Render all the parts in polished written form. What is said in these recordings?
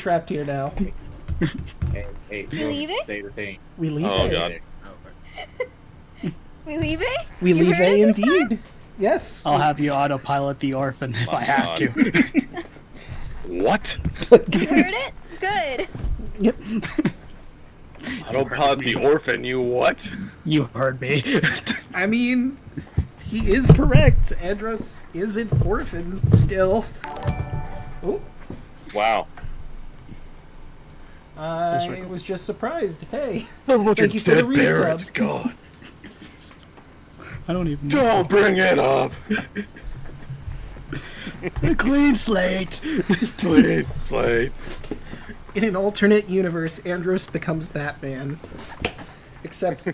trapped here now. Hey, We leaving? say the thing. We leave Oh it. god. We leaving? We You leave heard it it this time? indeed. Yes. I'll have you autopilot the orphan if My I have God. to. What? You heard it? Good. Yep. Autopilot the orphan, you what? You heard me. I mean, he is correct. Andros is an orphan still. Oh, Wow. I was just surprised. Hey, Oh, thank you for the resub. God. I don't even know. Don't bring it up. A clean slate. Clean slate. In an alternate universe, Andros becomes Batman. Except,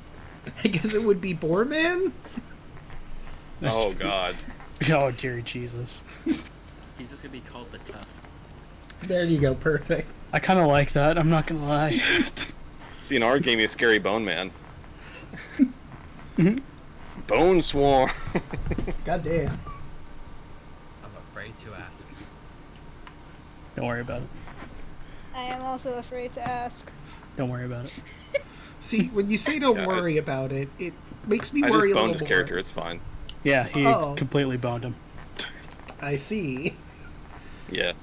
I guess it would be Boarman? Oh god. Oh, dear Jesus. He's just gonna be called the Tusk. There you go, perfect. I kind of like that, I'm not gonna lie. See, in our game, he's Scary Bone Man. Bone Swarm. God damn. I'm afraid to ask. Don't worry about it. I am also afraid to ask. Don't worry about it. See, when you say don't Yeah, worry about it, it makes me I worry just a boned little his more. character, it's fine. Yeah, he Oh. completely boned him. I see. Yeah.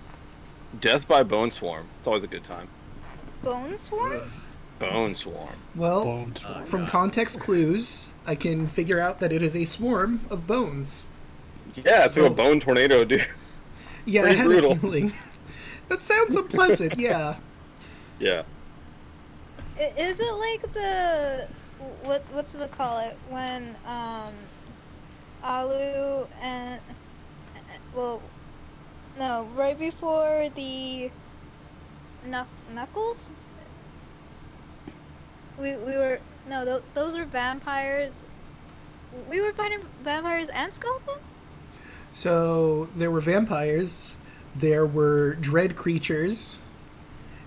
Death by Bone Swarm. It's always a good time. Bone Swarm? Bone Swarm. Well, Boned. from context clues, I can figure out that it is a swarm of bones. Yeah, it's like a So- bone tornado, dude. Yeah, I Pretty had brutal. a feeling. That sounds unpleasant, yeah. Yeah. Is it like the what's it call it when Alu and well no right before the Knuckles we were no those were vampires. We were fighting vampires and skeletons. So, there were vampires, there were dread creatures,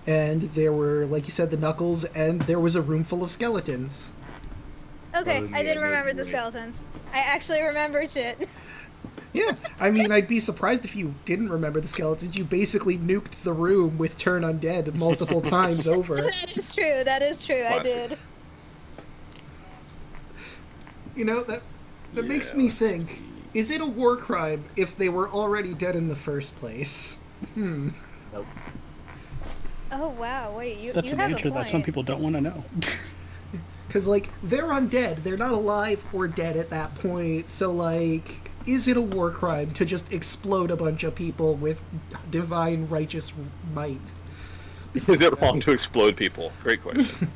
and there were, like you said, the Knuckles, and there was a room full of skeletons. Okay, Well, I didn't yeah, remember the right. skeletons. I actually remembered shit. Yeah, I mean, I'd be surprised if you didn't remember the skeletons. You basically nuked the room with Turn Undead multiple times over. That is true. That is true. I Classic. did. You know, that makes me think, is it a war crime if they were already dead in the first place? Nope. Oh wow! Wait, you That's you an have a answer point. that some people don't want to know. Because, like, they're undead. They're not alive or dead at that point. So, like, is it a war crime to just explode a bunch of people with divine righteous might? Is it wrong to explode people? Great question.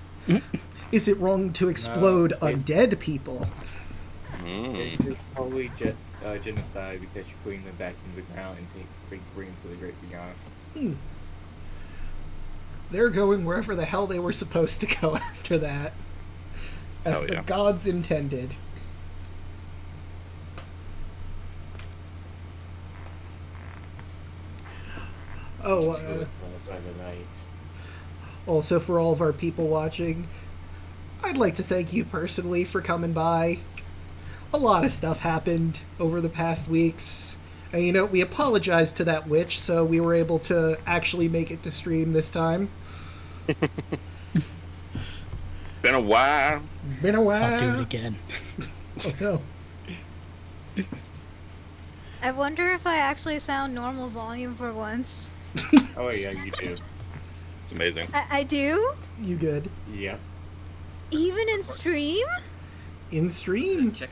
Is it wrong to explode it's- undead people? Mm. It's totally genocide because you're putting them back in the ground and bring them to the great beyond. They're going wherever the hell they were supposed to go after that. As Hell the yeah. gods intended. Oh, By the night. also for all of our people watching, I'd like to thank you personally for coming by. A lot of stuff happened over the past weeks. And you know, we apologized to that witch, so we were able to actually make it to stream this time. Been a while. Been a while. I'll do it again. Oh, no. I wonder if I actually sound normal volume for once. Oh yeah, you do. It's amazing. I do? You good. Yep. Even in stream? In stream. Check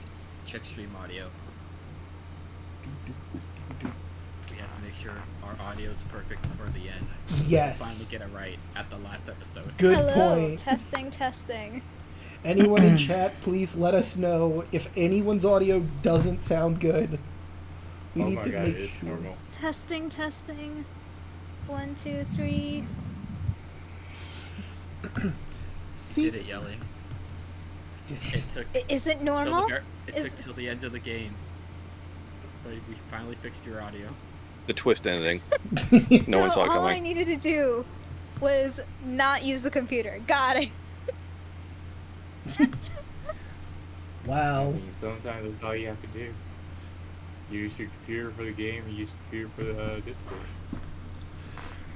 stream audio. We had to make sure our audio is perfect for the end. Yes. Finally get it right at the last episode. Good Hello. point. Testing. Anyone in chat, please let us know if anyone's audio doesn't sound good. We Oh need my to god, make it's sure. normal. Testing. 1, 2, 3. See, Did it, yelling. Did it. It took Is it normal? took till the end of the game. But we finally fixed your audio. The twist ending. No one saw it all I coming. needed to do was not use the computer. Got it. I Wow. mean, sometimes that's all you have to do. Use your computer for the game and use your computer for the Discord.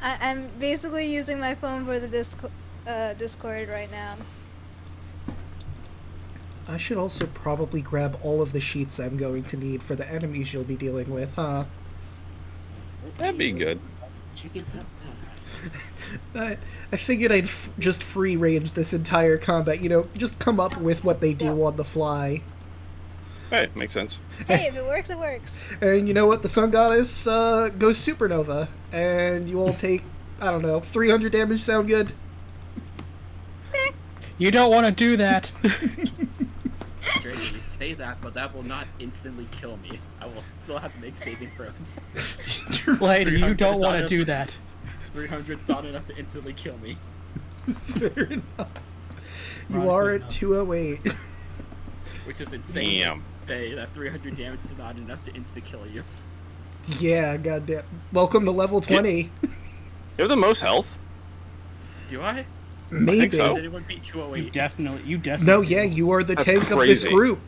I'm basically using my phone for the Discord right now. I should also probably grab all of the sheets I'm going to need for the enemies you'll be dealing with, huh? That'd be good. Chicken hot dog. I figured I'd just free range this entire combat, just come up with what they do on the fly. Hey, makes sense. Hey, if it works, it works. And you know what? The Sun Goddess goes supernova, and you all take, I don't know, 300 damage. Sound good? You don't want to do that. Draco, you say that, but that will not instantly kill me. I will still have to make saving throws. Lady, you 300 don't is want not to enough do that. 300's not enough to instantly kill me. Fair enough. You Right, are fair at enough. 208. Which is insane Damn. to say that 300 damage is not enough to insta-kill you. Yeah, goddamn. Welcome to level 20. You have the most health? Do I? Maybe. so. Does anyone beat You 208? definitely. No, yeah, you are the That's tank of this crazy. group.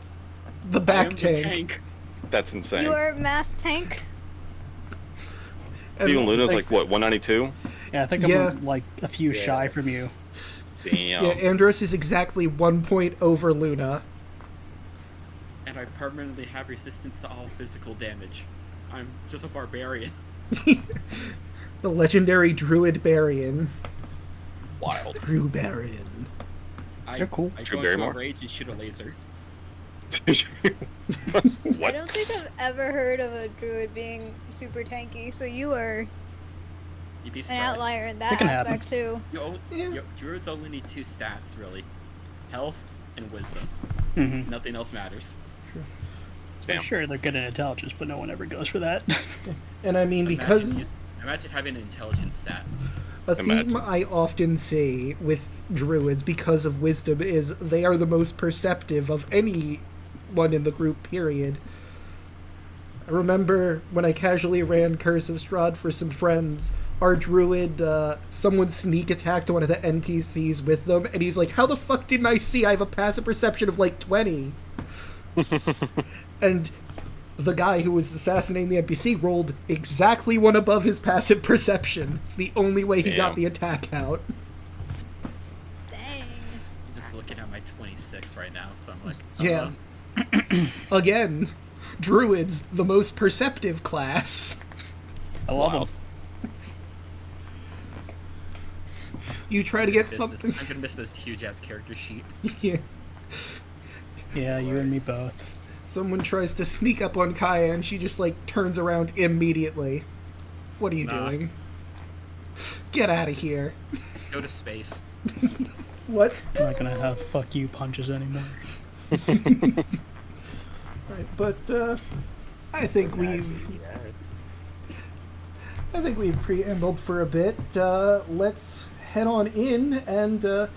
The I back am the tank. That's insane. You are mass tank. And, Even Luna's like, what, 192? Yeah, I think Yeah. I'm like a few Yeah. shy from you. Damn. Yeah, Andros is exactly 1 point over Luna. And I permanently have resistance to all physical damage. I'm just a barbarian. The legendary Druid Barian. Wild. Brewbarian. They're cool. I True go into a Barrymore? rage and shoot a laser. I What? don't think I've ever heard of a druid being super tanky, so you are You'd be an surprised. outlier in that It can happen. aspect too. Yeah. Druids only need 2 stats, really. Health and wisdom. Mm-hmm. Nothing else matters. Damn. Sure, they're good at intelligence, but no one ever goes for that. And I mean, because Imagine having an intelligence stat. a theme Imagine. I often see with druids because of wisdom is they are the most perceptive of anyone in the group, period. I remember when I casually ran Curse of Strahd for some friends, our druid, someone sneak attacked one of the NPCs with them, and he's like, how the fuck didn't I see? I have a passive perception of like 20. And the guy who was assassinating the NPC rolled exactly one above his passive perception. It's the only way he got Damn. the attack out. Dang. I'm just looking at my 26 right now, so I'm like, Yeah. Again, druids, the most perceptive class. I love Wow. them. You try to get I'm something. gonna miss this huge ass character sheet. Yeah. Yeah, you and me both. Someone tries to sneak up on Kaya and she just like turns around immediately. What are you Nah. doing? Get out of here. Go to space. What? I'm not gonna have fuck you punches anymore. Alright, but I think we've preambled for a bit. Let's head on in, and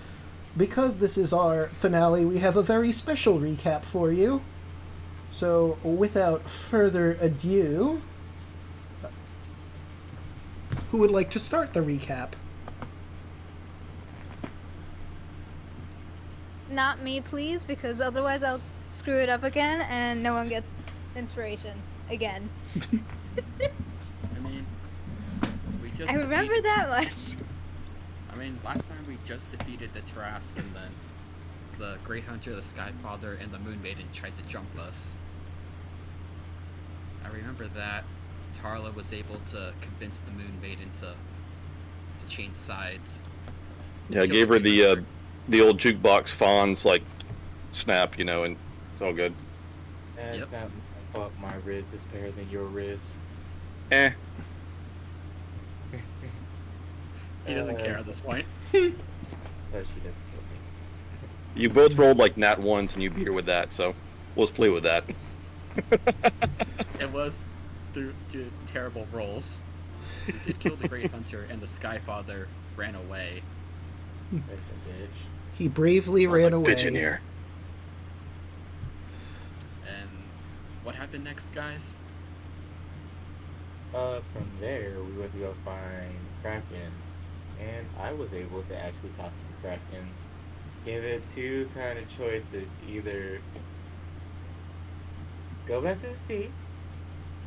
because this is our finale, we have a very special recap for you. So, without further ado, who would like to start the recap? Not me, please, because otherwise I'll screw it up again and no one gets inspiration again. I mean, we just. I remember that much. I mean, last time we just defeated the Trask, and then the Great Hunter, the Skyfather, and the Moon Maiden tried to jump us. I remember that. Tarla was able to convince the Moon Maiden to change sides. Yeah, I Kill gave her Great Hunter. the old jukebox Fawn's like snap, and it's all good. That's Yep. not my fault. My Riz is better than your Riz. Eh. He doesn't care at this point. But she doesn't kill me. You both rolled like nat ones and you beat her with that, so let's play with that. It was through terrible rolls. We did kill the Great Hunter, and the Skyfather ran away. That's a bitch. He bravely I was ran like, away. bitch in here. And what happened next, guys? From there, we went to go find Kraken, and I was able to actually talk to Kraken. Give it two kind of choices: either go back to the sea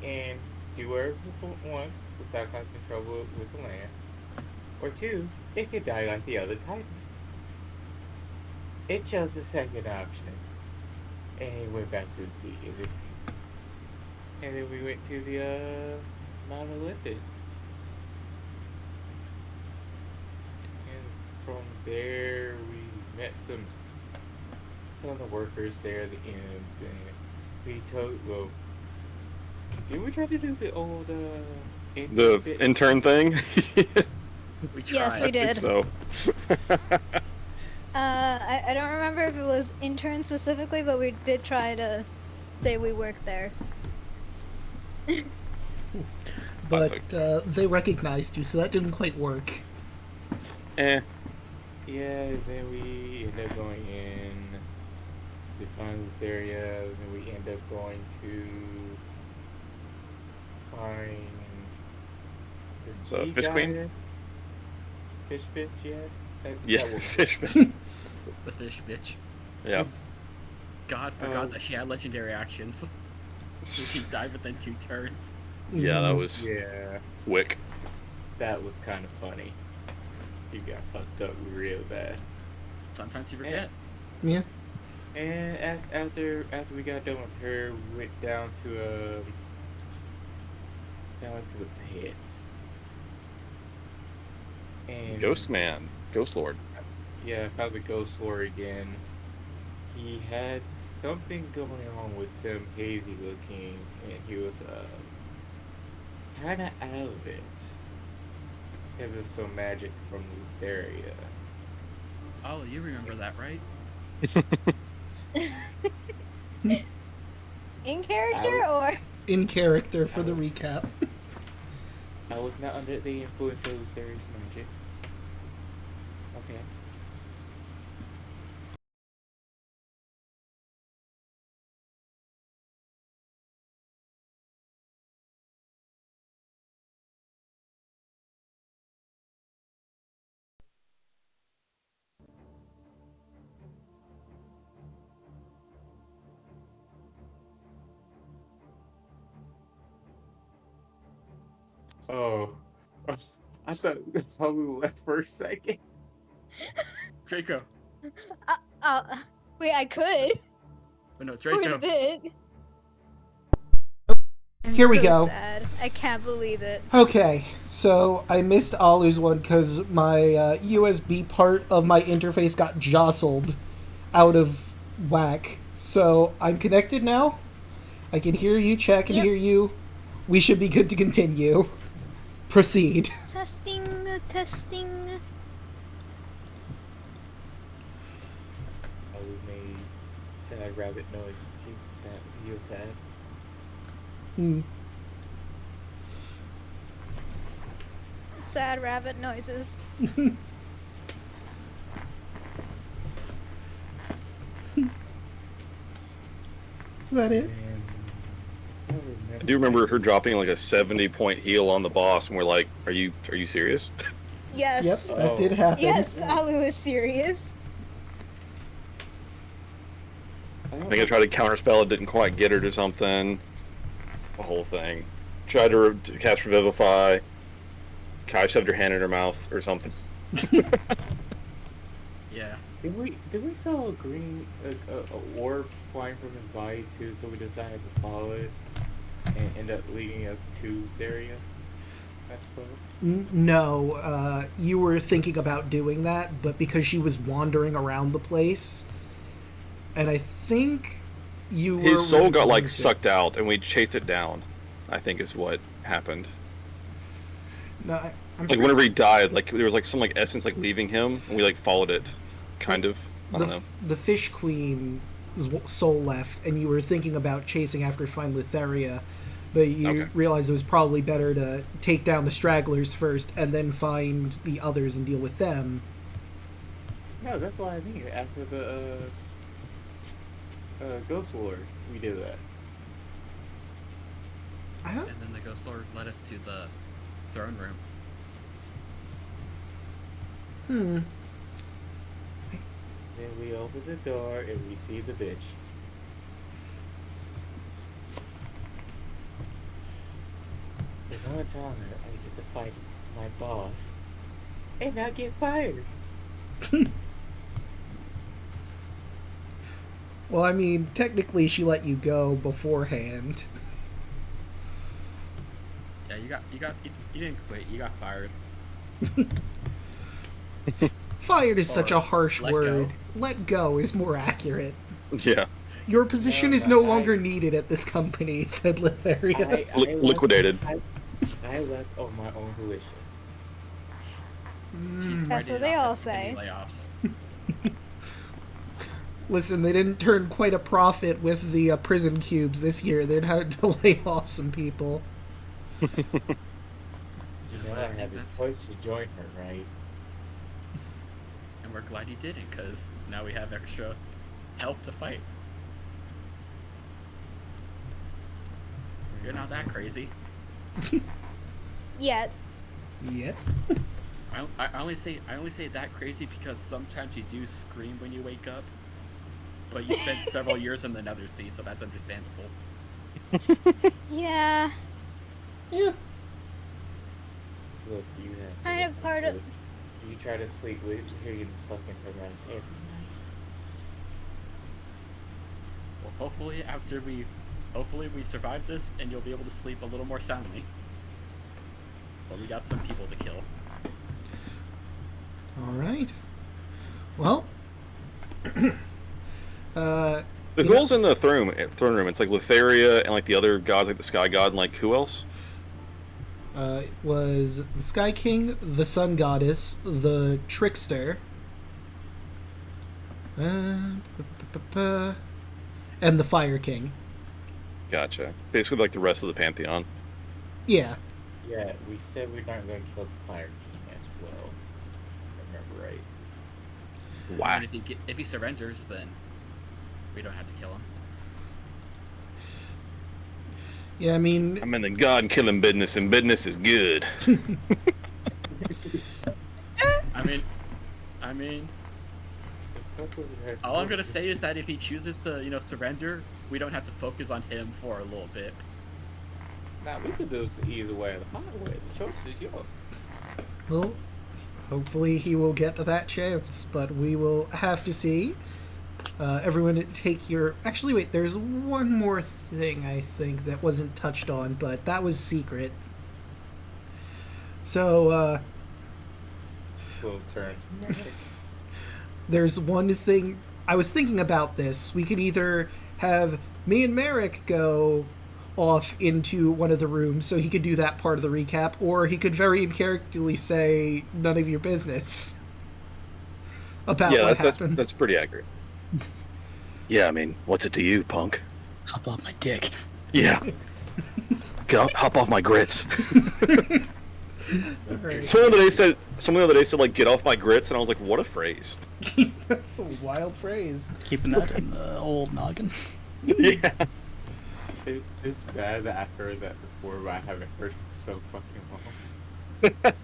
and do whatever you want without causing trouble with the land, Or two, it could die like the other Titans. It chose the second option. And it went back to the sea. And then we went to the Mount Olympus. And from there we met some of the workers there, the imps, and we did we try to do the old The intern thing. We tried. Yes, we I think did. so. I don't remember if it was intern specifically, but we did try to say we worked there. But they recognized you, so that didn't quite work. Eh. Yeah, then we ended up going in to find this area, and then we ended up going to find the So, sea Fish Queen? guy. Fish bitch, yeah? Yeah, That was- Fishman. The fish bitch. Yeah. God forgot Oh. that she had legendary actions. She died within 2 turns. Yeah, that was Yeah, quick. that was kind of funny. You got fucked up real bad. Sometimes you forget. Yeah. And after we got done with her, we went down to into the pits. And Ghost Man. Ghost Lord. yeah, I found the ghost lord again. He had something going on with him, hazy looking, and he was kind of out of it. Because it's so magic from Lutheria. Oh, you remember that, right? In character or? In character for the recap. I was not under the influence of Lutheria's magic. Okay. Oh. I thought Palu left for a second. Draco. Wait, I could Oh no, for a Draco. bit. Here we So go. Sad. I can't believe it. Okay, so I missed Alu's one because my USB part of my interface got jostled out of whack. So I'm connected now. I can hear you, chat can Yep. hear you. We should be good to continue. Proceed. Testing, testing. Palu made sad rabbit noise. He was sad. He was sad. Hmm. Sad rabbit noises. Is that it? And I do remember her dropping like a 70-point heal on the boss, and we're like, "Are you serious?" Yes. Yep, that did happen. Yes, Alu is serious. I think I tried to counterspell it, didn't quite get her to something. The whole thing. Tried to cast Revivify. Kai shoved her hand in her mouth or something. Yeah. Did we saw a green a orb flying from his body too? So we decided to follow it and end up leading us to the area. I suppose. No, you were thinking about doing that, but because she was wandering around the place, and I think you were... His soul got like refused it. sucked out, and we chased it down. I think is what happened. No, I'm Like pretty- whenever he died, like there was like some like essence like leaving him, and we like followed it, kind of. I don't know. the Fish Queen's soul left, and you were thinking about chasing after Find Lutheria, but you Okay. realized it was probably better to take down the stragglers first and then find the others and deal with them. No, that's why I mean after the Ghost Lord, we did that. I don't... And then the Ghost Lord led us to the throne room. Hmm. Then we opened the door and we see the bitch. The one time I get to fight my boss, and not get fired. Well, I mean, technically she let you go beforehand. Yeah, you didn't quit. You got fired. Fired is such Or a harsh let word. go. Let go is more accurate. Yeah. Your position No, is no, no longer needed at this company, said Letheria. Liquidated. I left on my own volition. She's That's ready what to they not all miss any say. Layoffs. Listen, they didn't turn quite a profit with the prison cubes this year. They'd had to lay off some people. You know, But I had the that's- choice to join her, right? And we're glad you didn't, because now we have extra help to fight. You're not that crazy. Yet. Yet. I only say that crazy because sometimes you do scream when you wake up, but you spent several years in the Nether Sea, so that's understandable. Yeah. Yeah. Look, you have to Kind of listen part to of- it. You try to sleep, we hear you fucking turn around every night. Well, hopefully we survive this, and you'll be able to sleep a little more soundly. But we got some people to kill. All right. Well. But You who know- else in the throne room? It's like Letheria and like the other gods, like the Sky God, and like who else? It was the Sky King, the Sun Goddess, the Trickster, and the Fire King. Gotcha. Basically, like the rest of the Pantheon. Yeah. Yeah, we said we're not going to kill the Fire King as well. If I remember right. Wow. And if he surrenders, then we don't have to kill him. Yeah, I mean, I'm in the god killing business, and business is good. I mean, What was it? all I'm gonna say is that if he chooses to, surrender, we don't have to focus on him for a little bit. Nah, we could do this the easy way or the hard way. The choice is yours. well, hopefully he will get that chance, but we will have to see. Everyone take your... Actually, wait, there's one more thing, I think, that wasn't touched on, but that was secret. So, Little turn. there's one thing... I was thinking about this. We could either have me and Merrick go off into one of the rooms so he could do that part of the recap, or he could very uncharacterly say, none of your business about Yeah, what that's happened. that's pretty accurate. Yeah, I mean, what's it to you, punk? Hop on my dick. Yeah. Hop off my grits. Alright. Someone the other day said like, get off my grits, and I was like, what a phrase. That's a wild phrase. Keeping that in the old noggin. Yeah. It's bad that I heard that before, but I haven't heard it so fucking long.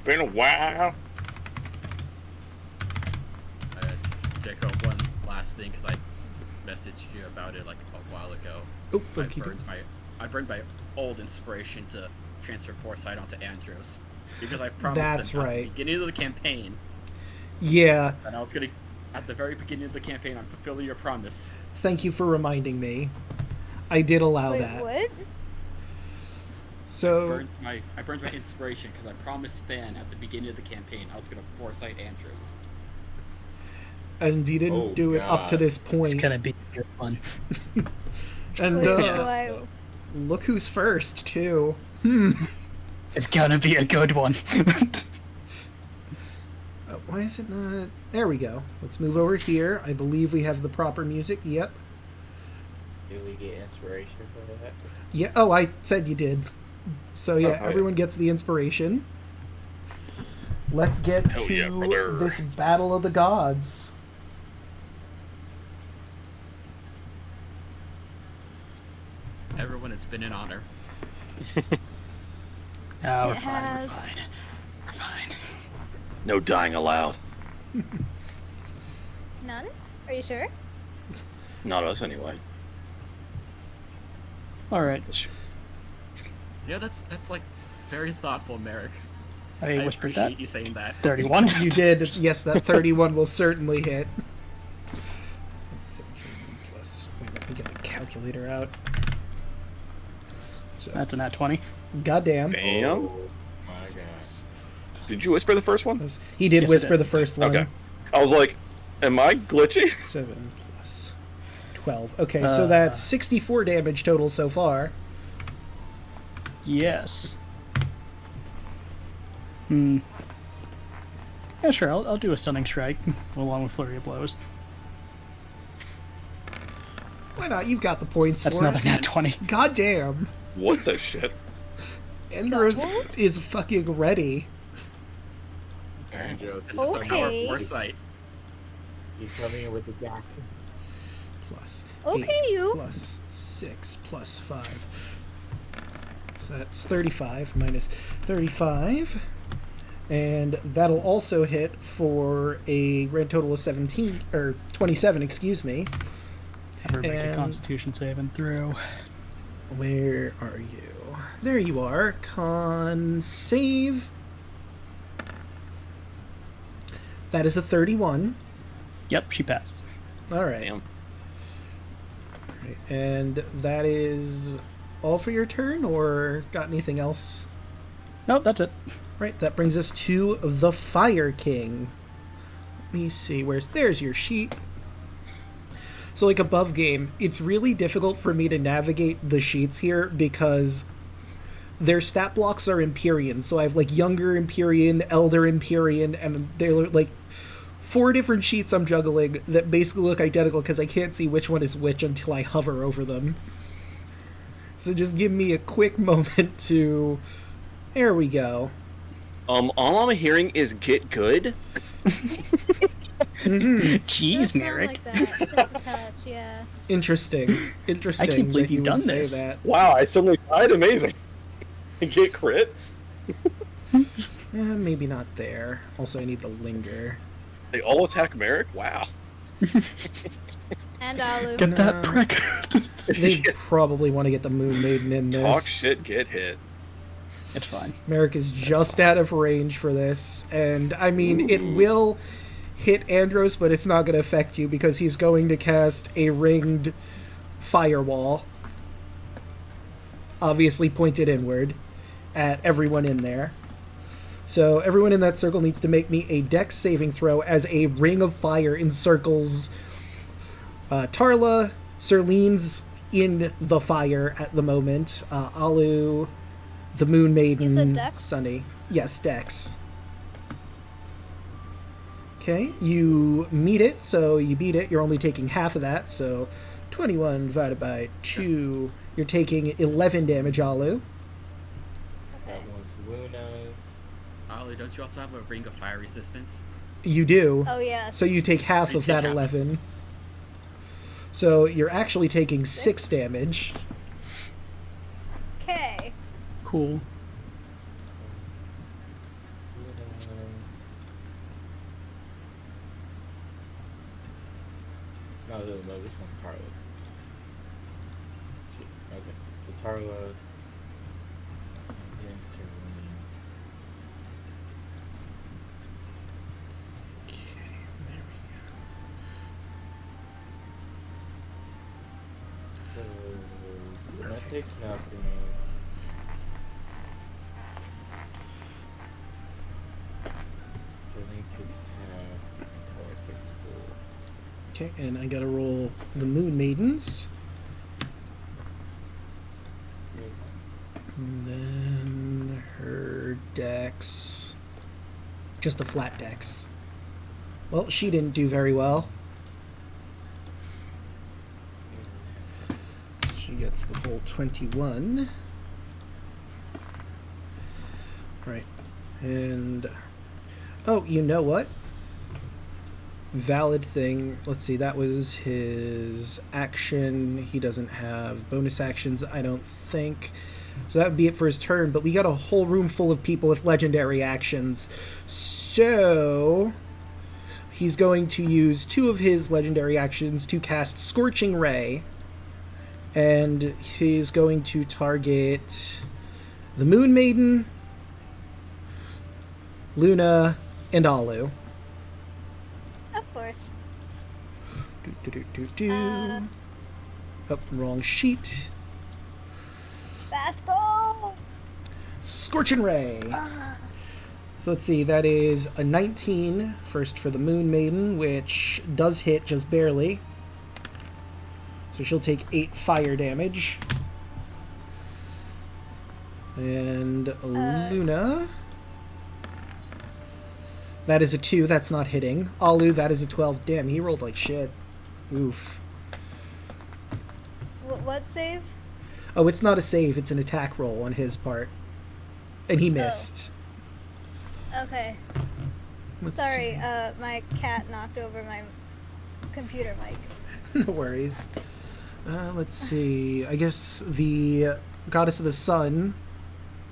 Been a while. Draco, one last thing, because I messaged you about it like a while ago. Oh, I keep it. burned my old inspiration to transfer Foresight onto Andros, because I promised That's them at right. the beginning of the campaign, Yeah, and I was gonna, at the very beginning of the campaign, I'm fulfilling your promise. thank you for reminding me. I did allow Wait, that. what? So, I burned my inspiration because I promised Stan at the beginning of the campaign I was gonna Foresight Andros. and you didn't Oh, do it up to God. this It's point. gonna be a good one. And Wait, Yeah. why- look who's first, too. It's gonna be a good one. Why is it not... There we go. Let's move over here. I believe we have the proper music. Yep. Did we get inspiration for that? Yeah. Oh, I said you did. So yeah, Oh, yeah. everyone gets the inspiration. Let's get Hell to yeah, brother. this battle of the gods. Everyone, it's been an honor. Ah, we're It fine, we're has. fine. We're fine. No dying allowed. None? Are you sure? Not us, anyway. Alright. Yeah, that's like very thoughtful, Merrick. I I whispered appreciate that. you saying that. 31. You did. Yes, that 31 will certainly hit. Let's see. Plus, wait, let me get the calculator out. So, That's a nat 20. goddamn. Damn. My God. Did you whisper the first one? He did Yes, I whisper did. the first one. Okay. I was like, am I glitchy? 7 plus 12. Okay, so that's 64 damage total so far. Yes. Yeah, sure. I'll do a stunning strike along with flurry of blows. Why not? You've got the points That's for another it. nat 20. Goddamn. What the shit? Andros Doubled? is fucking ready. Andros, This is some power Okay. foresight. he's coming in with the jack. Plus Okay, 8 you. plus 6 plus 5. So that's 35 minus 35. And that'll also hit for a grand total of 17, or 27, excuse me. Have her make a And- constitution save and throw. Where are you? There you are. Con save. That is a 31. Yep, she passes. All right. Damn. Right, and that is all for your turn, or got anything else? Nope, that's it. Right, that brings us to the Fire King. Let me see, there's your sheet. So like above game, it's really difficult for me to navigate the sheets here because their stat blocks are Empyrean. So I have like Younger Empyrean, Elder Empyrean, and they're like 4 different sheets I'm juggling that basically look identical because I can't see which one is which until I hover over them. So just give me a quick moment to... There we go. All I'm hearing is get good. Jeez, Does sound Merrick. like that. Just a touch, yeah. Interesting. Interesting. I can't believe that you you've would done say this. That. Wow, I suddenly died. Amazing. Get crit. Maybe not there. Also, I need the linger. They all attack Merrick. Wow. And Alu. Get that No. prick. They probably want to get the Moon Maiden in this. Talk shit, get hit. It's fine. Merrick is just out of range for this, and I mean, it will hit Andros, but it's not going to affect you because he's going to cast a ringed firewall, obviously pointed inward at everyone in there. So everyone in that circle needs to make me a dex saving throw as a ring of fire encircles Tarla. Serlene's in the fire at the moment. Alu, the Moon Maiden, You said dex? Sunny. Yes, dex. Okay, you meet it, so you beat it. You're only taking half of that, so 21 divided by 2. You're taking 11 damage, Alu. That was Luna's. Ollie, don't you also have a ring of fire resistance? You do. Oh, yes. So you take half I of take that half. 11. So you're actually taking 6 damage. Okay. Cool. No, this one's Tarla. Okay, so Tarla. And then Serene. Okay, there we go. So that takes nothing. Serene takes half, and Tarla takes full. Okay, and I gotta roll the Moon Maidens. And then her dex. Just a flat dex. Well, she didn't do very well. She gets the full 21. Right. And. Oh, you know what? Valid thing. Let's see, that was his action. He doesn't have bonus actions, I don't think. So that would be it for his turn, but we got a whole room full of people with legendary actions. So he's going to use 2 of his legendary actions to cast Scorching Ray. And he's going to target the Moon Maiden, Luna, and Alu. Of course. Oh, wrong sheet. Basco! Scorching Ray. So let's see, that is a 19, first for the Moon Maiden, which does hit just barely. So she'll take 8 fire damage. And Luna. That is a 2, that's not hitting. Alu, that is a 12. Damn, he rolled like shit. Oof. What save? Oh, it's not a save, it's an attack roll on his part. And he missed. Okay. Let's Sorry, see. my cat knocked over my computer mic. No worries. Let's see. I guess the Goddess of the Sun.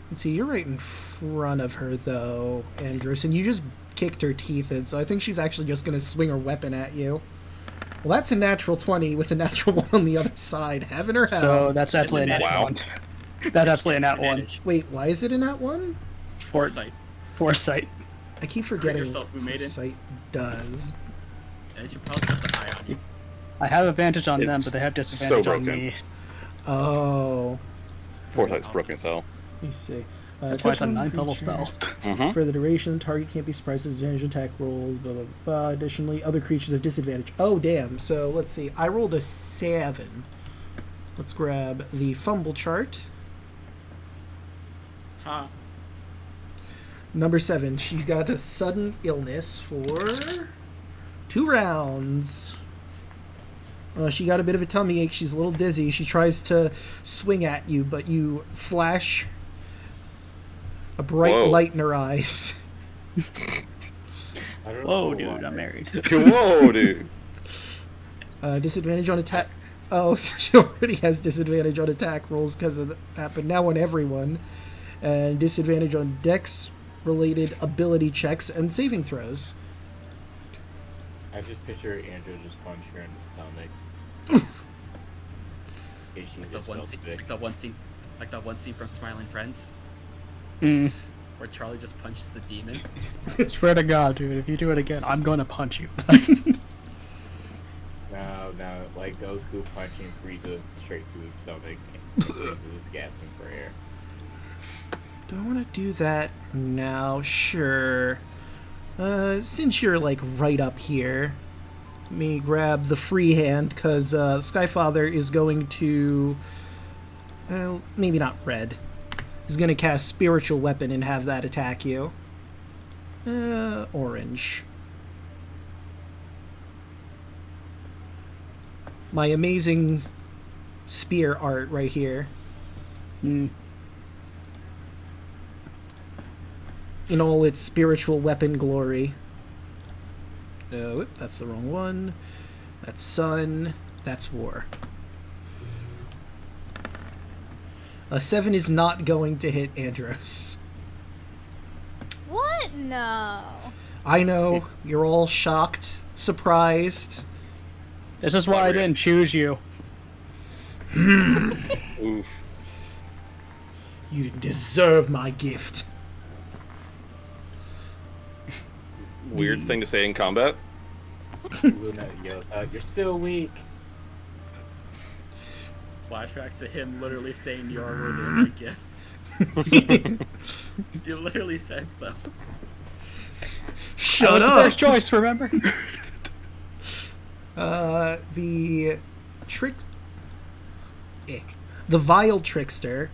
Let's see, you're right in front of her, though, Andros, and you just kicked her teeth in, so I think she's actually just going to swing her weapon at you. Well, that's a natural 20 with a natural 1 on the other side. Heaven or hell? So that's actually a nat Wow. 1. That's actually a nat 1. Advantage. Wait, why is it a nat 1? Foresight. Foresight. I keep forgetting yourself, what who made it. Foresight does. And it should probably put the eye on you. I have advantage on them, It's but they have so disadvantage on broken. me. Oh. Foresight's broken as hell. Let me see. That's why it's a touching 9th level creature. spell. Mm-hmm. For the duration, the target can't be surprised at disadvantage attack rolls, blah, blah, blah. Additionally, other creatures have disadvantage. Oh, damn. So, let's see. I rolled a 7. Let's grab the fumble chart. Huh. Number 7. She's got a sudden illness for 2 rounds. She got a bit of a tummy ache. She's a little dizzy. She tries to swing at you, but you flash a bright Whoa. light in her eyes. I don't Whoa, know dude, why. I'm married. Whoa, dude. Disadvantage on attack. Oh, so she already has disadvantage on attack rolls because of that, but now on everyone. And disadvantage on dex-related ability checks and saving throws. I just picture Andrew just punch her in the stomach. She The just one felt scene, sick. like that one scene from Smiling Friends, Mm. where Charlie just punches the demon. Swear to God, dude, if you do it again, I'm gonna punch you. No, like Goku punching Frieza straight through his stomach. And Frieza just gasping for air. Do I want to do that now? Sure. Since you're, like, right up here, let me grab the free hand, because Skyfather is going to... maybe not red. He's going to cast Spiritual Weapon and have that attack you. Orange. My amazing spear art right here. Mm. In all its spiritual weapon glory. Oh, that's the wrong one. That's sun. That's war. A 7 is not going to hit Andros. What? No. I know, you're all shocked, surprised. This is why I didn't choose you. Oof. You didn't deserve my gift. Weird thing to say in combat. Luna yells out, "You're still weak." Flashback to him literally saying you're worthy of my gift. You literally said so. Shut I was up! the first choice, remember? The the Vile Trickster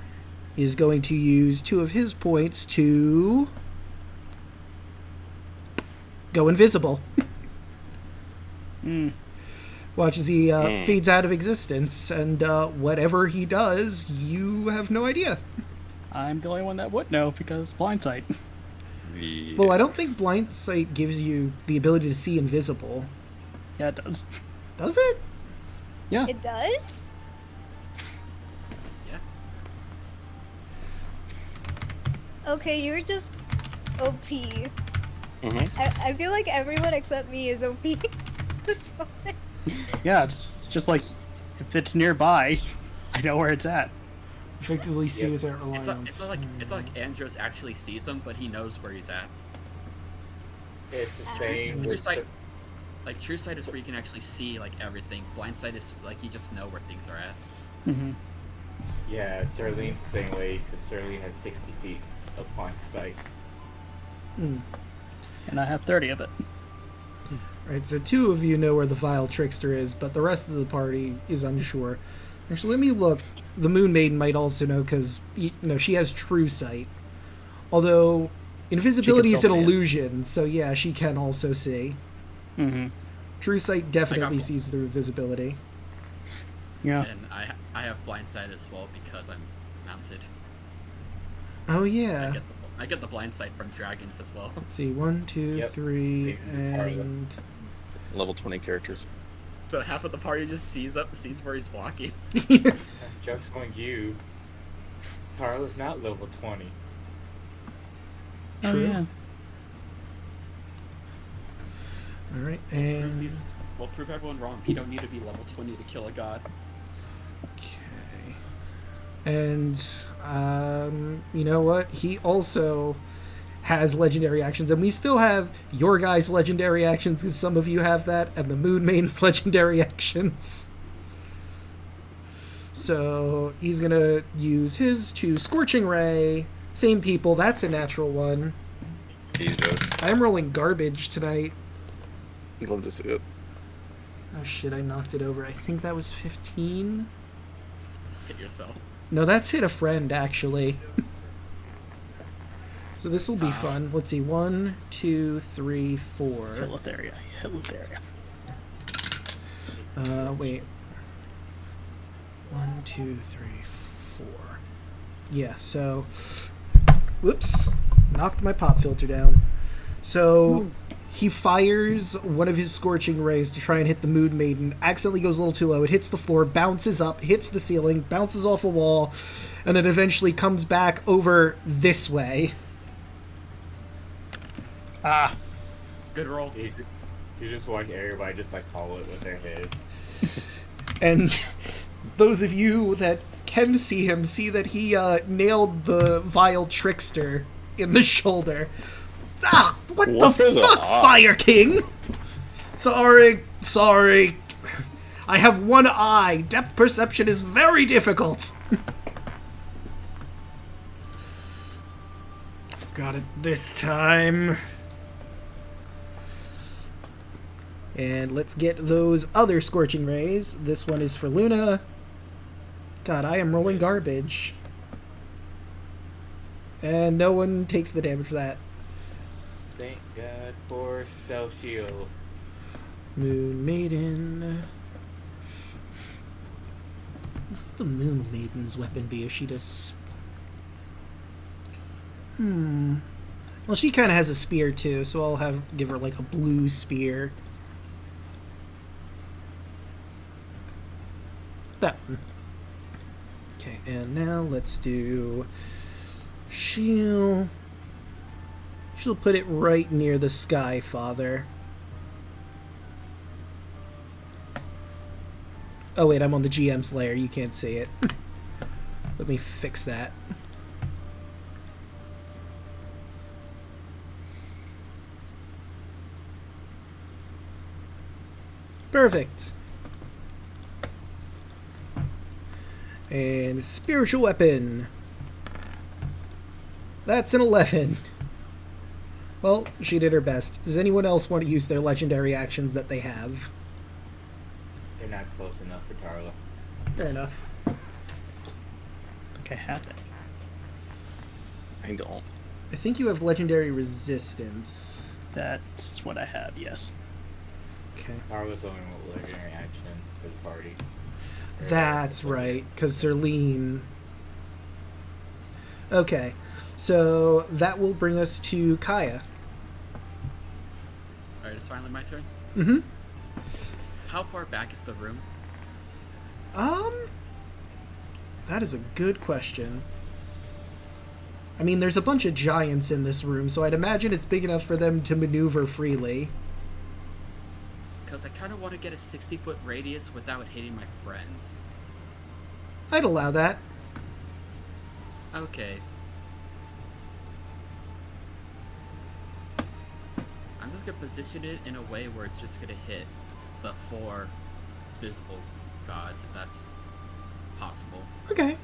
is going to use 2 of his points to go invisible. Watch as he fades out of existence, and whatever he does, you have no idea. I'm the only one that would know because blindsight. Yeah. Well, I don't think Blind Sight gives you the ability to see invisible. Yeah, it does. Does it? Yeah. It does? Yeah. Okay, you're just OP. Mhm. I feel like everyone except me is OP. This moment. Yeah, it's just like if it's nearby, I know where it's at. Effectively see Yep. without reliance. It's not like Andros actually sees him, but he knows where he's at. It's the Ah. same True with sight, like true sight is where you can actually see like everything. Blind sight is like you just know where things are at. Mm-hmm. yeah, Serlene's the same way because Serlene has 60 feet of blind sight. Hmm. And I have 30 of it. Right, so 2 of you know where the Vile Trickster is, but the rest of the party is unsure. Actually, let me look. The Moon Maiden might also know because, she has True Sight. Although, invisibility is an still see it. illusion, so yeah, she can also see. Mm-hmm. True Sight definitely I got- sees through visibility. Yeah. And I have blind sight as well because I'm mounted. Oh, yeah. I get the blind sight from dragons as well. Let's see, 1, 2, Yep. 3, Same with Targa. and... Level 20 characters. So half of the party just sees where he's walking. Joke's on you. Tarla's not level 20. Oh, True. yeah. Alright, and... We'll prove everyone wrong. You don't need to be level 20 to kill a god. Okay. And, you know what? He also has legendary actions, and we still have your guys' legendary actions, because some of you have that, and the Moon Maiden's legendary actions. So, he's gonna use his to Scorching Ray. Same people, that's a natural one. Jesus. I'm rolling garbage tonight. I'd love to see it. Oh shit, I knocked it over. I think that was 15? Hit yourself. No, that's hit a friend, actually. So this will be fun. Let's see. 1, 2, 3, 4. Helitheria. Helitheria. Wait. 1, 2, 3, 4. Yeah, so... Whoops. Knocked my pop filter down. So... He fires one of his Scorching Rays to try and hit the Moon Maiden. Accidentally goes a little too low. It hits the floor, bounces up, hits the ceiling, bounces off a wall, and then eventually comes back over this way. Ah. Good roll. You just watch everybody just like follow it with their heads. And those of you that can see him see that he nailed the Vile Trickster in the shoulder. Ah, what the What are the fuck, odds? Fire King? Sorry. I have one eye. Depth perception is very difficult. Got it this time. And let's get those other Scorching Rays. This one is for Luna. God, I am rolling garbage. And no one takes the damage for that. Thank God for spell shield. Moon Maiden. What would the Moon Maiden's weapon be if she does... Well, she kind of has a spear too, so I'll give her like a blue spear. That one. Okay, and now let's do... She'll put it right near the Sky Father. Oh wait, I'm on the GM's layer. You can't see it. Let me fix that. Perfect. And spiritual weapon. That's an 11. Well, she did her best. Does anyone else want to use their legendary actions that they have? They're not close enough for Tarla. Fair enough. I think I have it. I don't. I think you have legendary resistance. That's what I have, yes. Okay. Tarla's the only one with legendary action for the party. That's right, because Serlene... Okay, so that will bring us to Kaya. Alright, it's finally my turn. Mm-hmm. How far back is the room? That is a good question. I mean, there's a bunch of giants in this room, so I'd imagine it's big enough for them to maneuver freely. Because I kind of want to get a 60-foot radius without hitting my friends. I'd allow that. Okay. I'm just gonna position it in a way where it's just gonna hit the 4 visible gods, if that's possible. Okay.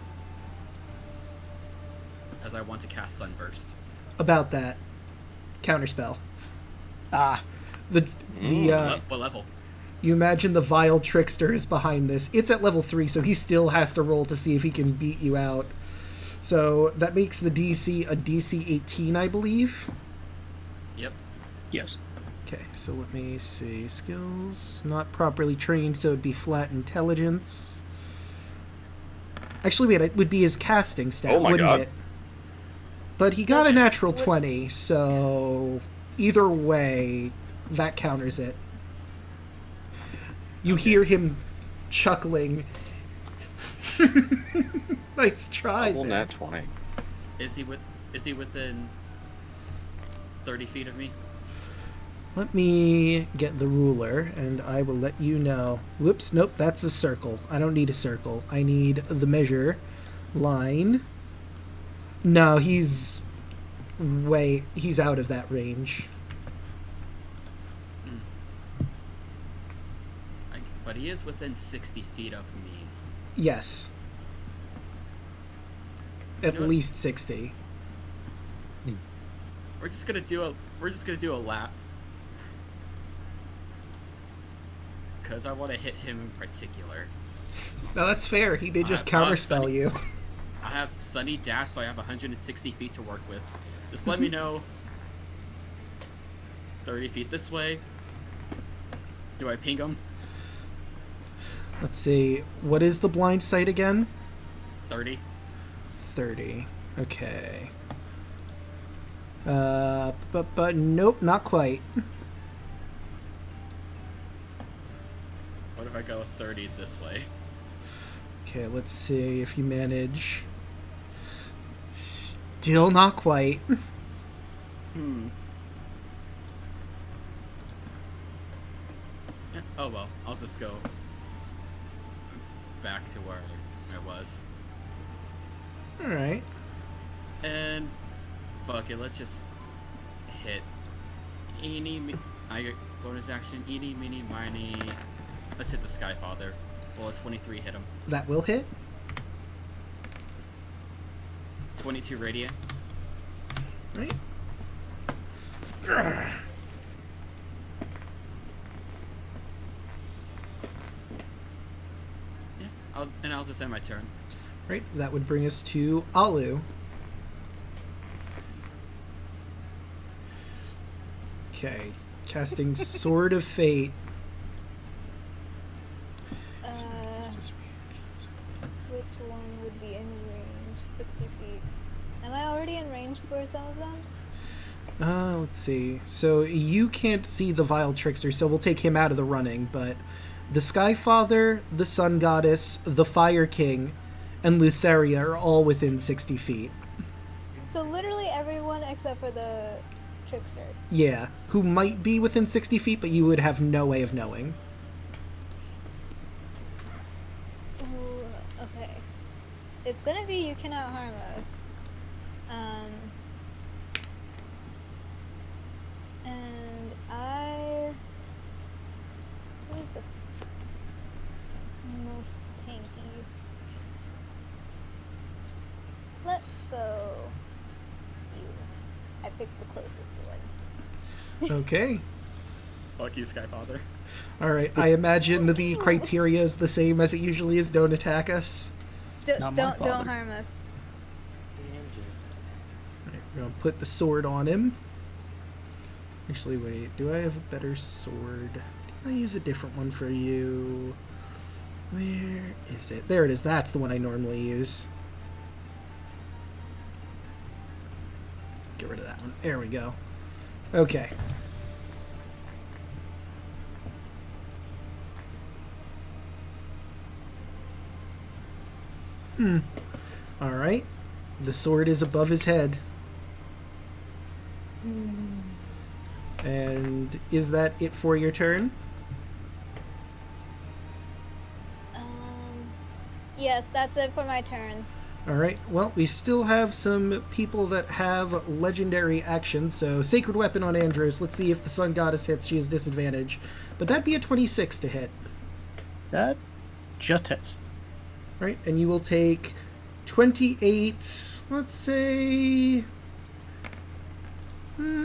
As I want to cast Sunburst. About that. Counterspell. Ah, What level? You imagine the vile trickster is behind this. It's at level 3, so he still has to roll to see if he can beat you out. So that makes the DC a DC 18, I believe. Yep. yes. Okay, so let me see. Skills. Not properly trained, so it'd be flat intelligence. Actually, wait, it would be his casting stat, Oh my wouldn't God. it? But he got a natural 20, so either way, that counters it. You hear him chuckling. Nice try. Double there. nat 20. Is he within 30 feet of me? Let me get the ruler, and I will let you know. Whoops, nope, that's a circle. I don't need a circle. I need the measure line. No, he's out of that range. But he is within 60 feet of me. Yes. At Do it. least 60. We're just gonna do a lap. Cause I want to hit him in particular. No, that's fair. He did just counterspell Sunny. you. I have Sunny Dash, so I have 160 feet to work with. Just let me know. 30 feet this way. Do I ping him? Let's see. What is the blind sight again? 30. 30. Okay. But nope, not quite. What if I go 30 this way? Okay, let's see if you manage. Still not quite. Yeah, oh well, I'll just go back to where I was. Alright. And fuck it, let's just hit I get bonus action, eeny, meeny, miny. Let's hit the Skyfather. Well, a 23 hit him. That will hit. 22 radiant. Right. Yeah, I'll just end my turn. Right, that would bring us to Alu. Okay, casting Sword of Fate. Which one would be in range? 60 feet. Am I already in range for some of them? Let's see. So you can't see the Vile Trickster, so we'll take him out of the running, but the Skyfather, the Sun Goddess, the Fire King, and Lutheria are all within 60 feet. So literally everyone except for the Trickster. Yeah, who might be within 60 feet, but you would have no way of knowing. Ooh, okay. It's gonna be you cannot harm us. And who is the most tanky? Let's go you. I picked the closest one. Okay. Fuck you, Skyfather. Alright, I imagine the criteria is the same as it usually is. Don't attack us. Not my Don't father. harm us. Alright, we're gonna put the sword on him. Actually, wait, do I have a better sword? Can I use a different one for you? Where is it? There it is. That's the one I normally use. Get rid of that one. There we go. Okay. Alright. The sword is above his head. And is that it for your turn? Yes, that's it for my turn. Alright, well, we still have some people that have legendary actions, so Sacred Weapon on Andros. Let's see if the Sun Goddess hits. She has disadvantage. But that'd be a 26 to hit. That just hits. Right, and you will take 28, let's say...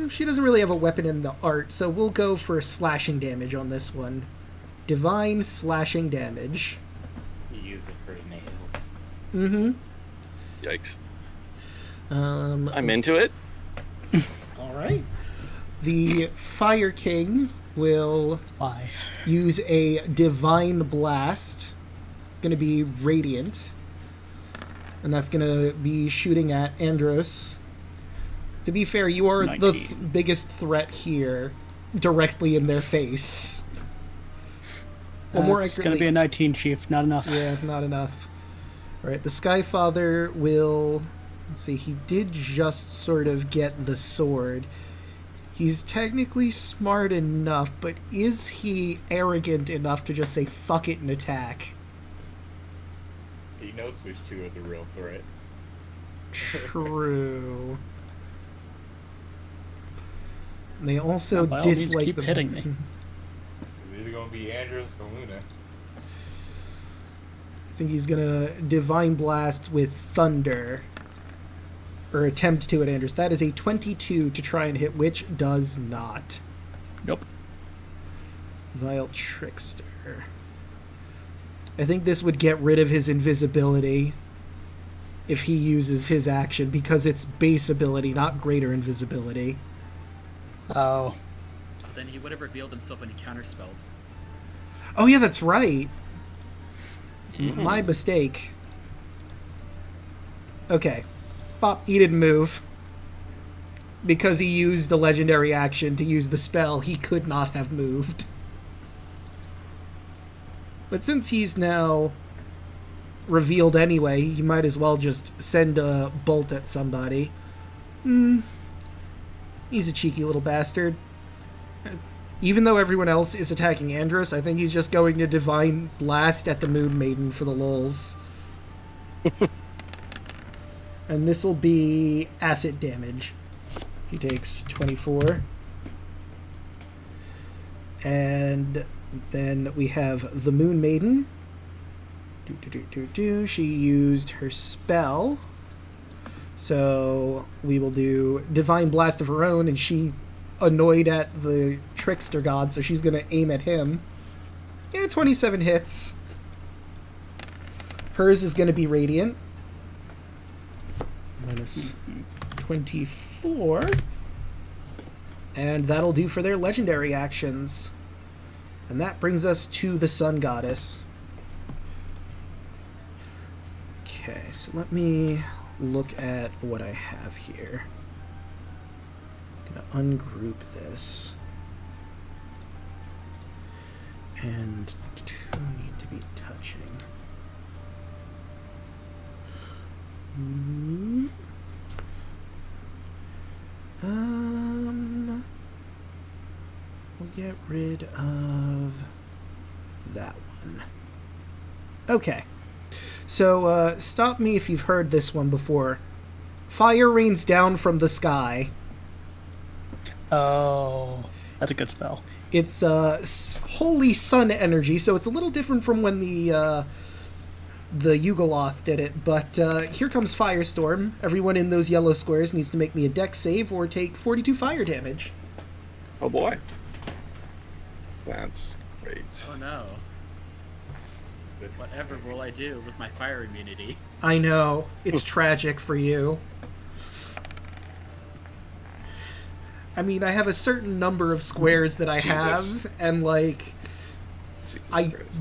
she doesn't really have a weapon in the art, so we'll go for slashing damage on this one. Divine slashing damage. You use it for nails. Mm-hmm. Yikes. I'm into it. Alright. The Fire King will Why? use a Divine Blast. It's going to be Radiant. And that's going to be shooting at Andros. To be fair, you are 19. the biggest threat here, directly in their face. Well, more It's accurately, gonna be a 19, Chief. Not enough. yeah, not enough. Alright, the Skyfather will... Let's see, he did just sort of get the sword. He's technically smart enough, but is he arrogant enough to just say fuck it and attack? He knows which two are the real threat. True. And they also By all means, dislike keep the... hitting me. It's either gonna be Andros or Luna. I think he's gonna Divine Blast with Thunder. Or attempt to at Andros. That is a 22 to try and hit, which does not. Nope. Vile Trickster. I think this would get rid of his invisibility if he uses his action, because it's base ability, not greater invisibility. Oh. Then he would have revealed himself when he counterspelled. Oh yeah, that's right. My mistake. Okay. Bop, he didn't move. Because he used the legendary action to use the spell, he could not have moved. But since he's now revealed anyway, he might as well just send a bolt at somebody. He's a cheeky little bastard. Even though everyone else is attacking Andros, I think he's just going to Divine Blast at the Moon Maiden for the lulz. And this will be acid damage. He takes 24. And then we have the Moon Maiden. She used her spell. So we will do Divine Blast of her own, and she's annoyed at the Trickster God, so she's going to aim at him. Yeah, 27 hits. Hers is going to be Radiant. Minus 24. And that'll do for their legendary actions. And that brings us to the Sun Goddess. Okay, so let me look at what I have here. I'm gonna ungroup this. And two need to be touching. We'll get rid of that one. Okay. So, stop me if you've heard this one before. Fire rains down from the sky. Oh, that's a good spell. It's holy sun energy, so it's a little different from when the Yugoloth did it. But here comes Firestorm. Everyone in those yellow squares needs to make me a dex save or take 42 fire damage. Oh boy. That's great. Oh no. Whatever will I do with my fire immunity? I know. It's tragic for you. I mean, I have a certain number of squares that I have, and like,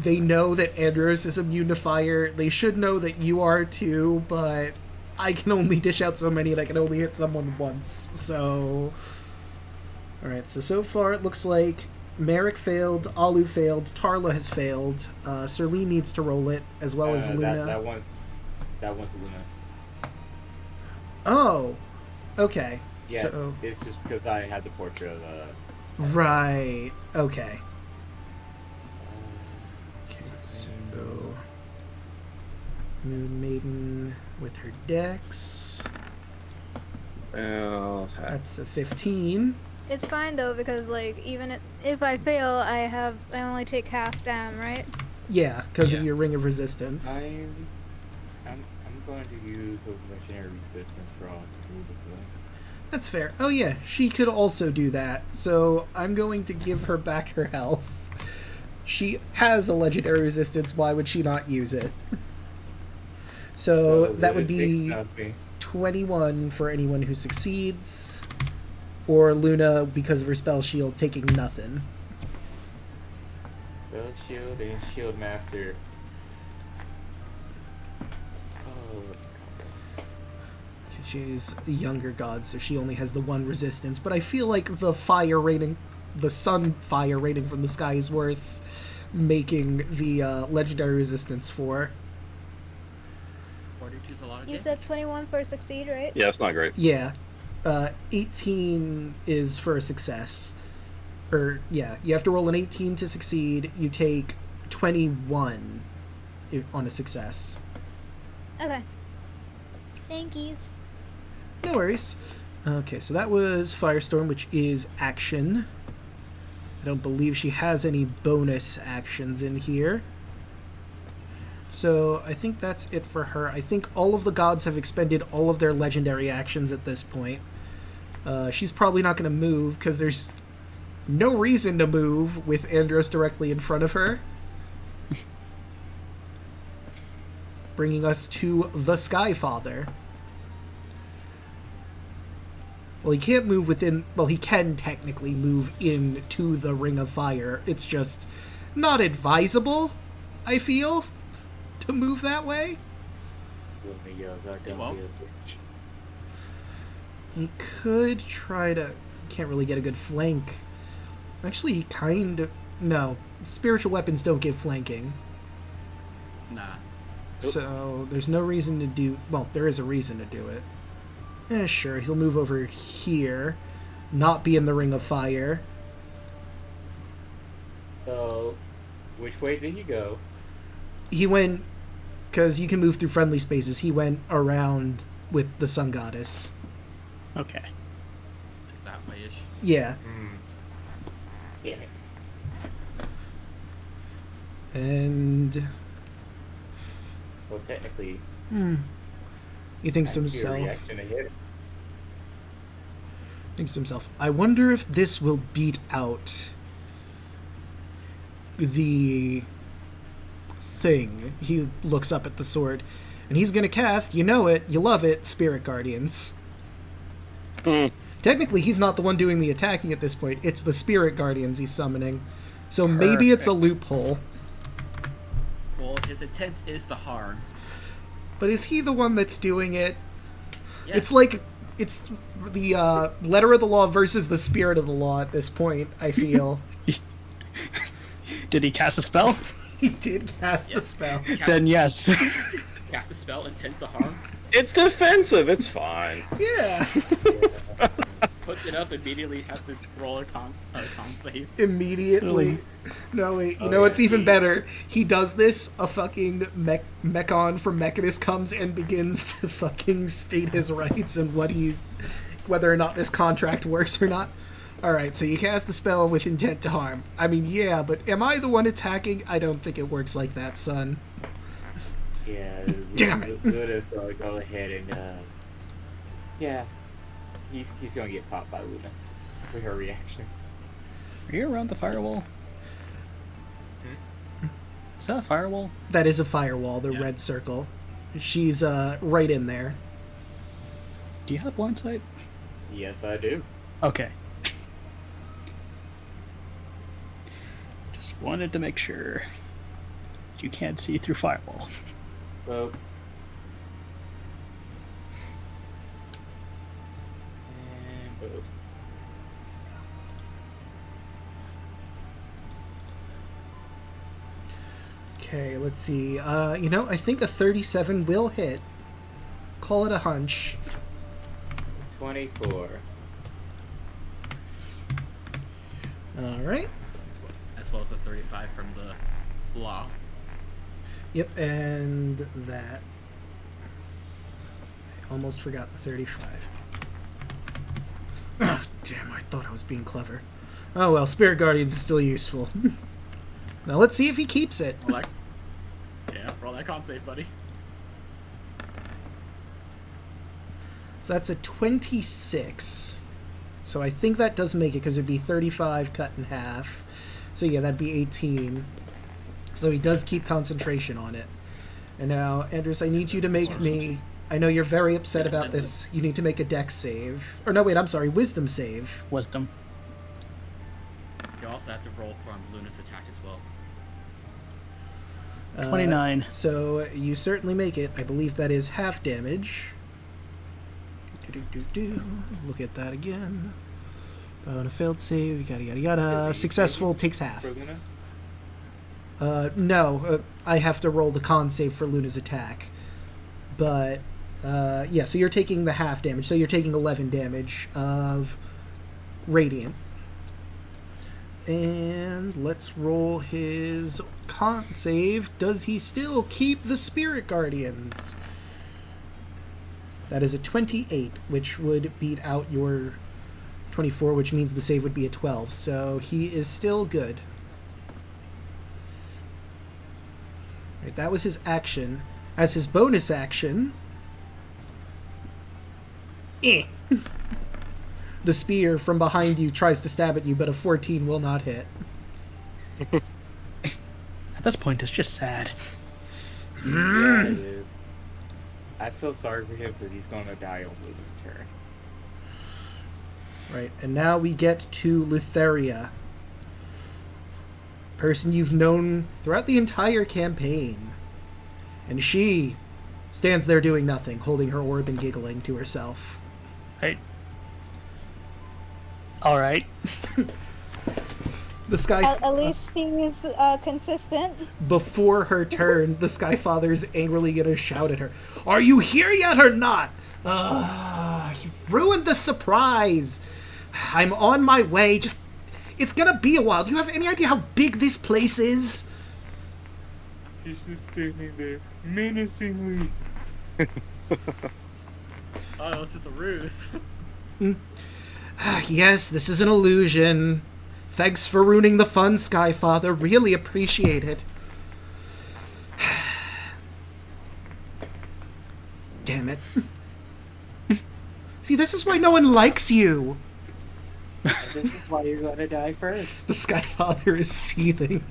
they know that Andros is immune to fire. They should know that you are too, but I can only dish out so many, and I can only hit someone once. So, all right. So far it looks like Merrick failed, Alu failed, Tarla has failed. Serlene needs to roll it, as well as Luna. That one's Luna's. Oh, okay. Yeah, so, it's just because I had the portrait of right. Okay. Okay, so... 1, Moon Maiden with her dex. Well, That's a 15. It's fine though because like even if I fail, I only take half dam, right? Yeah, because of Yeah. your ring of resistance. I'm going to use a legendary resistance for all three as well. That's fair. Oh yeah, she could also do that. So I'm going to give her back her health. She has a legendary resistance. Why would she not use it? So that would be 21 for anyone who succeeds. Or Luna, because of her spell shield, taking nothing. Spell shield and shield master. Oh, She's a younger god, so she only has the one resistance. But I feel like the fire rating, the sun fire rating from the sky is worth making the legendary resistance for. 42 is a lot of You damage. said 21 for succeed, right? yeah, it's not great. Yeah. 18 is for a success. Or, yeah, you have to roll an 18 to succeed. You take 21 on a success. Okay. Thank yous. No worries. Okay, so that was Firestorm, which is action. I don't believe she has any bonus actions in here. So I think that's it for her. I think all of the gods have expended all of their legendary actions at this point. She's probably not going to move because there's no reason to move with Andros directly in front of her. Bringing us to the Skyfather. Well, he can't move within... Well, he can technically move into the Ring of Fire. It's just not advisable, I feel, to move that way. Luna yells out, "Don't won't? be a bitch." He could try to... Can't really get a good flank. Actually, he kind of... No. Spiritual weapons don't give flanking. Nah. So, there's no reason to do... Well, there is a reason to do it. Sure, he'll move over here. Not be in the Ring of Fire. So, which way did you go? He went... Because you can move through friendly spaces. He went around with the Sun Goddess. Okay. Like that way-ish. Yeah. Damn it. And... Well, technically, He thinks to I see a himself... reaction to hit. Thinks to himself, I wonder if this will beat out the thing. He looks up at the sword, and he's gonna cast, you know it, you love it, Spirit Guardians. Technically, he's not the one doing the attacking at this point. It's the Spirit Guardians he's summoning. So maybe it's a loophole. Well, his intent is to harm. But is he the one that's doing it? Yes. It's like... It's the letter of the law versus the spirit of the law at this point, I feel. Did he cast a spell? He did cast the Yes. spell. Then yes. Cast a spell, intent to harm. It's defensive. It's fine. Yeah. Puts it up immediately. Has to roll a con save. Immediately. No, wait. You know Oh, what's even yeah. better? He does this, a fucking Mechon from Mechanus comes and begins to fucking state his rights and whether or not this contract works or not. Alright, so you cast the spell with intent to harm. I mean, yeah, but am I the one attacking? I don't think it works like that, son. Yeah. Damn it. Luna's gonna go ahead and, yeah. He's gonna get popped by Luna with her reaction. Are you around the firewall? Is that a firewall? That is a firewall, the Yeah. red circle. She's right in there. Do you have blind sight? Yes, I do. Okay. Just wanted to make sure you can't see through firewall. So. And boom. Okay, let's see. I think a 37 will hit. Call it a hunch. 24. Alright. As well as a 35 from the law. Yep, and that almost forgot the 35. Oh, damn, I thought I was being clever. Oh well, Spirit Guardians is still useful. Now let's see if he keeps it. Yeah, roll that con save, buddy. So that's a 26. So I think that does make it, because it'd be 35 cut in half. So yeah, that'd be 18. So he does keep concentration on it. And now, Andrews, I need you to make me... I know you're very upset about this. You need to make a dex save. Or no, wait, I'm sorry, wisdom save. Wisdom. You also have to roll from Luna's attack as well. 29. So you certainly make it. I believe that is half damage. Look at that again. On a failed save, yada yada yada. Successful takes half. For Luna? No, I have to roll the con save for Luna's attack. But, yeah, so you're taking the half damage. So you're taking 11 damage of Radiant. And let's roll his con save. Does he still keep the Spirit Guardians? That is a 28, which would beat out your 24, which means the save would be a 12. So he is still good. Right, that was his action. As his bonus action... The spear from behind you tries to stab at you, but a 14 will not hit. At this point, it's just sad. Yeah, dude. I feel sorry for him because he's going to die on Luna's turn. Right, and now we get to Lutheria. Person you've known throughout the entire campaign. And she stands there doing nothing, holding her orb and giggling to herself. Hey. All right. The Sky... At least she's consistent. Before her turn, the Skyfather is angrily going to shout at her, "Are you here yet or not? You've ruined the surprise. I'm on my way. Just... It's going to be a while. Do you have any idea how big this place is?" He's just standing there, menacingly. Oh, it's just a ruse. Yes, this is an illusion. Thanks for ruining the fun, Skyfather. Really appreciate it. Damn it. See, this is why no one likes you. And this is why you're gonna die first. The Skyfather is seething.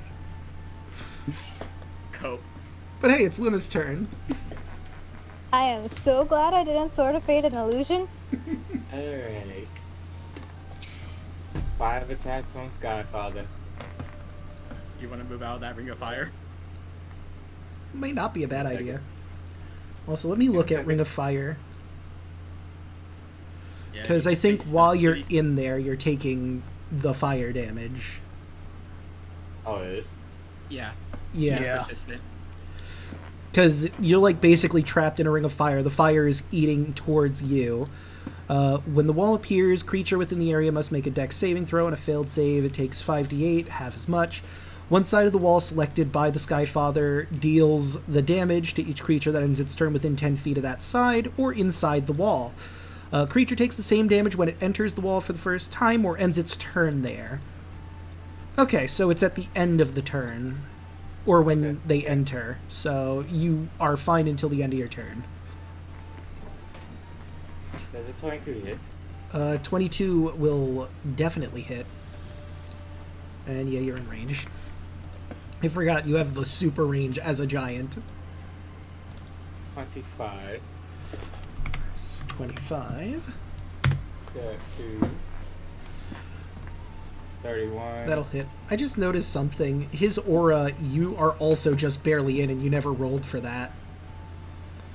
Cope. But hey, it's Luna's turn. I am so glad I didn't sort of fade an illusion. Alright. 5 attacks on Skyfather. Do you want to move out of that ring of fire? Might not be a bad Second. idea. Also, let me look at Ring of Fire. Yeah, Because you I think face while them you're pretty- in there, you're taking the fire damage. Oh, it is? Yeah. Yeah. It's Yeah. persistent. Because you're like basically trapped in a ring of fire. The fire is eating towards you. When the wall appears, creature within the area must make a dex saving throw, and a failed save, it takes 5d8, half as much. One side of the wall selected by the Skyfather deals the damage to each creature that ends its turn within 10 feet of that side, or inside the wall. Creature takes the same damage when it enters the wall for the first time, or ends its turn there. Okay, so it's at the end of the turn, or when they enter, so you are fine until the end of your turn. Does a 22 hit? 22 will definitely hit. And yeah, you're in range. I forgot you have the super range as a giant. 25. 25. 2. 31. That'll hit. I just noticed something. His aura, you are also just barely in, and you never rolled for that.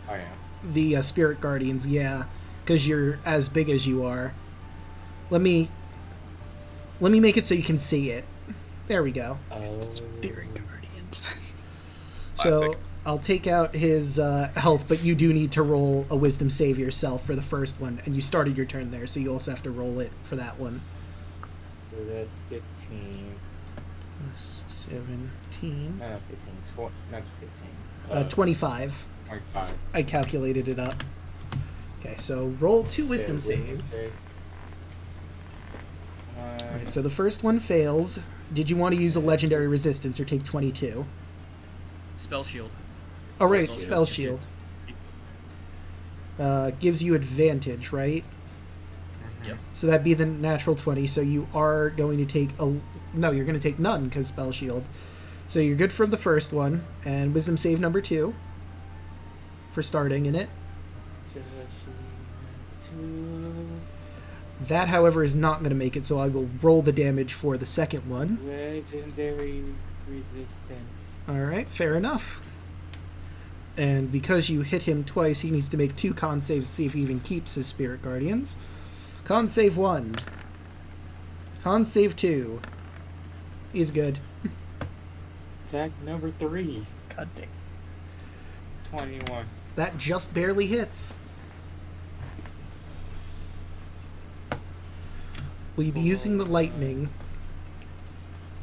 Oh, yeah. The Spirit Guardians, yeah. Because you're as big as you are. Let me make it so you can see it. There we go. Spirit Guardians. So Classic. I'll take out his health, but you do need to roll a wisdom save yourself for the first one, and you started your turn there, so you also have to roll it for that one. So that's 15. 17. No, not 15. Not 15. 25. 25. I calculated it up. Okay, so roll 2 wisdom Yeah, saves. save. Alright, so the first one fails. Did you want to use a legendary resistance or take 22? Spell shield. Oh, right, Spell spell shield. shield. Gives you advantage, right? Yep. So that'd be the natural 20, so you are going to take a... No, you're going to take none, because spell shield. So you're good for the first one, and wisdom save number 2 for starting in it. That, however, is not going to make it, so I will roll the damage for the second one. Legendary resistance. Alright, fair enough. And because you hit him twice, he needs to make 2 con saves to see if he even keeps his Spirit Guardians. Con save 1. Con save 2. He's good. Attack number 3. God dang. 21. That just barely hits. Will you be using the lightning?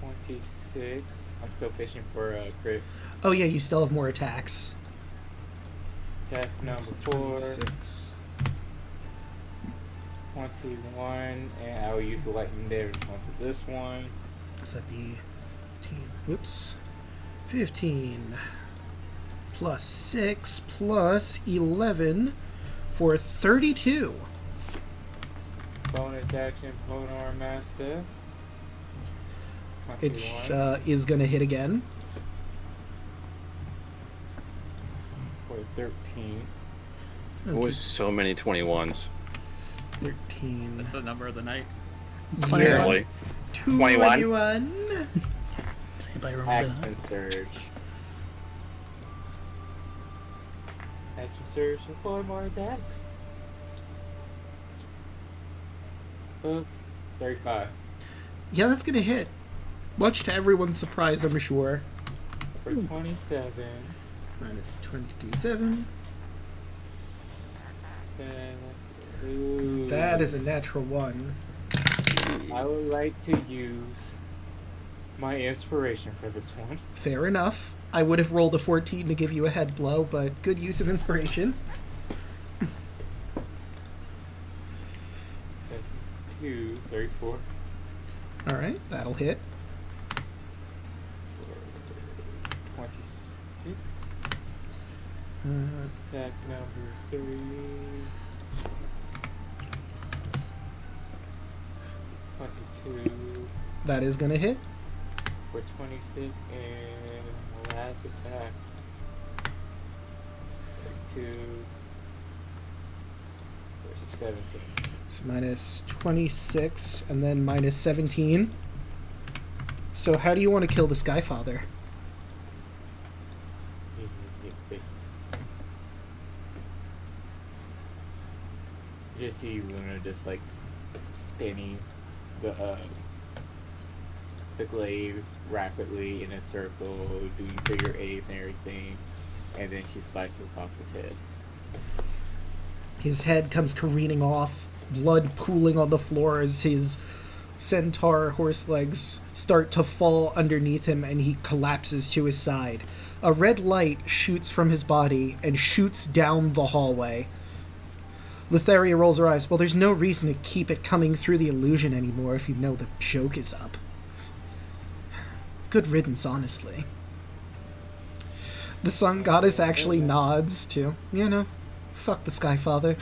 26. I'm still fishing for a crit. Oh yeah, you still have more attacks. Attack number 4. 6. 21. And I will use the lightning damage onto this one. So that'd be 15. Whoops. 15. Plus 6 plus 11 for 32. Bonus action, Ponar Master. It 21 is going to hit again. for 13. It was so many 21s. 13. That's the number of the night. Apparently. 21. Does anybody remember that? Action surge. Action surge for 4 more attacks. 35. Yeah, that's going to hit. Much to everyone's surprise, I'm sure. For 27. Minus 27. Ooh. That is a natural 1. I would like to use my inspiration for this one. Fair enough. I would have rolled a 14 to give you a head blow, but good use of inspiration. 2, 34. Alright, that'll hit. 26. Uh, Attack number 3. 22 that is going to hit. for 26, and last attack 32 for 17. So minus 26 and then minus 17. So how do you want to kill the Skyfather? You just see Luna just like spinning the glaive rapidly in a circle, doing figure eights and everything, and then she slices off his head. His head comes careening off, blood pooling on the floor as his centaur horse legs start to fall underneath him and he collapses to his side. A red light shoots from his body and shoots down the hallway. Letheria rolls her eyes. Well, there's no reason to keep it coming through the illusion anymore if you know the joke is up. Good riddance, honestly. The sun goddess actually nods to, fuck the Skyfather.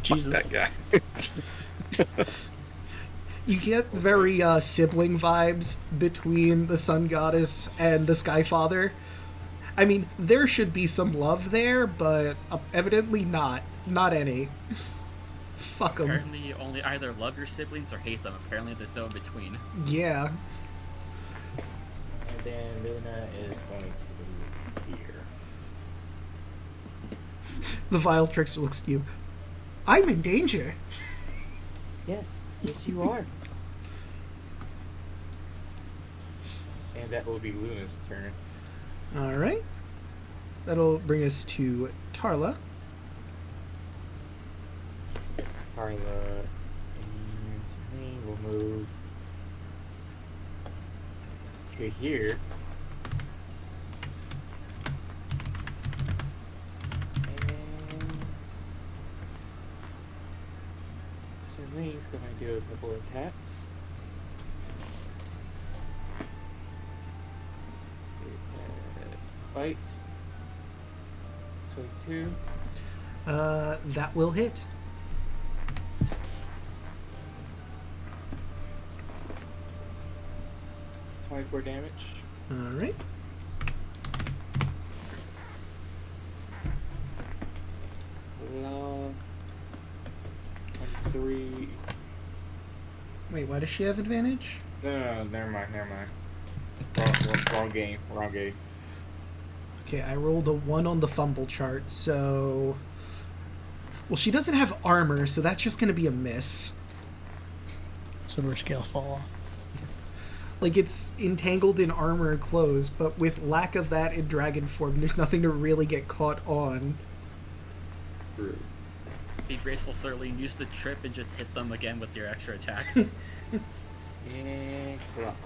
Jesus. That guy. You get very sibling vibes between the sun goddess and the Skyfather. I mean, there should be some love there, but evidently not. Not any. Fuck them. Apparently, you only either love your siblings or hate them. Apparently, there's no in between. Yeah. And then Luna is going to here. The vile trickster looks at you. I'm in danger. Yes, you are. And that will be Luna's turn. Alright. That'll bring us to Tarla. Carla and me will move to here. And gonna do a couple of attacks. Bite. 22. That will hit. $24 damage. All right. Long. 23. Wait, why does she have advantage? No, never mind. Wrong game. Okay, I rolled a 1 on the fumble chart, so... Well, she doesn't have armor, so that's just going to be a miss. So her scales fall off. Like, it's entangled in armor clothes, but with lack of that in dragon form, there's nothing to really get caught on. True. Be graceful, Sirleen. Use the trip and just hit them again with your extra attack. And clock.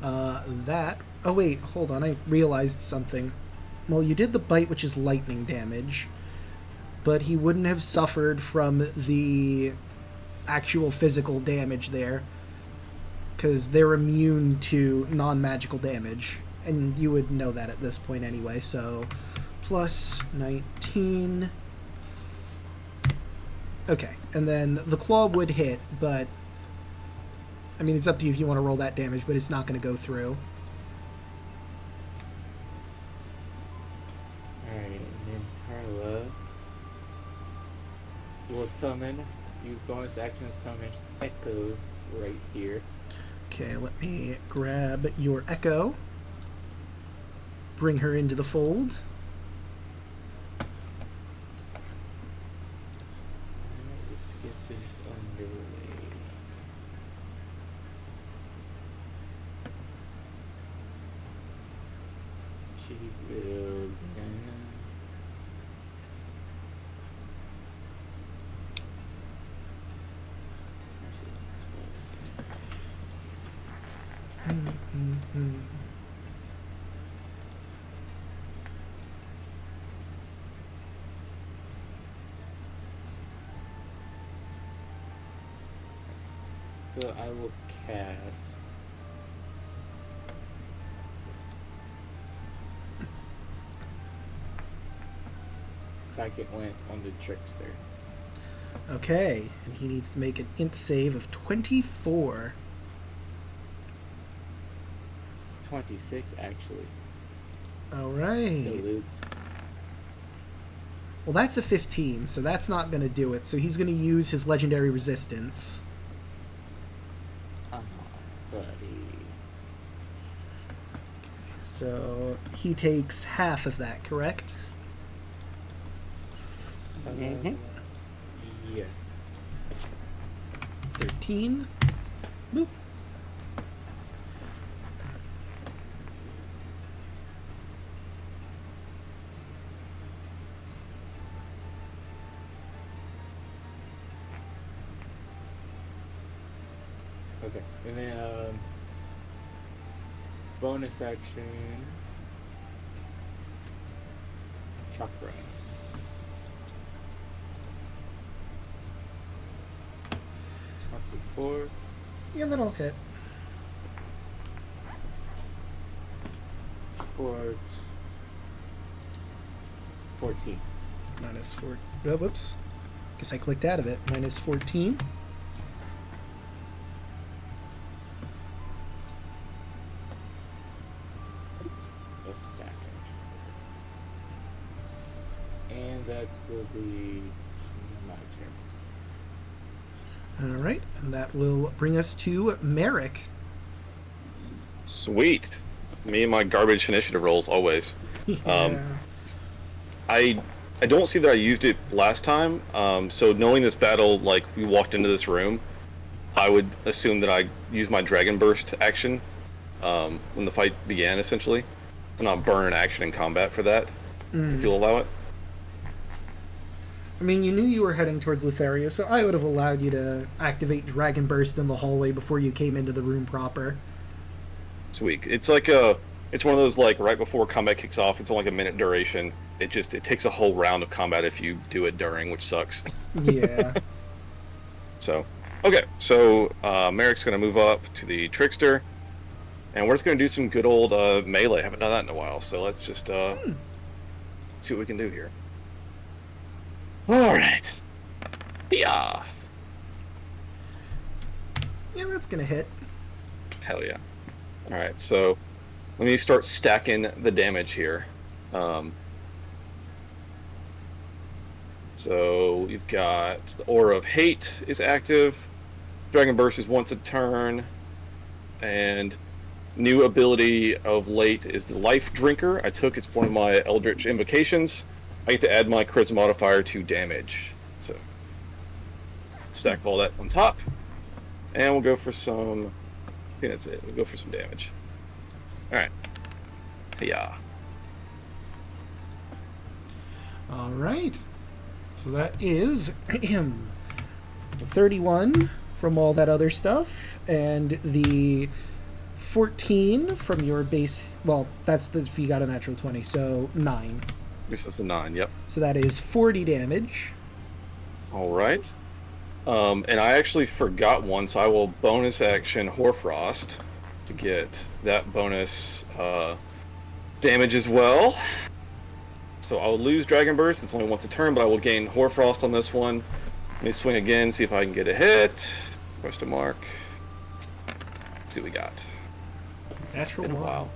24. That... Oh, wait, hold on, I realized something. Well, you did the bite, which is lightning damage, but he wouldn't have suffered from the actual physical damage there, because they're immune to non-magical damage, and you would know that at this point anyway, so... Plus 19... Okay, and then the claw would hit, but... I mean, it's up to you if you want to roll that damage, but it's not going to go through. Alright, and then Carla will summon, use bonus action to summon Echo right here. Okay, let me grab your Echo. Bring her into the fold. Let's get this underway. She will So I will cast Psychic Lance on the Trickster. Okay, and he needs to make an int save of 24. 26 actually. Alright. Dilutes. Well, that's a 15, so that's not going to do it. So he's going to use his legendary resistance. Buddy. So he takes half of that, correct? Yes. 13. Boop. Okay, and then bonus action chakra. Four. Yeah, that'll hit. For 14. Minus 4. Oh, whoops. Guess I clicked out of it. Minus 14. That's damage. And that will be my turn. Alright, and that will bring us to Merrick. Sweet. Me and my garbage initiative rolls always. Yeah. I don't see that I used it last time. So knowing this battle, like we walked into this room, I would assume that I used my Dragon Burst action when the fight began, essentially. So not burn an action in combat for that, if you'll allow it. I mean, you knew you were heading towards Lutheria, so I would have allowed you to activate Dragon Burst in the hallway before you came into the room proper. Sweet. It's like it's one of those like right before combat kicks off. It's only like a minute duration. It takes a whole round of combat if you do it during, which sucks. Yeah. So, okay. So Merrick's going to move up to the Trickster. And we're just going to do some good old melee. Haven't done that in a while. So let's just see what we can do here. All right. Yeah. Yeah, that's gonna hit. Hell yeah. All right. So let me start stacking the damage here. So we've got the Aura of Hate is active. Dragon Burst is once a turn. And new ability of late is the Life Drinker. I took it's one of my Eldritch Invocations. I get to add my Charisma modifier to damage. So stack all that on top. And we'll go for some... I think that's it. We'll go for some damage. Alright. Yeah. Alright. So that is 31 from all that other stuff, and the 14 from your base. Well, that's the if you got a natural 20, so 9. This is the 9, yep. So that is 40 damage. Alright. And I actually forgot one, so I will bonus action Hoarfrost to get that bonus damage as well. So I'll lose Dragon Burst. It's only once a turn, but I will gain Hoarfrost on this one. Let me swing again, see if I can get a hit. Question mark. Let's see what we got. Natural Been a one. while.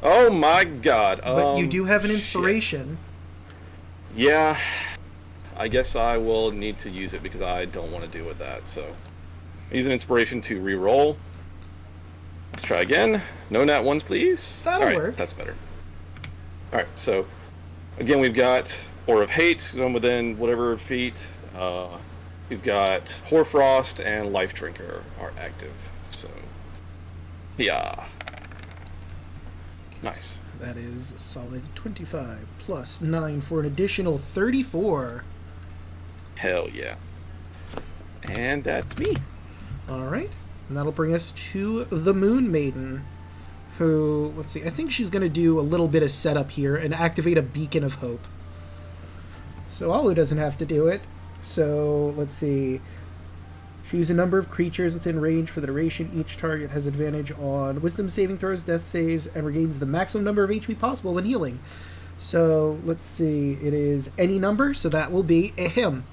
Oh my god. But you do have an inspiration. Shit. Yeah. I guess I will need to use it because I don't want to deal with that. So I use an inspiration to re-roll. Let's try again. No nat ones, please. That'll work. That's better. Alright, so again we've got Aura of Hate, zone within whatever feet. We've got Hoarfrost and Life Drinker are active. So yeah. Nice. That is a solid 25 plus 9 for an additional 34. Hell yeah. And that's me. Alright. And that'll bring us to the Moon Maiden, who, let's see, I think she's going to do a little bit of setup here and activate a Beacon of Hope. So Alu doesn't have to do it. So, let's see. Choose a number of creatures within range for the duration. Each target has advantage on Wisdom saving throws, death saves, and regains the maximum number of HP possible when healing. So, let's see. It is any number, so that will be a him.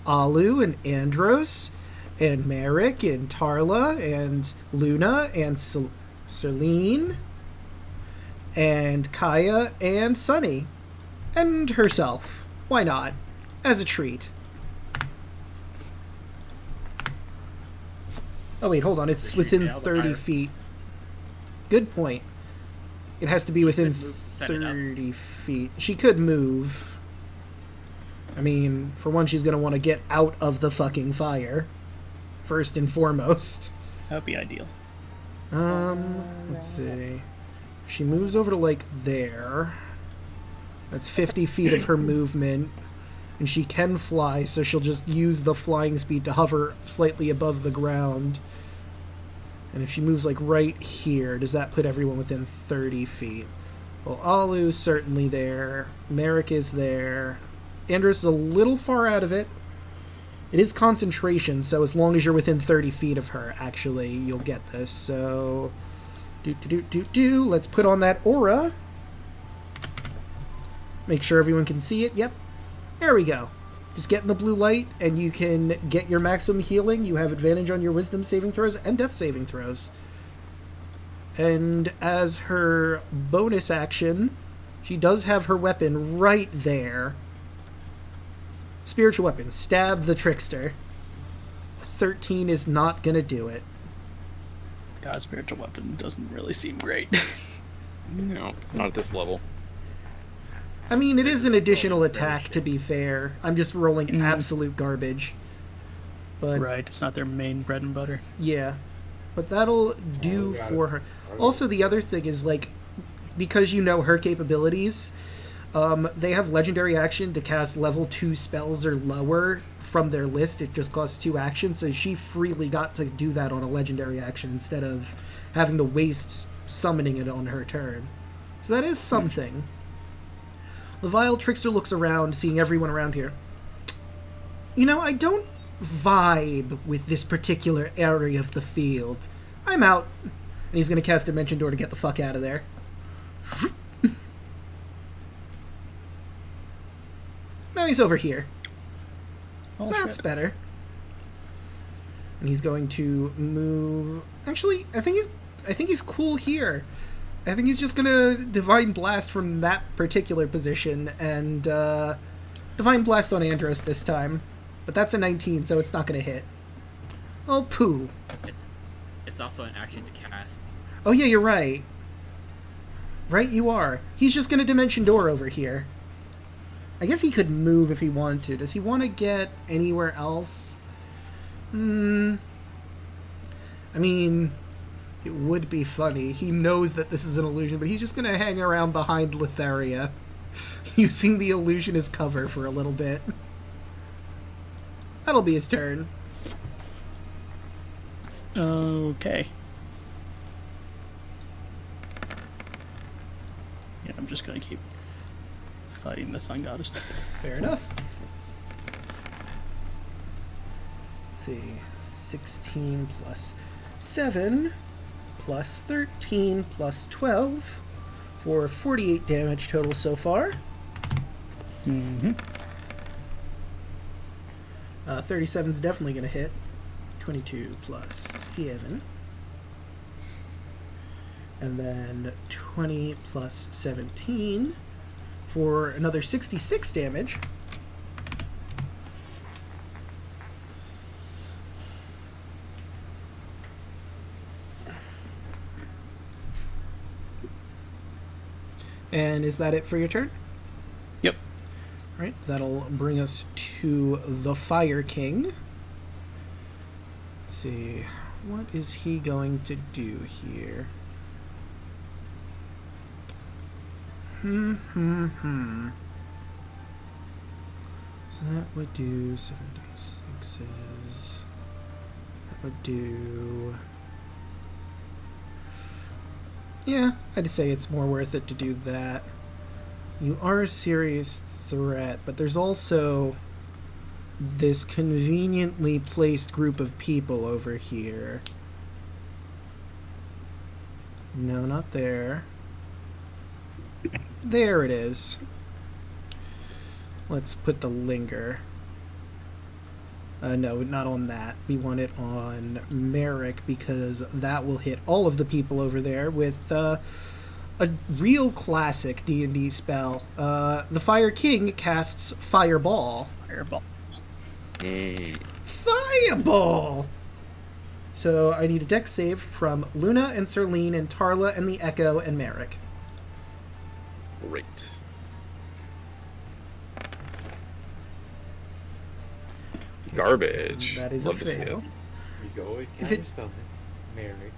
Alu and Andros and Merrick and Tarla and Luna and Serlene and Kaya and Sunny and herself. Why not? As a treat. Oh wait, hold on. It's within 30 feet. Good point. It has to be within 30 feet. She could move. I mean, for one, she's going to want to get out of the fucking fire. First and foremost. That would be ideal. Let's see. She moves over to, like, there. That's 50 feet of her movement. And she can fly, so she'll just use the flying speed to hover slightly above the ground. And if she moves, like, right here, does that put everyone within 30 feet? Well, Alu's certainly there. Merrick is there. Andros is a little far out of it. It is concentration, so as long as you're within 30 feet of her, actually, you'll get this. So, let's put on that aura. Make sure everyone can see it. Yep. There we go. Just get in the blue light, and you can get your maximum healing. You have advantage on your wisdom saving throws and death saving throws. And as her bonus action, she does have her weapon right there. Spiritual weapon. Stab the trickster. 13 is not going to do it. God, spiritual weapon doesn't really seem great. No, not at this level. I mean, it is an additional attack, to be fair. I'm just rolling absolute garbage. But Right, it's not their main bread and butter. yeah. But that'll do for her. Also, the other thing is, like, because you know her capabilities, they have legendary action to cast level 2 spells or lower from their list. It just costs 2 actions, so she freely got to do that on a legendary action instead of having to waste summoning it on her turn. So that is something. The Vile Trickster looks around, seeing everyone around here. You know, I don't vibe with this particular area of the field. I'm out. And he's going to cast Dimension Door to get the fuck out of there. Now he's over here. Oh, That's shit. better. And he's going to move. Actually, I think he's cool here. I think he's just gonna Divine Blast from that particular position and Divine Blast on Andros this time. But that's a 19, so it's not gonna hit. Oh, poo. It's also an action to cast. Oh yeah, you're right. Right, you are. He's just gonna Dimension Door over here. I guess he could move if he wanted to. Does he want to get anywhere else? I mean, it would be funny. He knows that this is an illusion, but he's just going to hang around behind Letheria, using the illusion as cover for a little bit. That'll be his turn. Okay. Yeah, I'm just gonna keep fighting the Sun Goddess. Fair enough. Let's see. 16 plus 7 plus 13 plus 12 for 48 damage total so far. Mm-hmm. 37's definitely going to hit. 22 plus 7. And then 20 plus 17 for another 66 damage. And is that it for your turn? Yep. All right, that'll bring us to the Fire King. Let's see, what is he going to do here? So that would do 76s. That would do... Yeah, I'd say it's more worth it to do that. You are a serious threat, but there's also this conveniently placed group of people over here. No, not there. There it is. Let's put the linger. No, not on that. We want it on Merrick because that will hit all of the people over there with a real classic D&D spell. The Fire King casts Fireball. Fireball. Fireball! So I need a dex save from Luna and Serlene and Tarla and the Echo and Merrick. Great. Garbage. That is Love a to see fail. it. You can always If it- counterspell it. Merrick.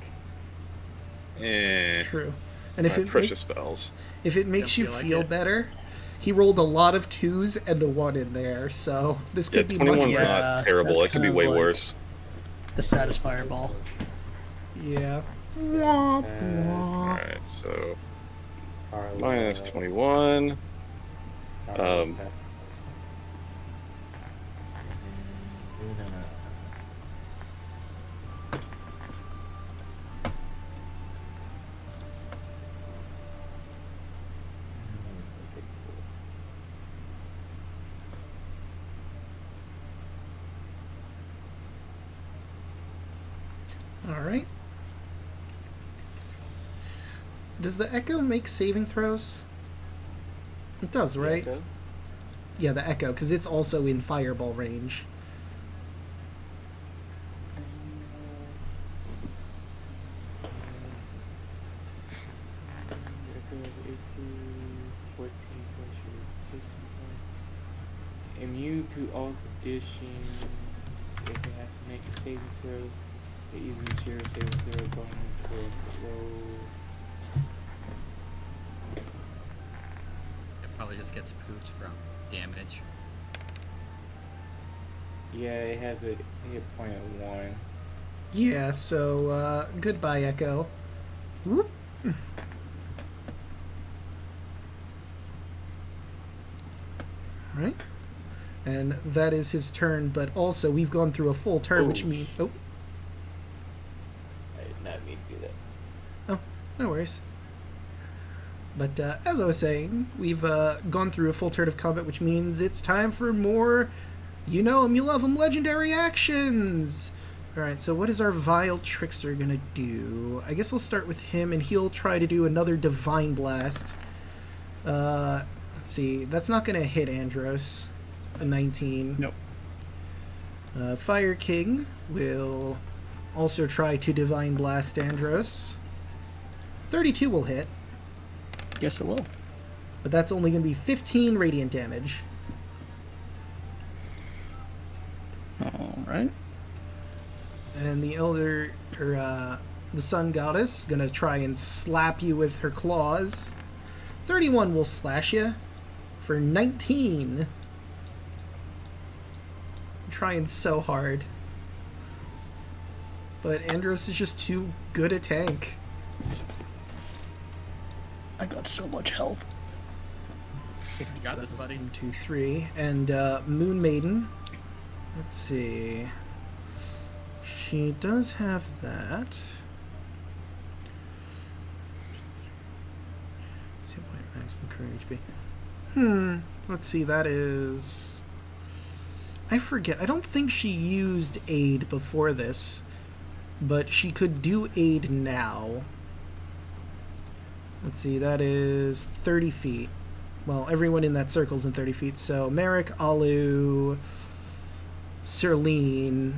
True. And if My it, precious spells. if it makes you feel like feel it. better, he rolled a lot of 2s and a 1 in there, so this Yeah, could be much 21's worse. Yeah, not terrible. that's It could be kind of way like- worse. The status Fireball. Yeah. Alright, so Tarla, minus 21. Tarla, um, Luna. Okay, cool. Alright. Does the Echo make saving throws? It does, right? So, Yeah, the Echo, because it's also in Fireball range. Immune to all conditions. If it has to make a saving throw, it uses your saving throw bonus for roll. It probably just gets pooped from damage. Yeah, it has a hit point of 1. Yeah, so, goodbye, Echo. Whoop. Alright. And that is his turn, but also we've gone through a full turn, which Oh. means... Oh, I did not mean to do that. oh, no worries. But as I was saying, we've gone through a full turn of combat, which means it's time for more, you know 'em, you love 'em, legendary actions! Alright, so what is our Vile Trickster gonna do? I guess I'll start with him, and he'll try to do another Divine Blast. Let's see, that's not gonna hit Andros. A 19. Nope. Fire King will also try to Divine Blast Andros. 32 will hit, Yes, it will. but that's only going to be 15 radiant damage. All right. And the Elder, or the Sun Goddess, going to try and slap you with her claws. 31 will slash you for 19. I'm trying so hard. But Andros is just too good a tank. I got so much health. You got this, buddy. 1, 2, 3. And Moon Maiden. Let's see. She does have that. 2 point maximum current HP. Let's see, that is... I forget. I don't think she used aid before this, but she could do aid now. Let's see, that is 30 feet. Well, everyone in that circle's in 30 feet. So Merrick, Alu, Serlene.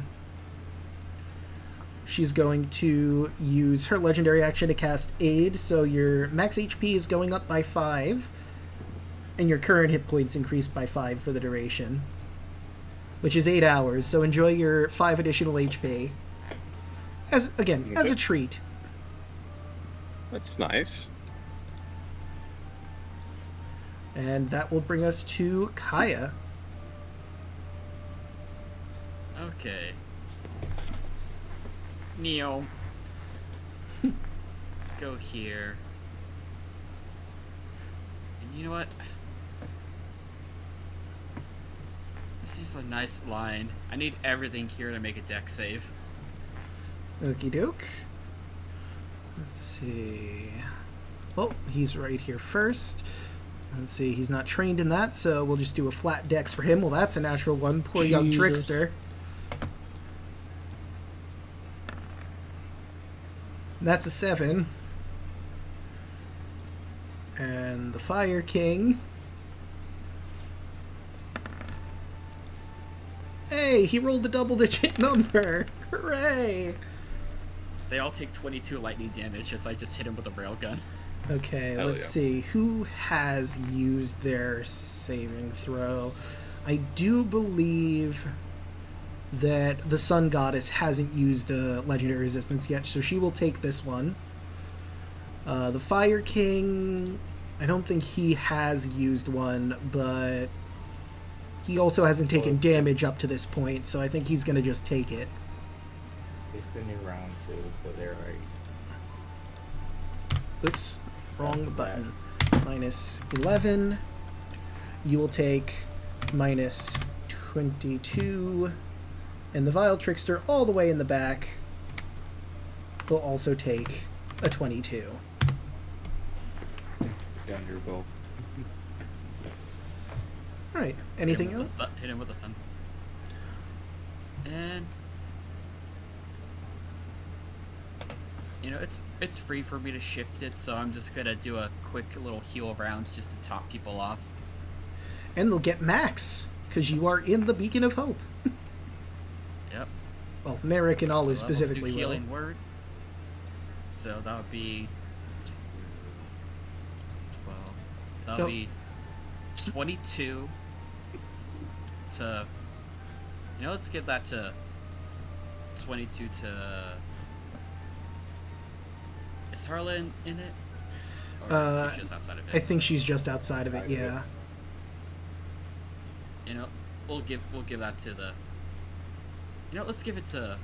She's going to use her legendary action to cast Aid. So your max HP is going up by 5. And your current hit points increased by 5 for the duration. Which is 8 hours. So enjoy your 5 additional HP. As a treat. That's nice. And that will bring us to Kaya. Okay. Neo. Go here. And you know what? This is a nice line. I need everything here to make a deck save. Okie doke. Let's see. Oh, he's right here first. Let's see, he's not trained in that, so we'll just do a flat dex for him. Well, that's a natural one. Poor young Jesus. trickster. That's a 7. And the Fire King. Hey, he rolled a double-digit number. Hooray! They all take 22 lightning damage as I just hit him with a railgun. Okay, Hell let's yeah. see. Who has used their saving throw? I do believe that the Sun Goddess hasn't used a legendary resistance yet, so she will take this one. The Fire King, I don't think he has used one, but he also hasn't taken damage up to this point, so I think he's going to just take it. It's the new round too, so they're already. Oops, wrong button. Minus 11. You will take minus 22. And the Vile Trickster, all the way in the back, will also take a 22. Thunderbolt. Alright, anything Hit him with else? Hit him with a thumb. And you know, it's free for me to shift it, so I'm just gonna do a quick little heal round just to top people off. And they'll get max, because you are in the Beacon of Hope. Yep. Well, Merrick and Alu Level specifically 2 will. healing word. So that would be 12. That would Nope. be 22 to. You know, let's give that to 22 to. Is Harlan in it? Or she's just outside of it? I think she's just outside of it, yeah. You know, we'll give that to the. You know, let's give it to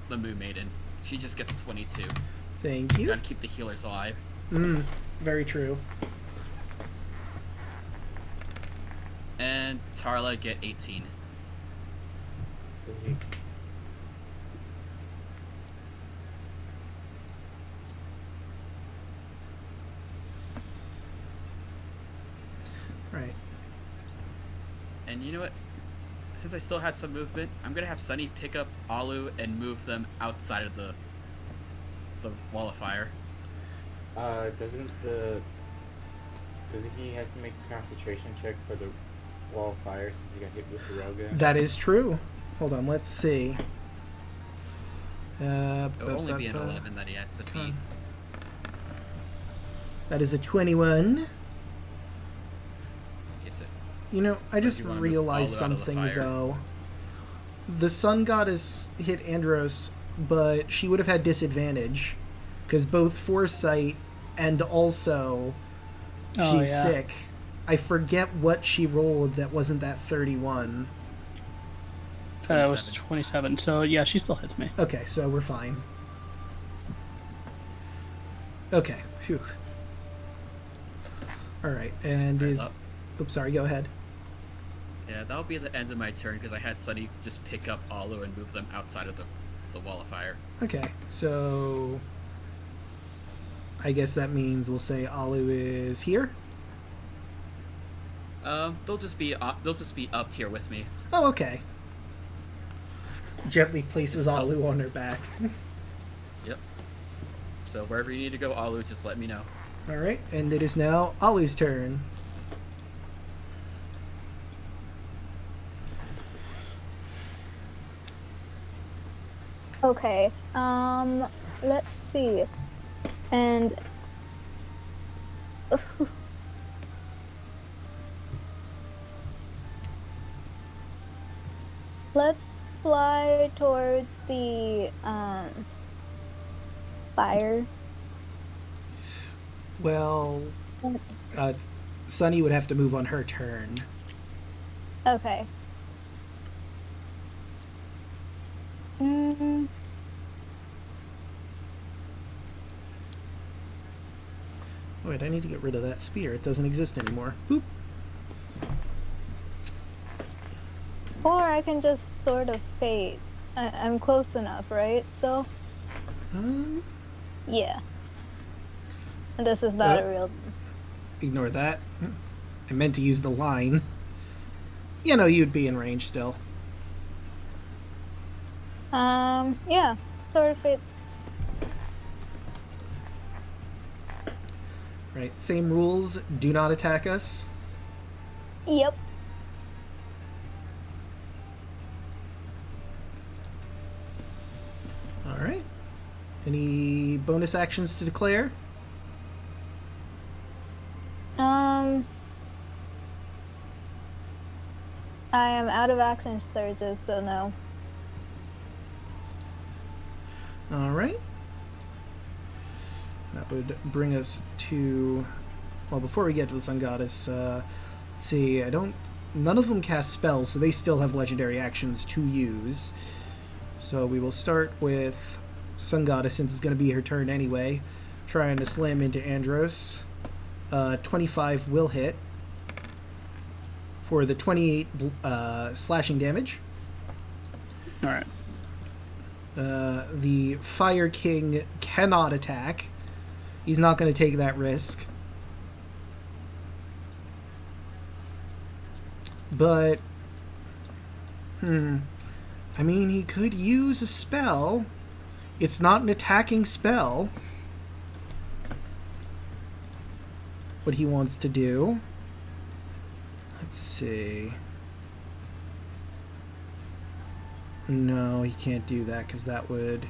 the Moon Maiden. She just gets 22. Thank you. Gotta keep the healers alive. Very true. And Tarla get 18. Sweet. Right. And you know what? Since I still had some movement, I'm gonna have Sunny pick up Alu and move them outside of the wall of fire. Doesn't he has to make a concentration check for the wall of fire since he got hit with the railgun? That is true. Hold on, let's see. It would only be an 11 that he had to beat. That is a 21. Gets it. You know, I just you wanna move realized Alu out of the something, fire? though. The sun goddess hit Andros, but she would have had disadvantage. Because both Foresight and also she's sick. I forget what she rolled that wasn't that 31. It was 27, so yeah, she still hits me. Okay, so we're fine. Okay, phew. Alright, and Alright, is... Oops, sorry, go ahead. Yeah, that'll be the end of my turn because I had Sunny just pick up Alu and move them outside of the wall of fire. Okay, so... I guess that means we'll say Alu is here? They'll just be up here with me. Oh, okay. Gently places Just tell- Alu on her back. Yep. So wherever you need to go, Alu, just let me know. Alright, and it is now Alu's turn. Okay. Let's see. And let's fly towards the fire. Well, Sunny would have to move on her turn. Okay. Mm, Wait, I need to get rid of that spear. It doesn't exist anymore. Boop. or I can just sort of fade. I'm close enough, right? Still? Um, Yeah. This is not Yep. a real. Ignore that. I meant to use the line. You know, you'd be in range still. Yeah. Sort of fade. Right. Same rules. Do not attack us. Yep. Alright. Any bonus actions to declare? I am out of action surges, so no. Alright. That would bring us to... Well, before we get to the Sun Goddess, let's see, none of them cast spells, so they still have legendary actions to use. So we will start with Sun Goddess, since it's going to be her turn anyway. Trying to slam into Andros. 25 will hit. For the 28 slashing damage. Alright. The Fire King cannot attack. He's not going to take that risk. But, I mean, he could use a spell. It's not an attacking spell. What he wants to do. Let's see. No, he can't do that because that would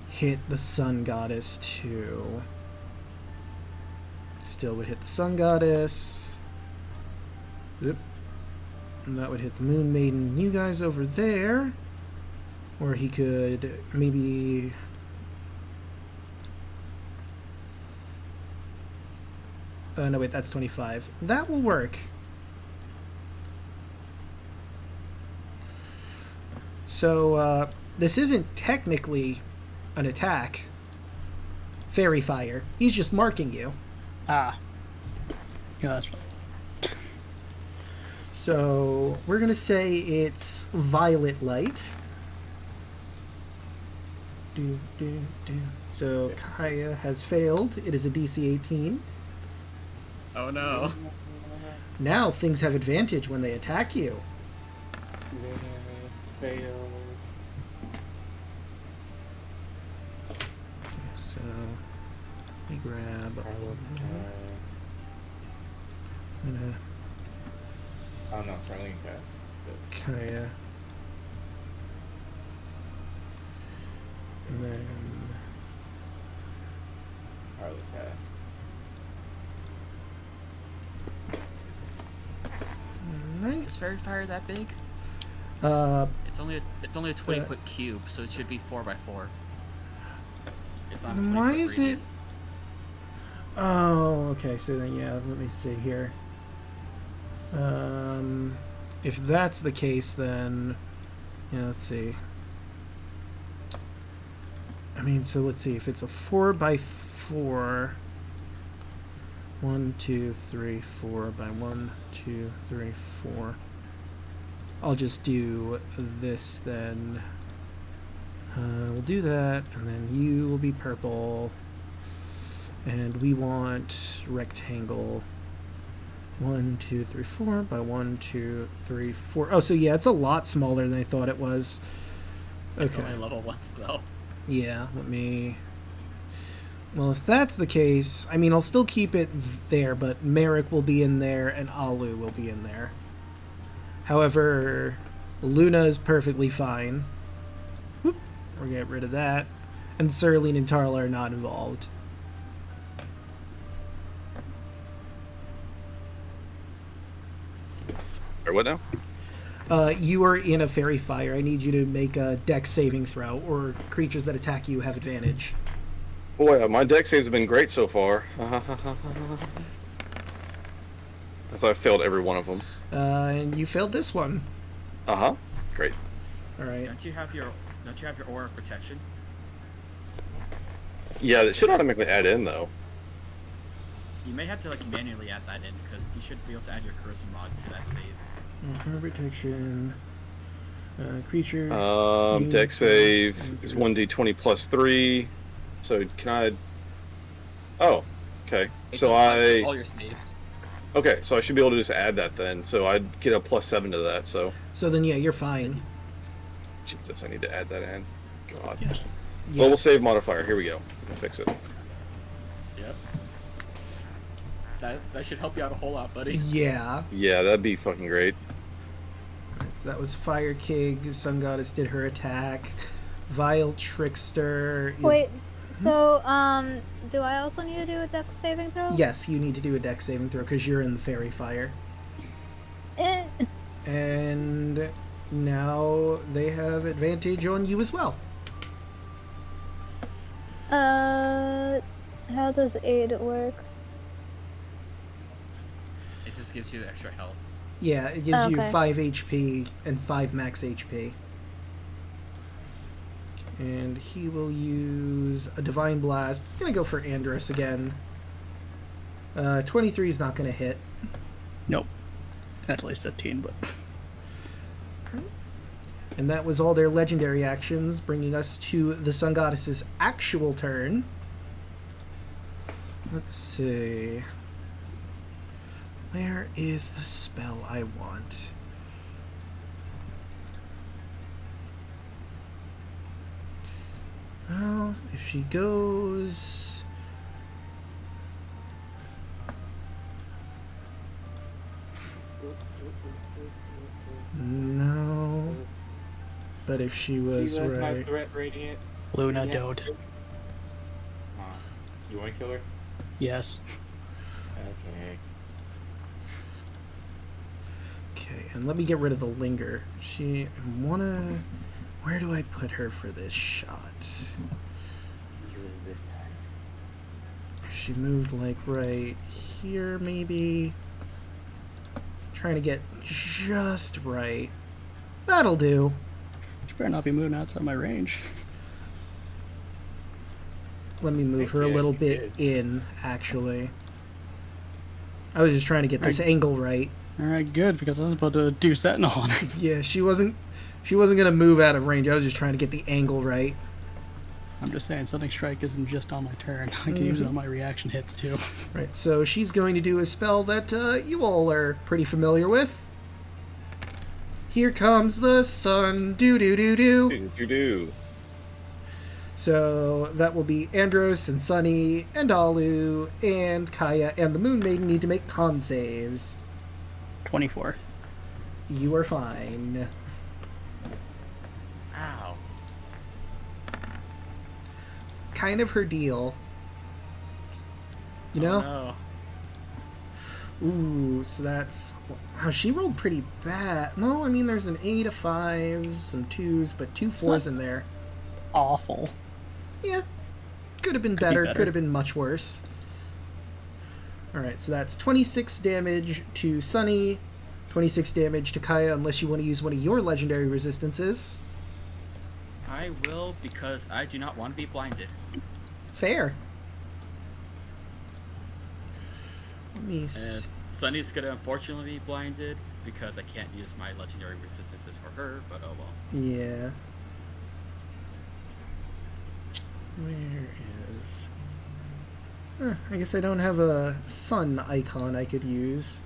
hit the Sun Goddess too. Still would hit the Sun Goddess. Oop. And that would hit the Moon Maiden. You guys over there. Or he could maybe... no, wait, that's 25. That will work. So, this isn't technically an attack. Fairy Fire. He's just marking you. Ah. Yeah, that's fine. So we're gonna say it's violet light. So Kaya has failed. It is a DC 18. Oh no. Now things have advantage when they attack you. Fail. So let me grab. I'm gonna Oh no, it's running fast. Kaya. And then Harley pass. alright. Is fairy fire that big? It's only a 20-foot cube, so it should be 4x4. It's not a 20 Why foot is it- radius. Oh, okay, so then yeah, let me see here. If that's the case, then yeah, let's see. I mean, so let's see if it's a 4x4. 1, 2, 3, 4 by 1, 2, 3, 4. I'll just do this then. We'll do that, and then you will be purple. And we want rectangle. 1, 2, 3, 4 by 1, 2, 3, 4. Oh, so yeah, it's a lot smaller than I thought it was. It's Okay. only level 1s though. Yeah, let me. Well, if that's the case, I mean, I'll still keep it there, but Merrick will be in there and Alu will be in there. However, Luna is perfectly fine. Whoop, we'll get rid of that. And Serlene and Tarla are not involved. Or what now? You are in a fairy fire. I need you to make a dex saving throw, or creatures that attack you have advantage. Boy, my deck saves have been great so far. As I failed every one of them. And you failed this one. Great. All right. Don't you have your aura of protection? Yeah, it should automatically add in though. You may have to like manually add that in because you should be able to add your charisma mod to that save. Protection. Creature. Deck save is 1d20 plus 3. So can I? Oh, okay. It's So just all your saves. Okay, so I should be able to just add that then. So I'd get a +7 to that. So So then, yeah, you're fine. Jesus, I need to add that in. God. Yes. Yeah. Global save modifier. Here we go. We'll fix it. Yep. That should help you out a whole lot, buddy. Yeah. Yeah, that'd be fucking great. Alright, so that was Fire King. Sun Goddess did her attack. Vile Trickster. Is... Wait, so, do I also need to do a dex saving throw? Yes, you need to do a dex saving throw because you're in the fairy fire. Eh. And now they have advantage on you as well. How does aid work? It just gives you extra health. Yeah, it gives you Okay. 5 HP and 5 max HP. And he will use a Divine Blast. I'm going to go for Andros again. 23 is not going to hit. Nope. That's at least 15, but And that was all their legendary actions, bringing us to the Sun Goddess's actual turn. Let's see. Where is the spell I want? Well, if she goes... No. But if she was She was my right... threat radiant. Luna Yeah. don't. You want to kill her? Yes. Okay. Okay, and let me get rid of the linger. She wanna... Where do I put her for this shot? You this time. She moved like right here, maybe. Trying to get just right. That'll do. She better not be moving outside my range. Let me move her a Yeah, little she bit did. in, actually. I was just trying to get this angle right. All right, good, because I was about to do Sentinel on it. Yeah, she wasn't gonna move out of range. I was just trying to get the angle right. I'm just saying, Stunning Strike isn't just on my turn. I can use it on my reaction hits, too. Right, so she's going to do a spell that you all are pretty familiar with. Here comes the sun. Do do do do. Do. So that will be Andros and Sunny and Alu and Kaya and the Moon Maiden need to make con saves. 24. You are fine. Ow. It's kind of her deal. You Oh, know? no. Ooh, so that's... Wow, she rolled pretty bad. Well, I mean, there's an 8 of 5s, some 2s, but 2 4s in there. Awful. Yeah. Could have been better. Could have been much worse. Alright, so that's 26 damage to Sunny, 26 damage to Kaya, unless you want to use one of your legendary resistances. I will, because I do not want to be blinded. Fair. Let me And see. Sunny's gonna unfortunately be blinded, because I can't use my legendary resistances for her, but oh well. Yeah. Where is... I guess I don't have a sun icon I could use.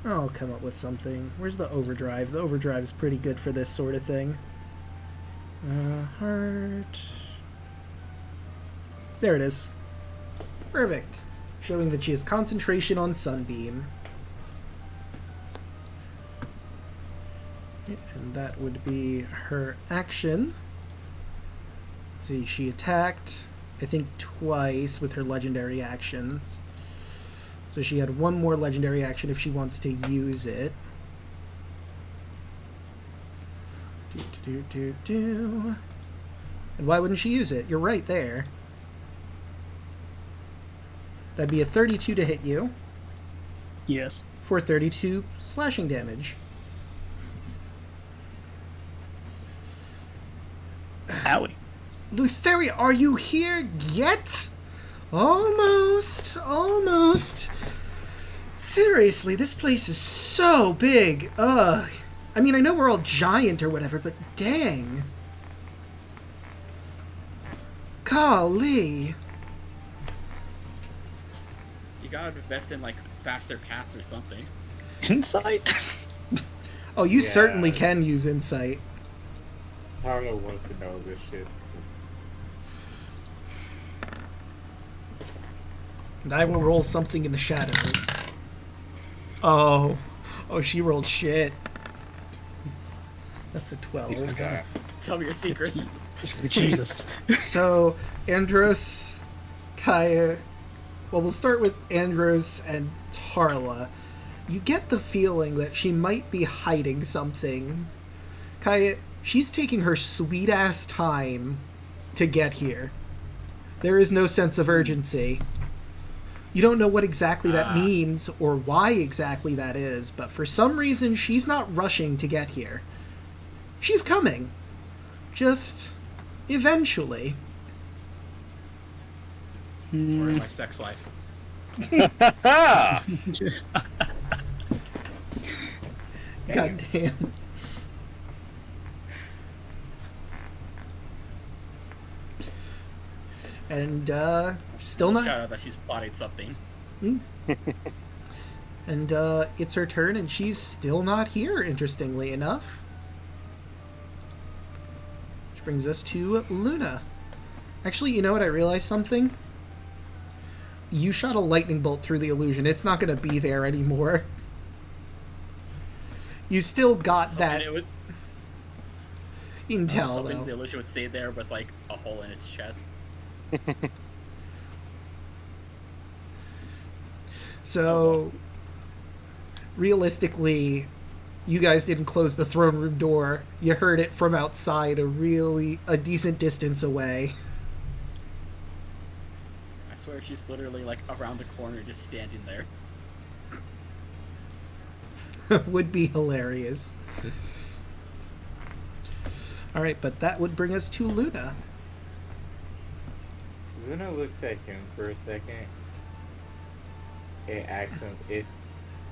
I'll come up with something. Where's the overdrive? The overdrive is pretty good for this sort of thing. Heart... There it is. Perfect. Showing that she has concentration on Sunbeam. And that would be her action. Let's see, she attacked, I think, twice with her legendary actions. So she had one more legendary action if she wants to use it. And why wouldn't she use it? You're right there. That'd be a 32 to hit you Yes. for 32 slashing damage. Howie. Lutheria, are you here yet? Almost. Seriously, this place is so big. Ugh. I mean, I know we're all giant or whatever, but dang. Golly. You gotta invest in, like, faster paths or something. Insight? Oh, you Yeah. certainly can use insight. Harlow wants to know this shit. And I will roll something in the shadows. Oh, she rolled shit. That's a 12. Jesus guy. Tell me your secrets. Jesus. So, Andros, Kaya... Well, we'll start with Andros and Tarla. You get the feeling that she might be hiding something. Kaya, she's taking her sweet-ass time to get here. There is no sense of urgency. You don't know what exactly that means or why exactly that is, but for some reason she's not rushing to get here. She's coming. Just eventually. Story of my sex life. God damn. And still not. Shout out that she's plotting something. And it's her turn, and she's still not here, interestingly enough. Which brings us to Luna. Actually, you know what? I realized something. You shot a lightning bolt through the illusion. It's not going to be there anymore. You still got that. It would, You can tell, the though. illusion would stay there with, like, a hole in its chest. So, realistically, you guys didn't close the throne room door. You heard it from outside a decent distance away. I swear she's literally, like, around the corner just standing there. Would be hilarious. Alright, but that would bring us to Luna. Luna looks at him for a second and asks him if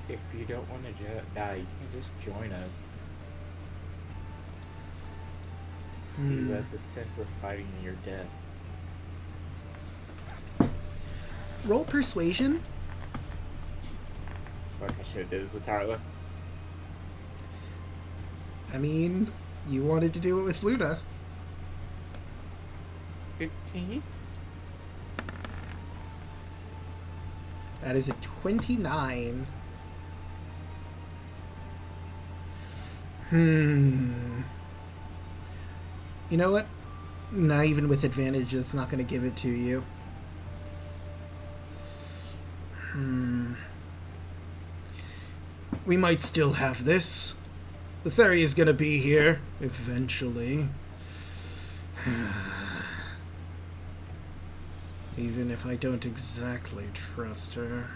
If you don't want to die, you can just join us. You have the sense of fighting your death. Roll persuasion. Fuck, I should have did this with Tyler. I mean, you wanted to do it with Luna. 15? That is a 29. You know what? Not even with advantage, it's not going to give it to you. We might still have this. The Theri is going to be here eventually. Even if I don't exactly trust her.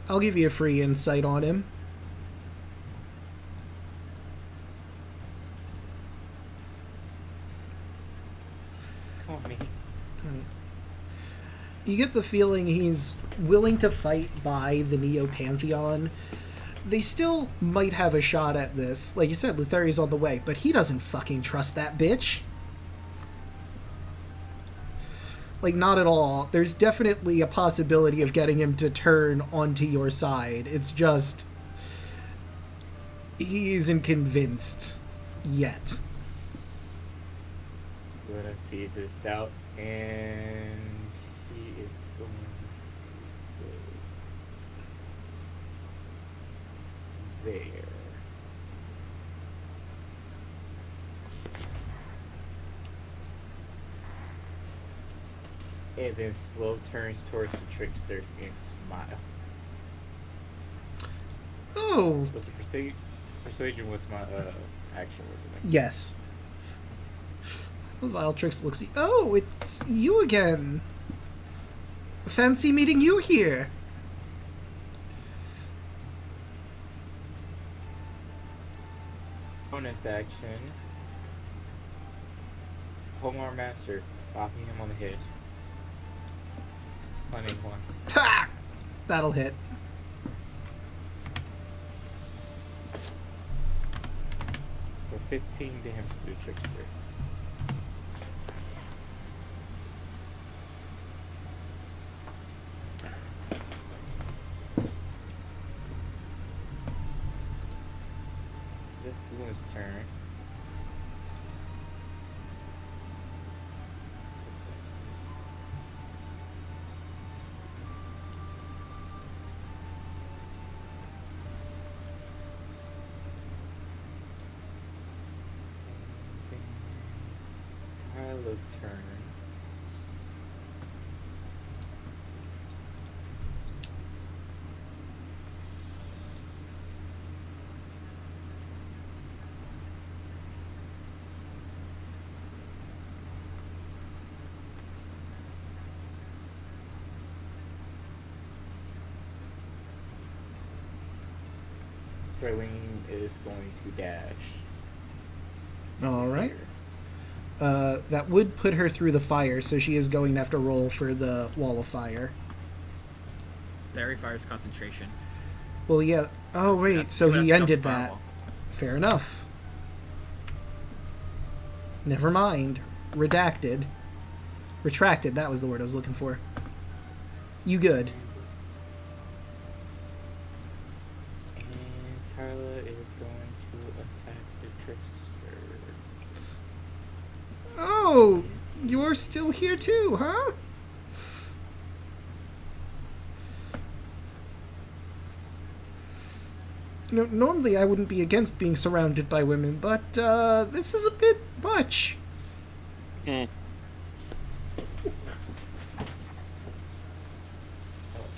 I'll give you a free insight on him. You get the feeling he's willing to fight by the Neo Pantheon. They still might have a shot at this. Like you said, Lutheri's on the way, but he doesn't fucking trust that bitch. Like, not at all. There's definitely a possibility of getting him to turn onto your side. It's just... he isn't convinced yet. Luna sees his doubt, and she is going to go there. And then slow turns towards the trickster and smile. Oh! Was the persuasion was my action, wasn't it? Yes. Vile Tricks looks... oh, it's you again. Fancy meeting you here. Bonus action. Homar Master, bopping him on the head. Hunting one. Ha! That'll hit. For 15 damage to the trickster. This Luna's turn. Tyler's turn. Throwing is going to dash. All right. That would put her through the fire, so she is going to have to roll for the wall of fire. Fairy Fire's concentration. Well, yeah. Oh, Yeah, wait. So you have he to jump ended the that. firewall. Fair enough. Never mind. Redacted. Retracted. That was the word I was looking for. You good. And Tyler is going to attack the trickster. Oh, you're still here too, huh? You know, normally I wouldn't be against being surrounded by women, but this is a bit much. Oh,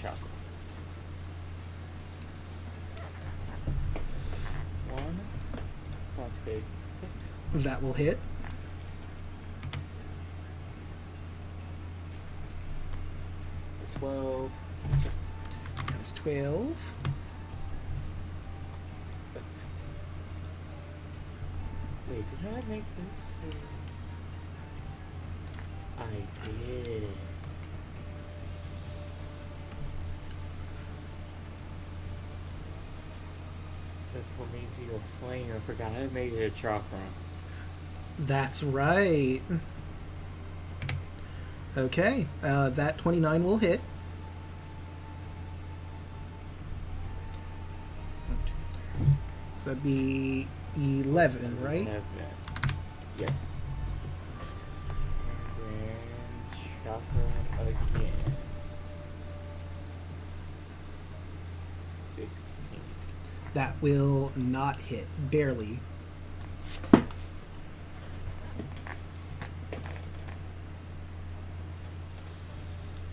chocolate. 1. It's going to be 6. That will hit. For 12. That's 12. But... wait, did I make this? I did. said for me to be a flame. I forgot I made it a chakra. That's right. Okay, that 29 will hit. 1, 2, 3. So that'd be 11, right? 11. Yes. And then chakra again. 16. That will not hit, barely.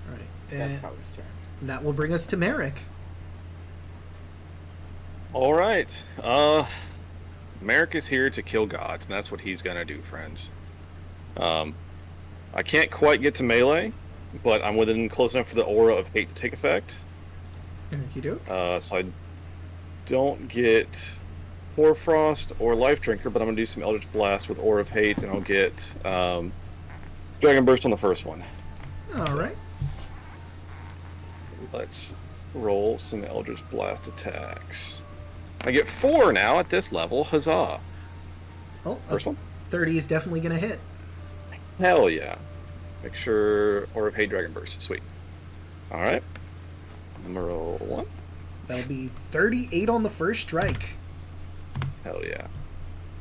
Alright, That's how it's turned. that will bring us to Merrick. All right. Merrick is here to kill gods, and that's what he's gonna do, friends. I can't quite get to melee, but I'm within close enough for the aura of hate to take effect. Thank you. So I don't get Hoarfrost or Life Drinker, but I'm gonna do some Eldritch Blast with Aura of Hate, and I'll get Dragon Burst on the first one. Alright. Let's roll some Eldritch Blast attacks. I get 4 now at this level. Huzzah! Oh, First one. 30 is definitely going to hit. Hell yeah! Make sure Aura of Hate, Dragon Burst. Sweet. All right. Number 1. That'll be 38 on the first strike. Hell yeah!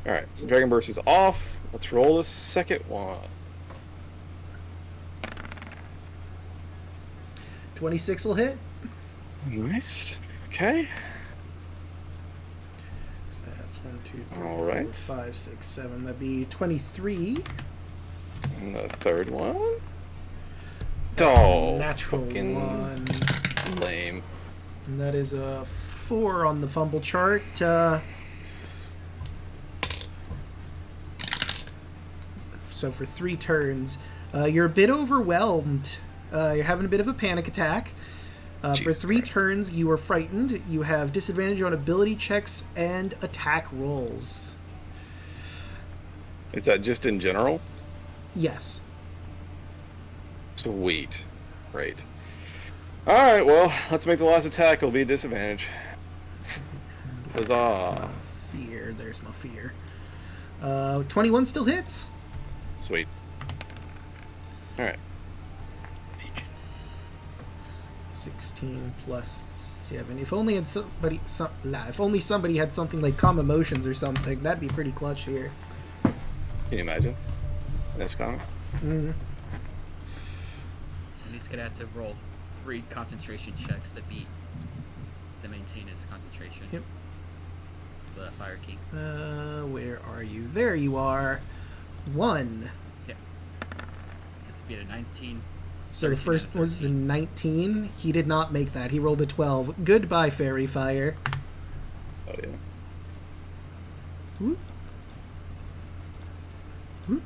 All right. So Dragon Burst is off. Let's roll the second one. 26 will hit. Nice. Okay. So that's 1, 2, 3, All 4, right. 5, 6, 7. That'd be 23. And the third one. Oh, Natural fucking 1. lame. And that is a 4 on the fumble chart. So for 3 turns, you're a bit overwhelmed. You're having a bit of a panic attack. For Jesus 3 Christ. turns, you are frightened. You have disadvantage on ability checks and attack rolls. Is that just in general? Yes. Sweet. Great. Alright, well, let's make the last attack. It'll be a disadvantage. Huzzah. Fear. There's no fear. 21 still hits. Sweet. Alright. 16 plus 7. If only had somebody, if only somebody had something like calm emotions or something, that'd be pretty clutch here. Can you imagine? That's common. Mm-hmm. And he's gonna have to roll 3 concentration checks to maintain his concentration. Yep. The Fire King. Where are you? There you are. 1. Has to be at a 19. So the 13 first out of was a 13. 19. He did not make that. He rolled a 12. Goodbye, Fairy Fire. Oh, yeah. Whoop. Whoop.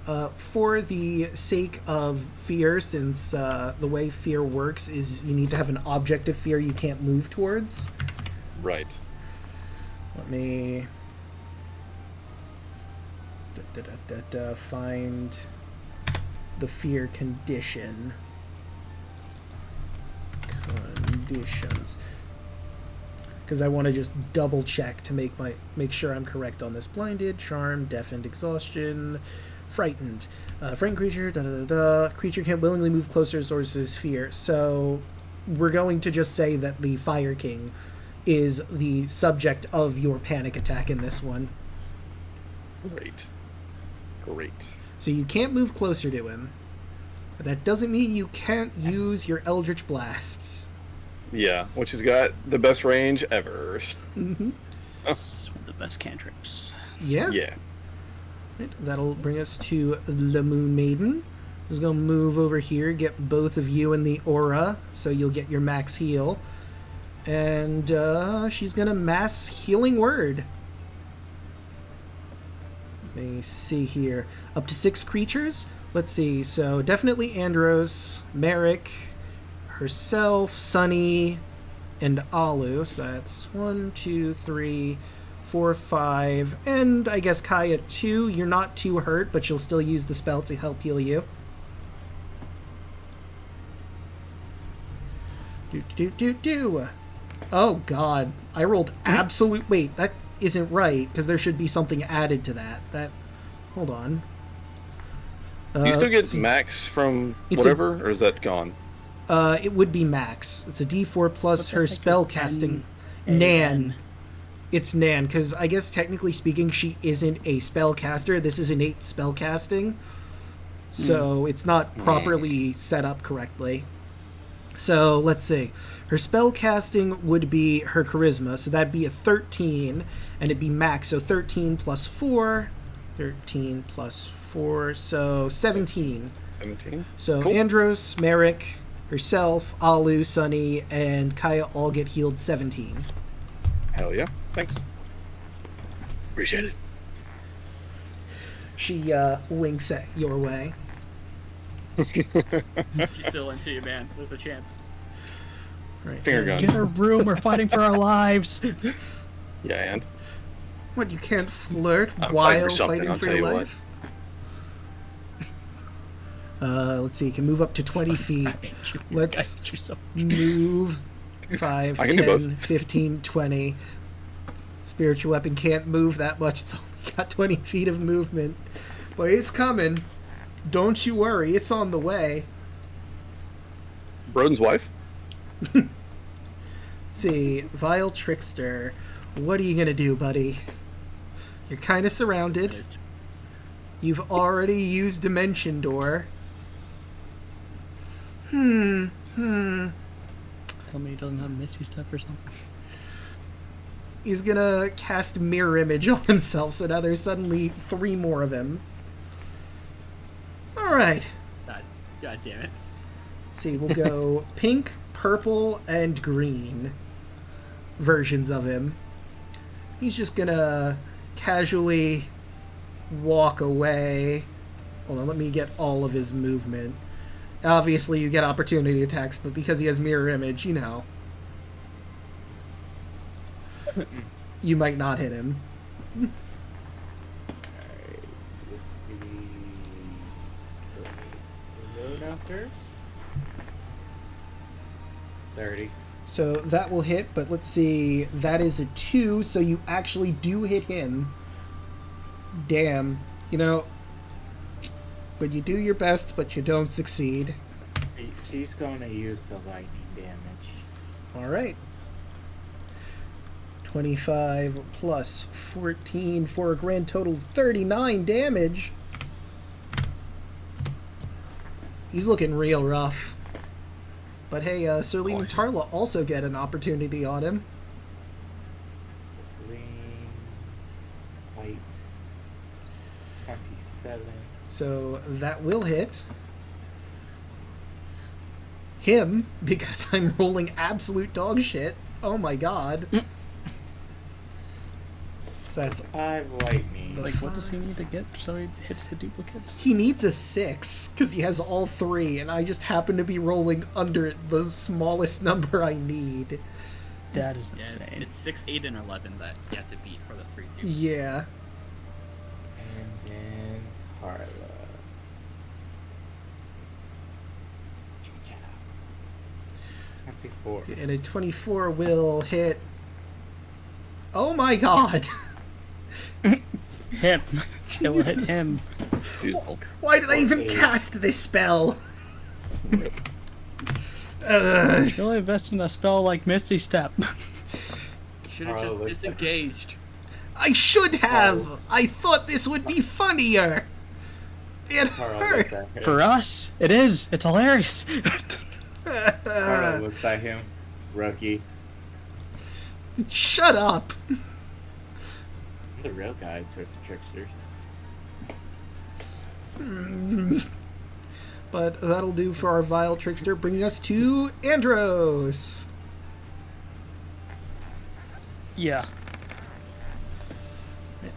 Whoop. For the sake of fear, since the way fear works is you need to have an object of fear you can't move towards. Right. Let me find the fear condition. Conditions. Because I want to just double check to make sure I'm correct on this. Blinded, charmed, deafened, exhaustion, frightened. Frightened creature, creature can't willingly move closer to source of his fear. So we're going to just say that the Fire King is the subject of your panic attack in this one. Great. Great. So you can't move closer to him. But that doesn't mean you can't use your Eldritch Blasts. Yeah, which has got the best range ever. Mm-hmm. It's one of the best cantrips. Yeah. Yeah. Right, that'll bring us to the Moon Maiden. Just gonna move over here, get both of you in the aura, so you'll get your max heal. And she's gonna mass healing word. Let me see here. Up to 6 creatures? Let's see. So definitely Andros, Merrick, herself, Sunny, and Alu. So that's 1, 2, 3, 4, 5. And I guess Kaya 2. You're not too hurt, but you'll still use the spell to help heal you. Do. Oh god, I rolled absolute. Wait, that isn't right because there should be something added to that. Hold on. Do you still get see. max from It's whatever, or is that gone? It would be max. It's a D4 plus What the her heck is spell casting. Nan. It's Nan, because I guess technically speaking, she isn't a spellcaster. This is innate spellcasting. So it's not properly set up correctly. So let's see. Her spellcasting would be her charisma, so that'd be a 13, and it'd be max. So 13 plus 4. 13 plus 4, so 17. 17. So Cool. Andros, Merrick, herself, Alu, Sunny, and Kaya all get healed 17. Hell yeah. Thanks. Appreciate it. She winks at your way. She's still into you, man. There's a chance. Right. Finger guns. Get a room. We're fighting for our lives. Yeah, and What, you can't flirt I'm while fighting for something, fighting I'll for tell your you life? Let's see, you can move up to 20 feet. Let's move 5, I can do 10, both. 15, 20. Spiritual weapon can't move that much. It's only got 20 feet of movement. But it's coming. Don't you worry, it's on the way. Broden's wife. Let's see, Vile Trickster. What are you gonna do, buddy? You're kind of surrounded. You've already used Dimension Door. Tell me he doesn't have Misty Step or something. He's gonna cast Mirror Image on himself, so now there's suddenly 3 more of him. Alright. God damn it. Let's see, we'll go pink, purple, and green versions of him. He's just gonna casually walk away. Hold on, let me get all of his movement. Obviously, you get opportunity attacks, but because he has Mirror Image, you know. You might not hit him. Alright, let's see. Reload after. 30. So that will hit, but let's see. That is a 2, so you actually do hit him. Damn. You know, but you do your best, but you don't succeed. She's going to use the lightning damage. Alright. 25 plus 14 for a grand total of 39 damage. He's looking real rough. But hey, Serlene and Nice. Tarla also get an opportunity on him. So green, white, 27. So that will hit him because I'm rolling absolute dog shit. Oh my god. So that's 5 lightning. Like, what does he need to get so he hits the duplicates? he needs a 6 because he has all 3, and I just happen to be rolling under the smallest number I need. That is Yeah, insane. it's 6, 8, and 11 that you have to beat for the 3 dupes. Yeah. And then Harla. 24. And a 24 will hit. Oh my god! Him. It will hit him. Beautiful. Why did I even cast this spell? Ugh. You only invest in a spell like Misty Step. Should have Oh, just looks disengaged. I should have! I thought this would be funnier! It Harla hurt! looks at him. For us, it is. It's hilarious. Harla looks at him. Rookie. Shut up! I'm the real guy took the tricksters. But that'll do for our Vile Trickster, bringing us to Andros! Yeah.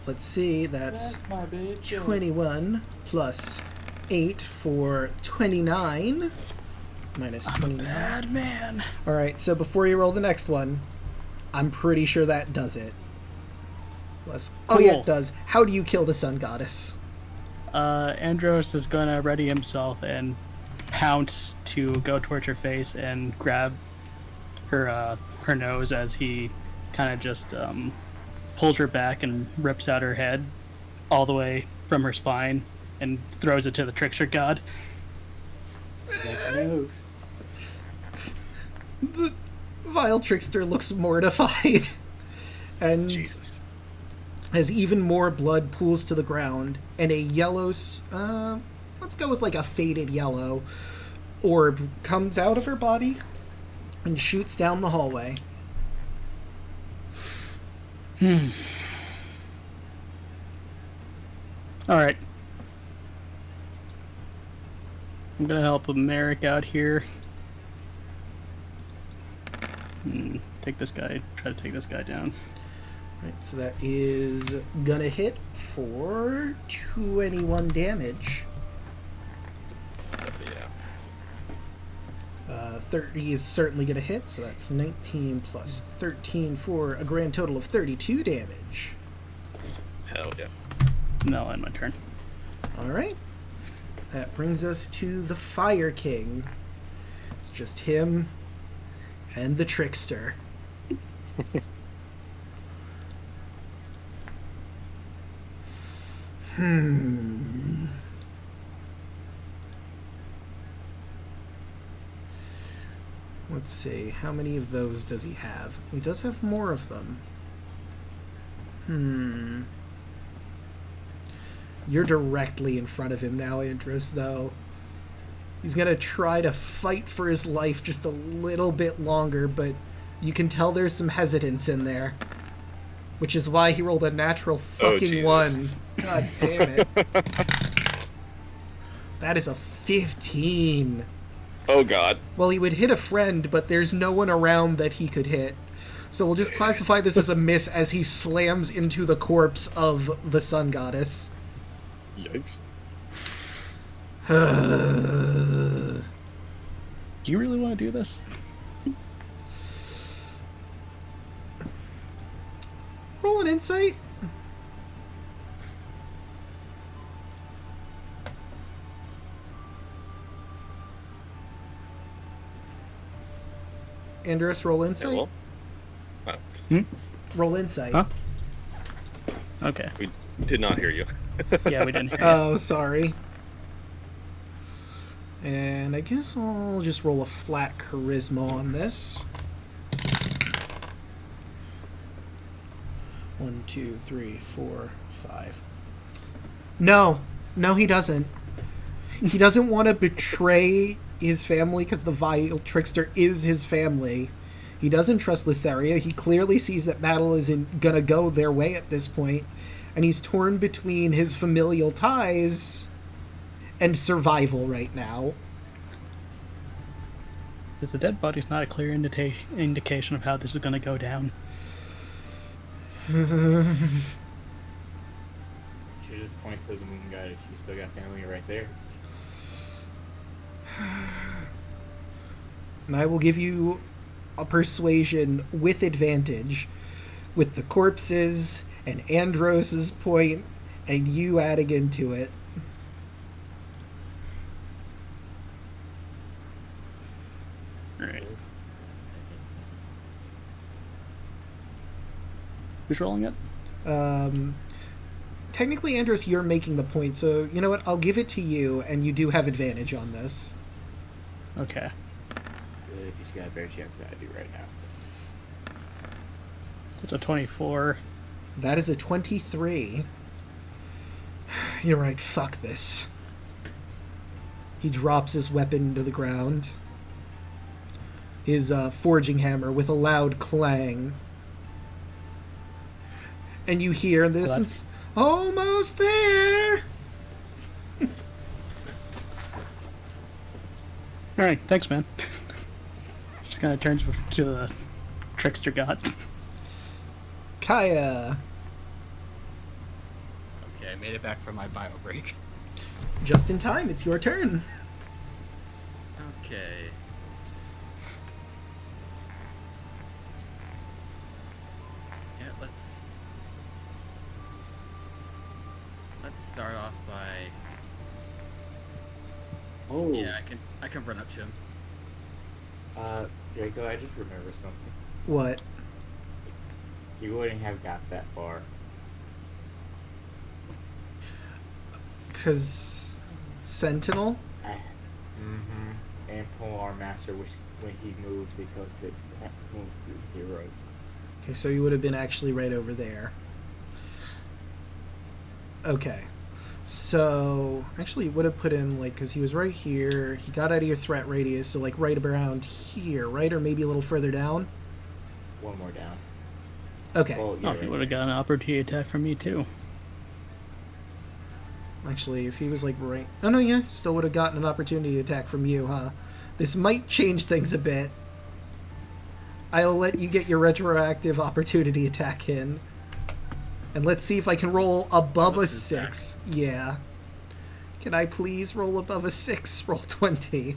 Let's see, that's my bitch. 21 plus 8 for 29. Minus I'm a 29. bad man. Alright, so before you roll the next one, I'm pretty sure that does it. Plus, oh yeah, Cool. it does. How do you kill the Sun Goddess? Andros is gonna ready himself and pounce to go towards her face and grab her nose as he kind of just pulls her back and rips out her head all the way from her spine and throws it to the trickster god. That nose. The vile trickster looks mortified. And Jesus. as even more blood pools to the ground, and a yellow, let's go with like a faded yellow, orb comes out of her body and shoots down the hallway. Alright. I'm gonna help Merrick out here. Take this guy, try to take this guy down. Right, so that is gonna hit for 21 damage. Yeah. 30 is certainly gonna hit, so that's 19 plus 13 for a grand total of 32 damage. Hell yeah. No, end my turn. Alright. That brings us to the Fire King. It's just him and the Trickster. Let's see, how many of those does he have? He does have more of them. You're directly in front of him now, Andros, though. He's gonna try to fight for his life just a little bit longer, but you can tell there's some hesitance in there. Which is why he rolled a natural fucking 1. God damn it. That is a 15. Oh god. Well, he would hit a friend, but there's no one around that he could hit. So we'll just classify this as a miss as he slams into the corpse of the sun goddess. Yikes. Do you really want to do this? Roll an insight. Andros, roll insight. Yeah, well, Roll insight. Huh? Okay. we did not hear you. Yeah, we didn't hear you. Oh, sorry. And I guess I'll just roll a flat charisma on this. 1, 2, 3, 4, 5. No, he doesn't. He doesn't want to betray his family because the vile trickster is his family. He doesn't trust Letheria. He clearly sees that battle isn't gonna go their way at this point, and he's torn between his familial ties and survival right now. Is the dead body's not a clear indication of how this is going to go down? Should just point to the moon goddess. You still got family right there. And I will give you a persuasion with advantage, with the corpses and Andros's point and you adding into it. Alright. Who's rolling it? Technically, Andros, you're making the point, so you know what? I'll give it to you, and you do have advantage on this. Okay. Good, because you got a better chance than I do right now. It's a 24. That is a 23. You're right, fuck this. He drops his weapon to the ground. His forging hammer with a loud clang. And you hear this, and it's almost there! Alright, thanks, man. Just kind of turns to the trickster god. Kaya. Okay, I made it back from my bio break. Just in time, it's your turn. Okay. Yeah, let's start off by. Oh. Yeah, I can run up to him. Draco, I just remember something. What? You wouldn't have got that far. Because Sentinel? Mm-hmm. And Polar Master, which when he moves, it goes to moves to 0. Okay, so you would have been actually right over there. Okay. So, actually, it would have put him, like, because he was right here. He got out of your threat radius, so, like, right around here, right? Or maybe a little further down? One more down. Okay. Well, Oh, he would have got an opportunity attack from me, too. Actually, if he was, like, right... Oh, no, yeah, still would have gotten an opportunity attack from you, huh? This might change things a bit. I'll let you get your retroactive opportunity attack in. And let's see if I can roll above a 6. Yeah. Can I please roll above a 6? Roll 20.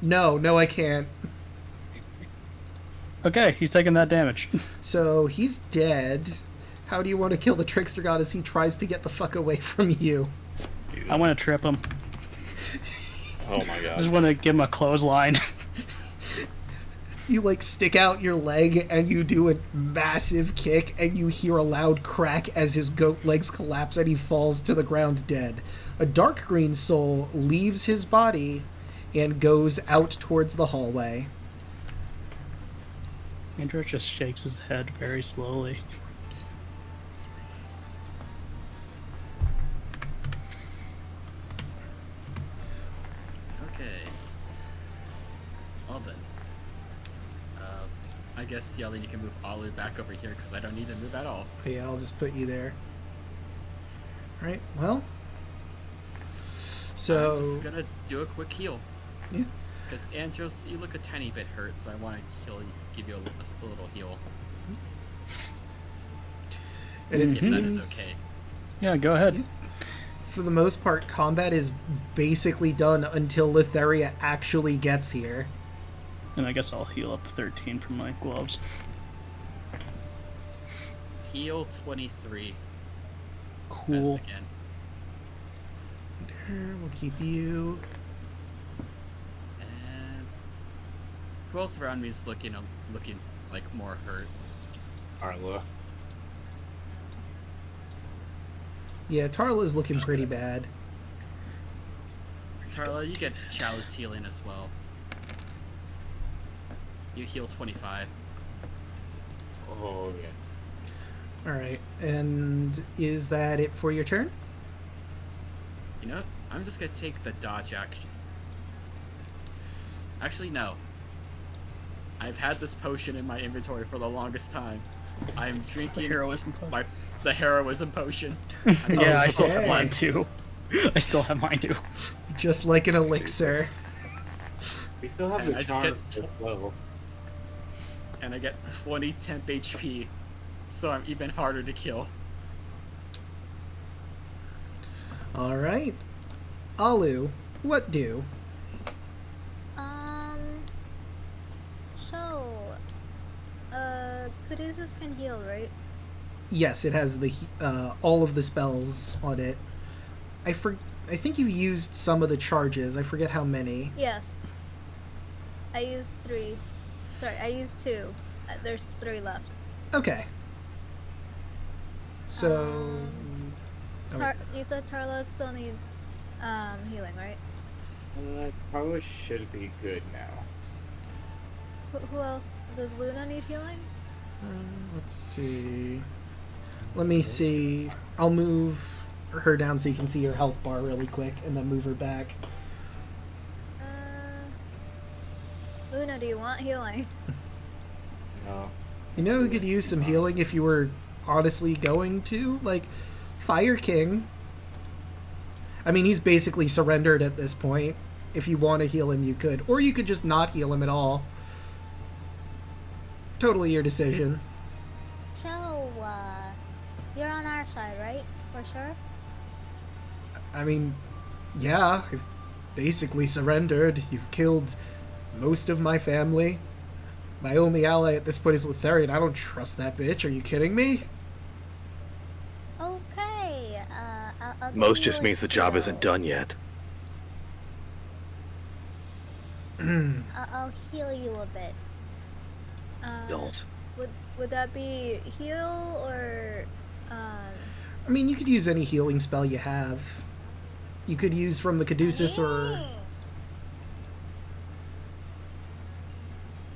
No, I can't. Okay, he's taking that damage. So, he's dead. How do you want to kill the Trickster God as he tries to get the fuck away from you? I want to trip him. Oh my I god. just want to give him a clothesline. You, like, stick out your leg and you do a massive kick and you hear a loud crack as his goat legs collapse and he falls to the ground dead. A dark green soul leaves his body and goes out towards the hallway. Andrew just shakes his head very slowly. Okay. Well then. I guess, Yelly, you can move Alu back over here because I don't need to move at all. Yeah, I'll just put you there. Alright, well. So... I'm just gonna do a quick heal. Yeah. Because, Andros, you look a tiny bit hurt, so I want to heal you, give you a little heal. And it If that is seems, okay. Yeah, go ahead. for the most part, combat is basically done until Letheria actually gets here. And I guess I'll heal up 13 from my gloves. Heal 23. Cool. Again. We'll keep you. And who else around me is looking like more hurt? Arla. Yeah, Tarla's looking pretty bad. Tarla, you get Chalice healing as well. You heal 25. Oh, yes. Alright, and is that it for your turn? You know what? I'm just gonna take the dodge action. Actually, no. I've had this potion in my inventory for the longest time. I'm The drinking heroism potion. the heroism potion. Yeah, I still have Okay. mine too. I still have mine too. Just like an elixir. We still have And the I just charm get as well. And I get 20 temp HP, so I'm even harder to kill. Alright. Alu, what do? So, Caduceus can heal, right? Yes, it has the all of the spells on it. I think you used some of the charges. I forget how many. Yes. I used 3. Sorry, I used 2. There's 3 left. Okay. So... You said Tarla still needs healing, right? Tarla should be good now. Who else? Does Luna need healing? let's see. Let me see. I'll move her down so you can see her health bar really quick, and then move her back. Luna, do you want healing? No. You know who could use some healing if you were honestly going to? Like, Fire King. I mean, he's basically surrendered at this point. If you want to heal him, you could. Or you could just not heal him at all. Totally your decision. So, you're on our side, right? For sure? I mean, yeah, I've basically surrendered. You've killed most of my family. My only ally at this point is Letheria. I don't trust that bitch. Are you kidding me? Okay, I'll give Most you just a means the job heal. isn't done yet. I'll heal you a bit. Don't. Would that be heal or I mean, you could use any healing spell you have. You could use from the Caduceus or...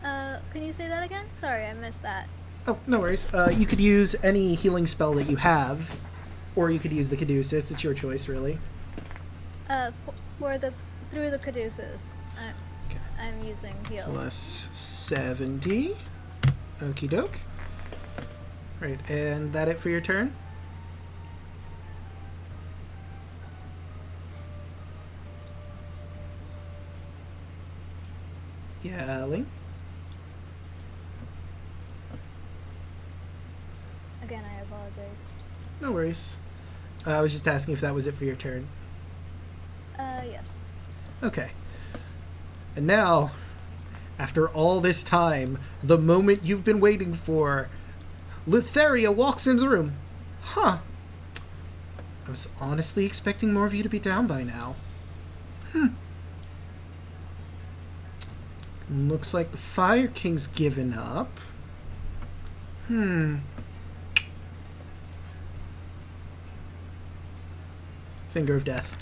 Can you say that again? Sorry, I missed that. Oh, no worries. You could use any healing spell that you have, or you could use the Caduceus. It's your choice, really. Through the Caduceus, Okay. I'm using heal. Plus 70. Okie doke. Right, and that it for your turn? Yeah, Ling? Again, I apologize. No worries. I was just asking if that was it for your turn. Yes. Okay. And now, after all this time, the moment you've been waiting for, Lutheria walks into the room. Huh. I was honestly expecting more of you to be down by now. Looks like the Fire King's given up. Finger of Death.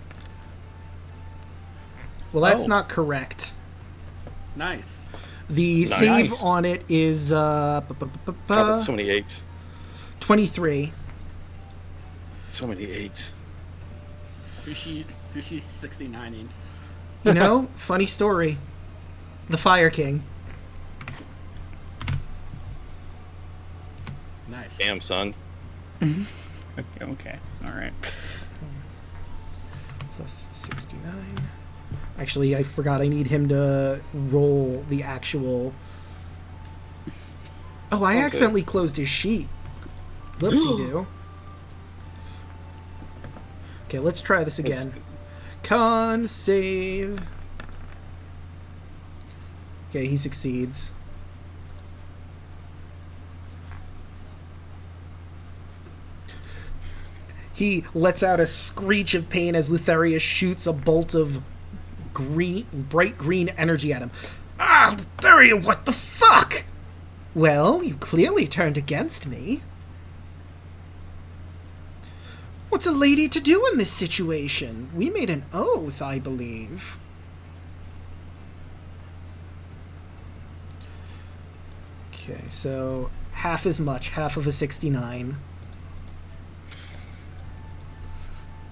Well, that's not correct. Nice. The Nice. save on it is God, that's so many 8s. 23. So many 8s. Who's she 69ing? You know, funny story. The Fire King. Nice. Damn, son. Okay. All right. Plus 69. Actually, I forgot I need him to roll the actual... Oh, I accidentally closed his sheet. Whoopsie-doo. Okay, let's try this again. Con save. Okay, he succeeds. He lets out a screech of pain as Lutheria shoots a bolt of bright green energy at him. Ah, Lutheria, what the fuck? Well, you clearly turned against me. What's a lady to do in this situation? We made an oath, I believe. Okay, so half as much, half of a 69.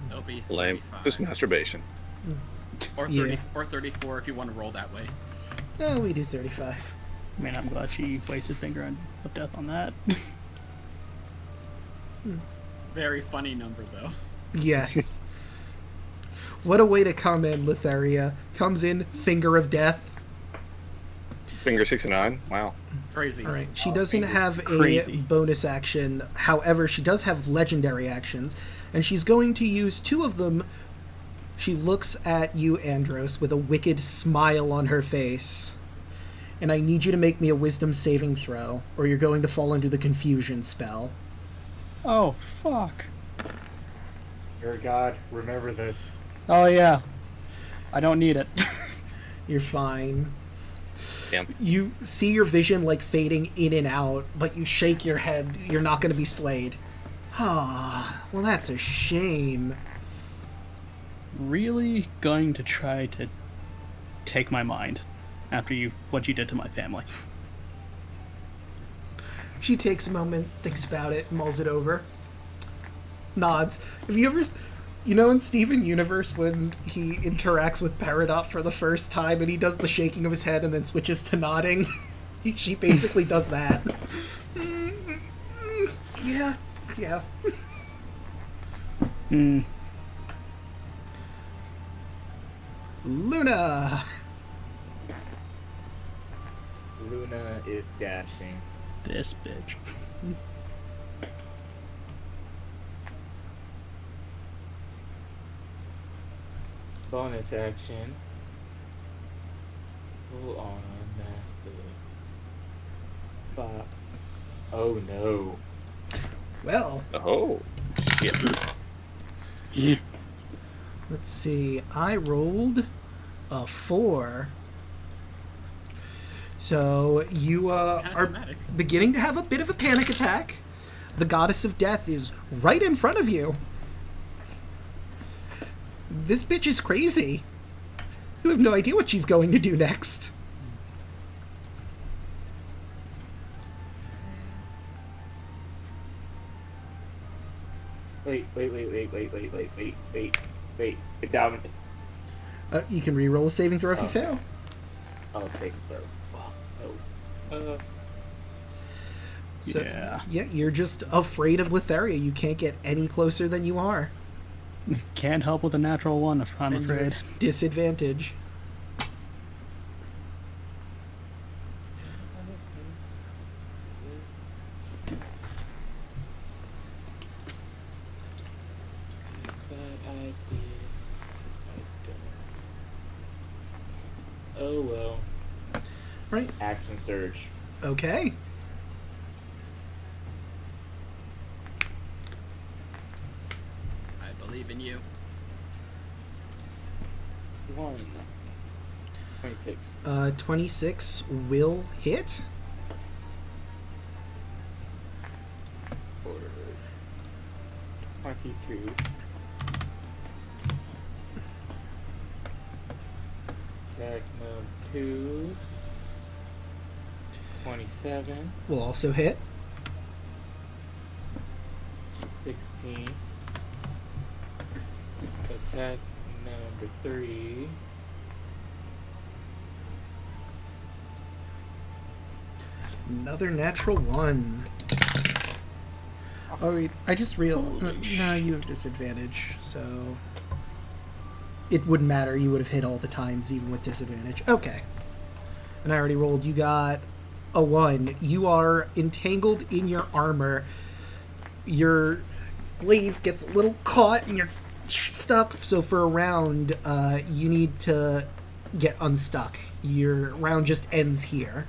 That'll be Lame. 35. Just masturbation. Or 30, or 34 if you want to roll that way. No, we do 35. I mean, I'm glad she wasted Finger of Death on that. Very funny number though. Yes. What a way to come in, Lutheria. Comes in, Finger of Death. Finger 69. Wow. Crazy. All right. She doesn't have a Crazy. bonus action. However, she does have legendary actions, and she's going to use 2 of them. She looks at you, Andros, with a wicked smile on her face. And I need you to make me a wisdom saving throw, or you're going to fall under the confusion spell. Oh, fuck. You're a god. Remember this. Oh, yeah. I don't need it. You're fine. Damn. You see your vision like fading in and out, but you shake your head. You're not going to be slayed. Ah, well, that's a shame. Really going to try to take my mind after what you did to my family. She takes a moment, thinks about it, mulls it over, nods. Have you ever, you know, in Steven Universe when he interacts with Peridot for the first time and he does the shaking of his head and then switches to nodding? She basically does that. Yeah. Luna. Luna is dashing. This bitch. Bonus action. Full on master. But oh no. Well, Oh. Shit. let's see. I rolled a 4. So you Kinda are dramatic. beginning to have a bit of a panic attack. The goddess of death is right in front of you. This bitch is crazy. You have no idea what she's going to do next. Wait. Dominus. You can re-roll a saving throw if you Okay. fail. Oh, save throw. Oh. So, Yeah. Yeah, you're just afraid of Letheria. You can't get any closer than you are. Can't help with a natural one, I'm And you're afraid. at disadvantage. Oh well. Right. Action surge. Okay. I believe in you. 26. 26 will hit. Or 22. Magnum 2. 27. Will also hit. 16. Attack number 3. Another natural one. Oh, wait, I just realized. No, you have disadvantage, so. It wouldn't matter. You would have hit all the times, even with disadvantage. Okay. And I already rolled. You got a 1. You are entangled in your armor. Your glaive gets a little caught and you're stuck. So for a round, you need to get unstuck. Your round just ends here.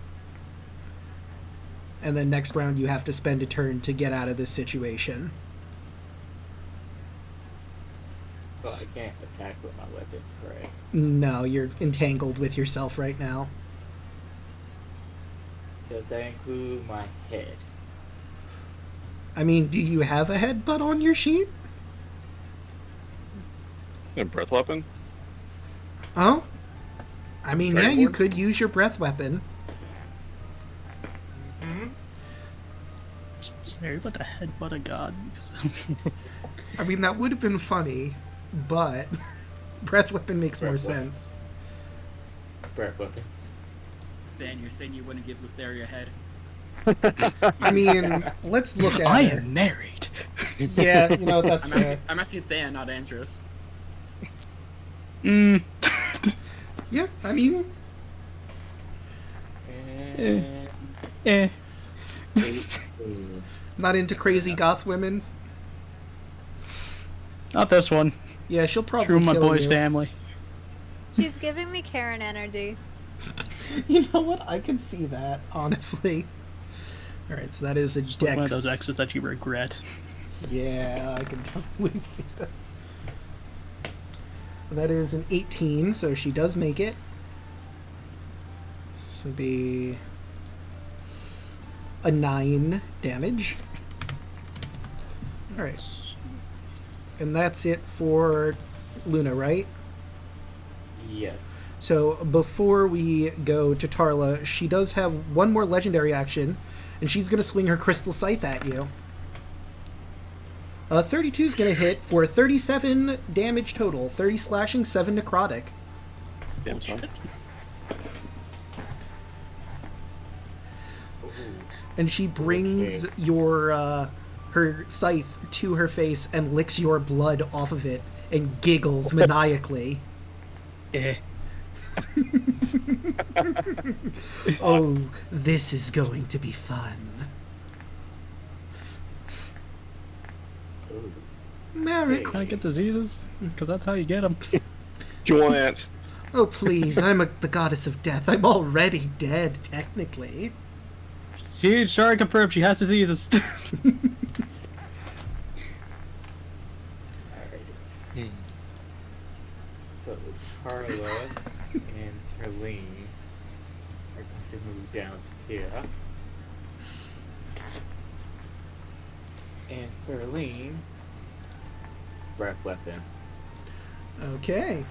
And then next round you have to spend a turn to get out of this situation. Well, I can't attack with my weapon, correct? No, you're entangled with yourself right now. Does that include my head? I mean, do you have a headbutt on your sheet? A breath weapon? Oh? I mean, yeah, you Dragonborn? could use your breath weapon. Sorry, but the headbutt of God. I mean, that would have been funny, but breath weapon makes more Breath weapon. sense. Breath weapon. Ben, you're saying you wouldn't give Lutheria a head? I mean, let's look at I it. am married. Yeah, you know, that's fair. I'm asking Dan, not Andros. Mm. Yeah, I mean, And Eh. 18. not into crazy goth women. Not this one. Yeah, she'll probably True, my kill boy's you. family. She's giving me Karen energy. You know what? I can see that, honestly. Alright, so that is a Like dex. one of those exes that you regret. Yeah, I can definitely see that. That is an 18, so she does make it. This would be a 9 damage. Alright. And that's it for Luna, right? Yes. So before we go to Tarla, she does have one more legendary action, and she's going to swing her crystal scythe at you. 32 is going to hit for 37 damage total, 30 slashing, 7 necrotic. Damn son. And she brings your her scythe to her face and licks your blood off of it and giggles maniacally. Eh. Oh, this is going to be fun. Ooh. Merrick. Trying to get diseases? Because that's how you get them. Do you want ants? Oh, please, the goddess of death. I'm already dead, technically. She sure confirmed she has diseases. Alright. So Carla and Charlene are going to move down here. And Serene, breath weapon. Okay.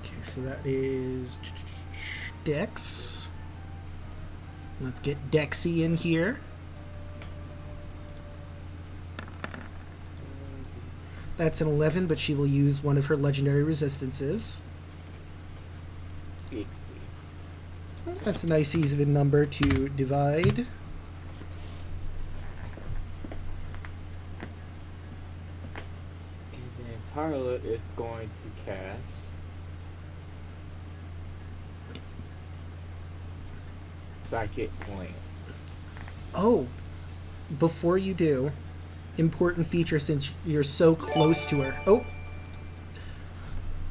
Okay, so that is Dex. Let's get Dexy in here. That's an 11, but she will use one of her legendary resistances. Pixie. That's a nice even number to divide. And then Tarla is going to cast Psychic Glance. Oh, before you do, important feature since you're so close to her. Oh,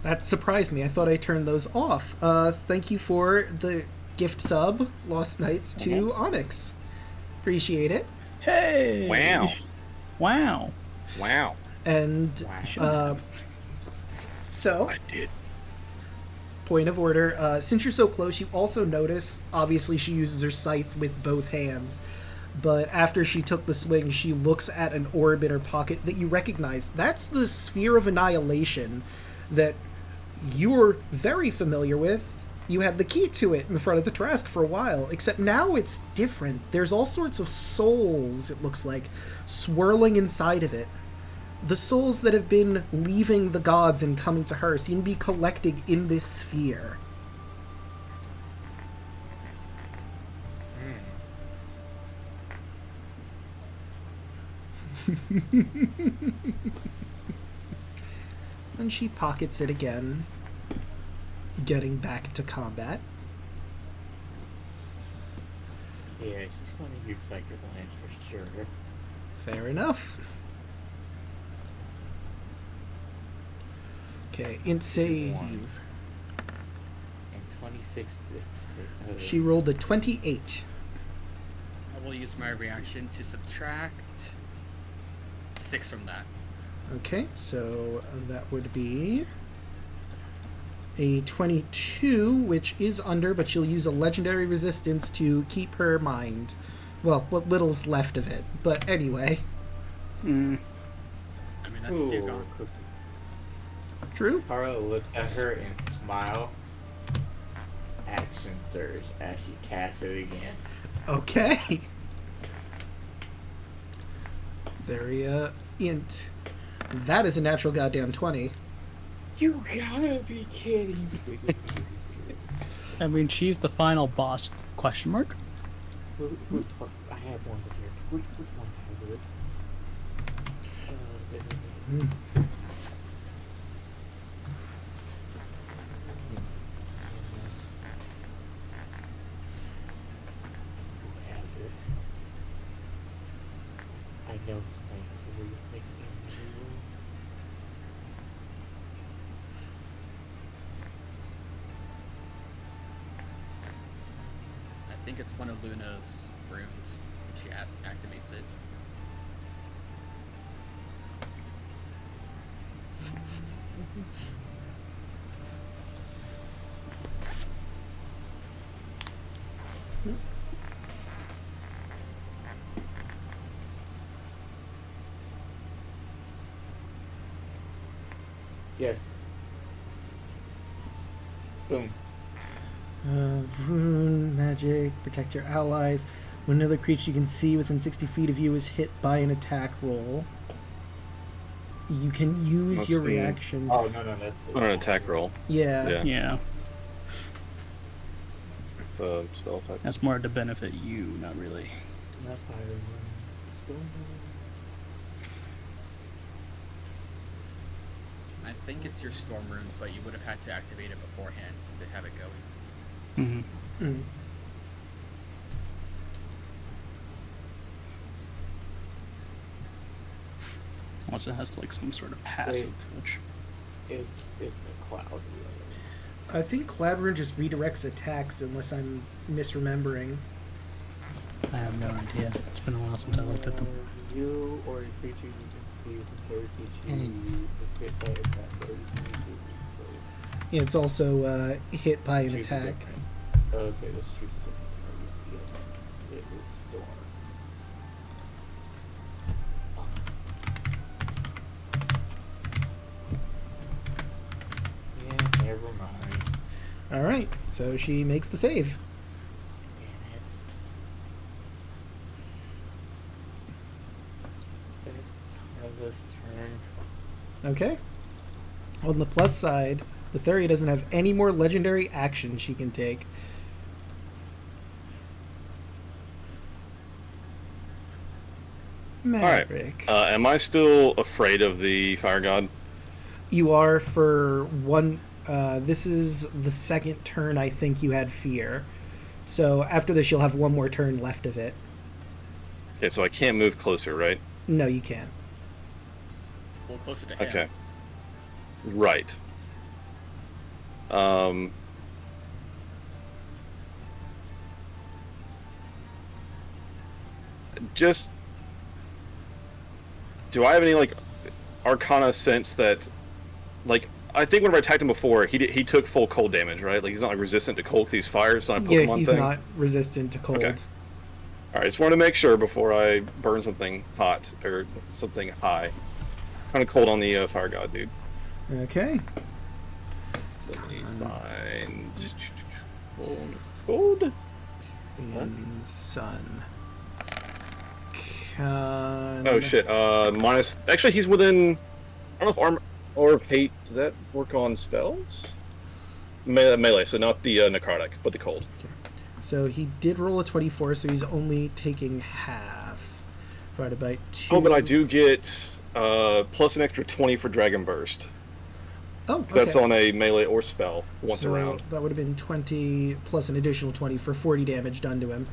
that surprised me. I thought I turned those off. Thank you for the gift sub, Lost Nights, to Onyx. Appreciate it. Hey! Wow. Wow. Wow. And so, I did. point of order, since you're so close, you also notice, obviously she uses her scythe with both hands, but after she took the swing, she looks at an orb in her pocket that you recognize. That's the Sphere of Annihilation that you're very familiar with. You had the key to it in front of the Trask for a while, except now it's different. There's all sorts of souls, it looks like, swirling inside of it. The souls that have been leaving the gods and coming to her seem to be collecting in this sphere. And she pockets it again, getting back to combat. Yeah, she's going to use Psychic Glance for sure. Fair enough. Okay, int save. And 26. She rolled a 28. I will use my reaction to subtract 6 from that. Okay, so that would be a 22, which is under, but she'll use a legendary resistance to keep her mind. Well, what little's left of it. But anyway. I mean, that's still gone. True? Tarla looks at her and smiles. Action surge as she casts it again. Okay. Theria int. That is a natural goddamn 20. You gotta be kidding me. I mean, she's the final boss, question mark? I have one here. Which one has this? Who has it? I know somebody has a way of making it. I think it's one of Luna's runes when she activates it. Yes. Boom. Rune, magic, protect your allies. When another creature you can see within 60 feet of you is hit by an attack roll, you can use Let's your see. reaction. Oh, no, that's On an attack roll. Yeah. Yeah. It's a spell effect. That's more to benefit you, not really. Not fire rune. Storm I think it's your storm rune, but you would have had to activate it beforehand to have it going. Mm-hmm. Mm. Also has like some sort of passive, which is the cloud. I think Cloud Rune just redirects attacks, unless I'm misremembering. I have no idea. It's been a while since I looked at them. You or a creature you can see with a carry feature is hit by attack. Yeah, it's also hit by an Choose a attack. different- Okay, let's choose a different target. Yeah, it was Storm. Yeah, never mind. All right, so she makes the save. Damn it. Best time of this turn. Okay. On the plus side, Letharia doesn't have any more legendary actions she can take. right. Maverick. Am I still afraid of the fire god? You are for one. This is the second turn I think you had fear. So after this, you'll have one more turn left of it. Okay, so I can't move closer, right? No, you can't. Well, closer to him. Okay. Right. Just, do I have any like arcana sense that, like, I think whenever I attacked him before, he took full cold damage, right? Like, he's not like resistant to cold because he's fire. It's not a Pokemon Yeah, he's thing. not resistant to cold. Okay. All right, just wanted to make sure before I burn something hot or something high. Kind of cold on the fire god, dude. Okay. So let me find cold. And sun. Oh shit. Minus. Actually, he's within. I don't know if armor or of hate. Does that work on spells? Melee, so not the necrotic, but the cold. So he did roll a 24, so he's only taking half. Divided by 2. Oh, but I do get plus an extra 20 for Dragon Burst. Oh, okay. That's on a melee or spell once So around. that would have been 20 plus an additional 20 for 40 damage done to him.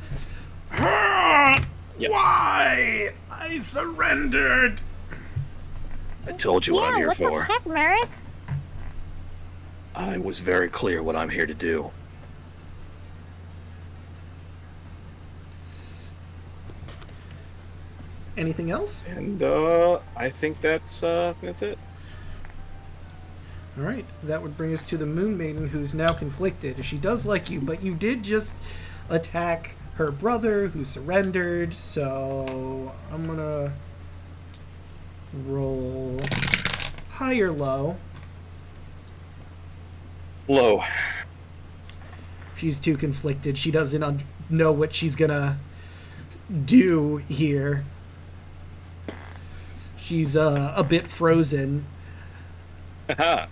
Yep. Why? I surrendered! I told you what I'm here what the for. heck, Merrick? I was very clear what I'm here to do. Anything else? And I think that's it. Alright, that would bring us to the Moon Maiden, who's now conflicted. She does like you, but you did just attack her brother, who surrendered, so I'm gonna roll high or low. Low. She's too conflicted. She doesn't know what she's gonna do here. She's a bit frozen. Haha.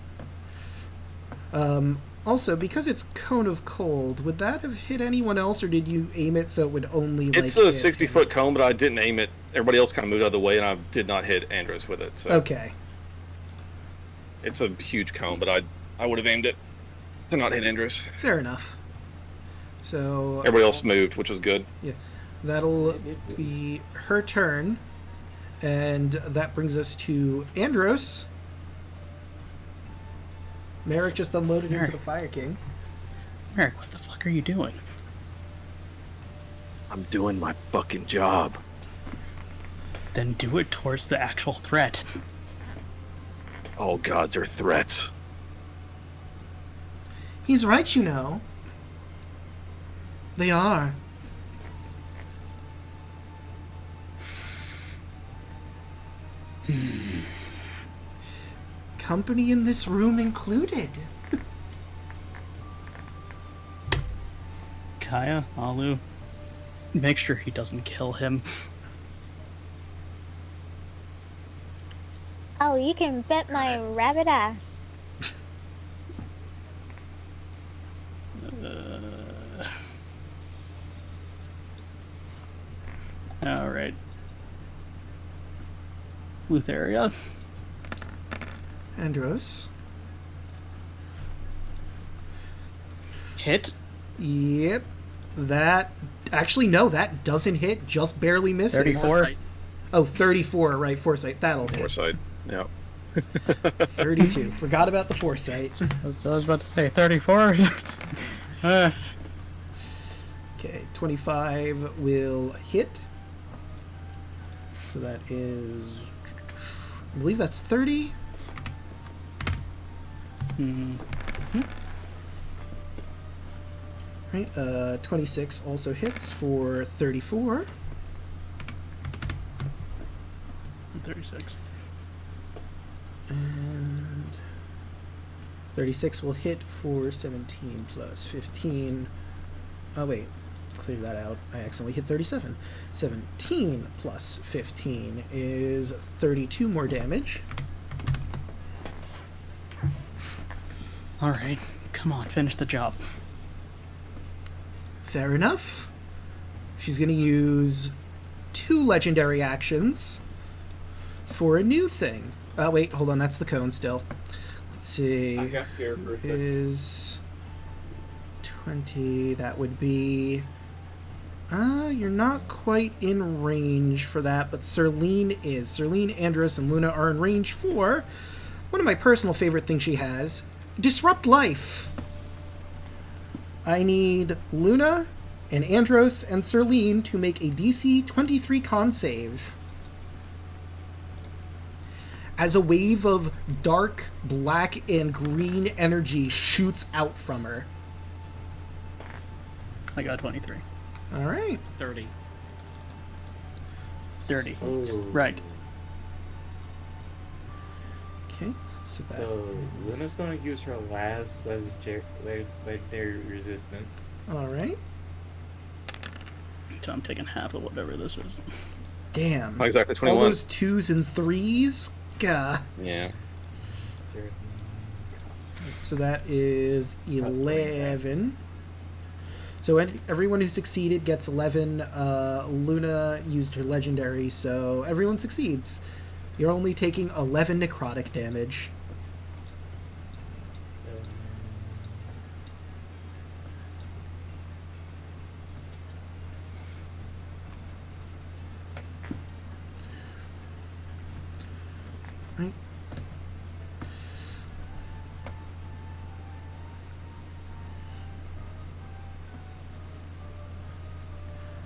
Also, because it's Cone of Cold, would that have hit anyone else, or did you aim it so it would only It's like, a hit 60-foot cone, but I didn't aim it. Everybody else kind of moved out of the way, and I did not hit Andros with it. So Okay. it's a huge cone, but I would have aimed it to not hit Andros. Fair enough. So Everybody else moved, which was good. yeah, that'll be her turn, and that brings us to Andros. Merrick just unloaded into Merrick. the Fire King. Merrick, what the fuck are you doing? I'm doing my fucking job. Then do it towards the actual threat. All gods are threats. He's right, you know. They are. Company in this room included. Kaya, Alu, make sure he doesn't kill him. Oh, you can bet my rabbit ass. Alright. Lutheria. Andros. Hit. Yep. That... Actually, no, that doesn't hit. Just barely misses. 34. Foresight. Oh, 34, right. Foresight. That'll hit. Foresight. Yeah. 32. Forgot about the foresight. I was about to say 34. Okay, 25 will hit. So that is... I believe that's 30. Hmm. Right, 26 also hits for 34. 36. And 36 will hit for 17 plus 15. Oh, wait. Clear that out. I accidentally hit 37. 17 plus 15 is 32 more damage. Alright, come on, finish the job. Fair enough. She's going to use 2 legendary actions for a new thing. Wait, hold on, that's the cone still. Let's see. I got scared for a second. Is 20, that would be... you're not quite in range for that, but Serlene is. Serlene, Andros, and Luna are in range for one of my personal favorite things she has, Disrupt Life. I need Luna and Andros and Serlene to make a DC 23 con save. As a wave of dark, black, and green energy shoots out from her. I got 23. All right. 30. 30. Oh. Right. Okay. So that So is... Luna's going to use her last legendary resistance. All right. So I'm taking half of whatever this is. Damn. Not exactly All 21. those 2s and 3s? Gah. Yeah. So that is 11. So everyone who succeeded gets 11. Luna used her legendary, so everyone succeeds. You're only taking 11 necrotic damage. Right.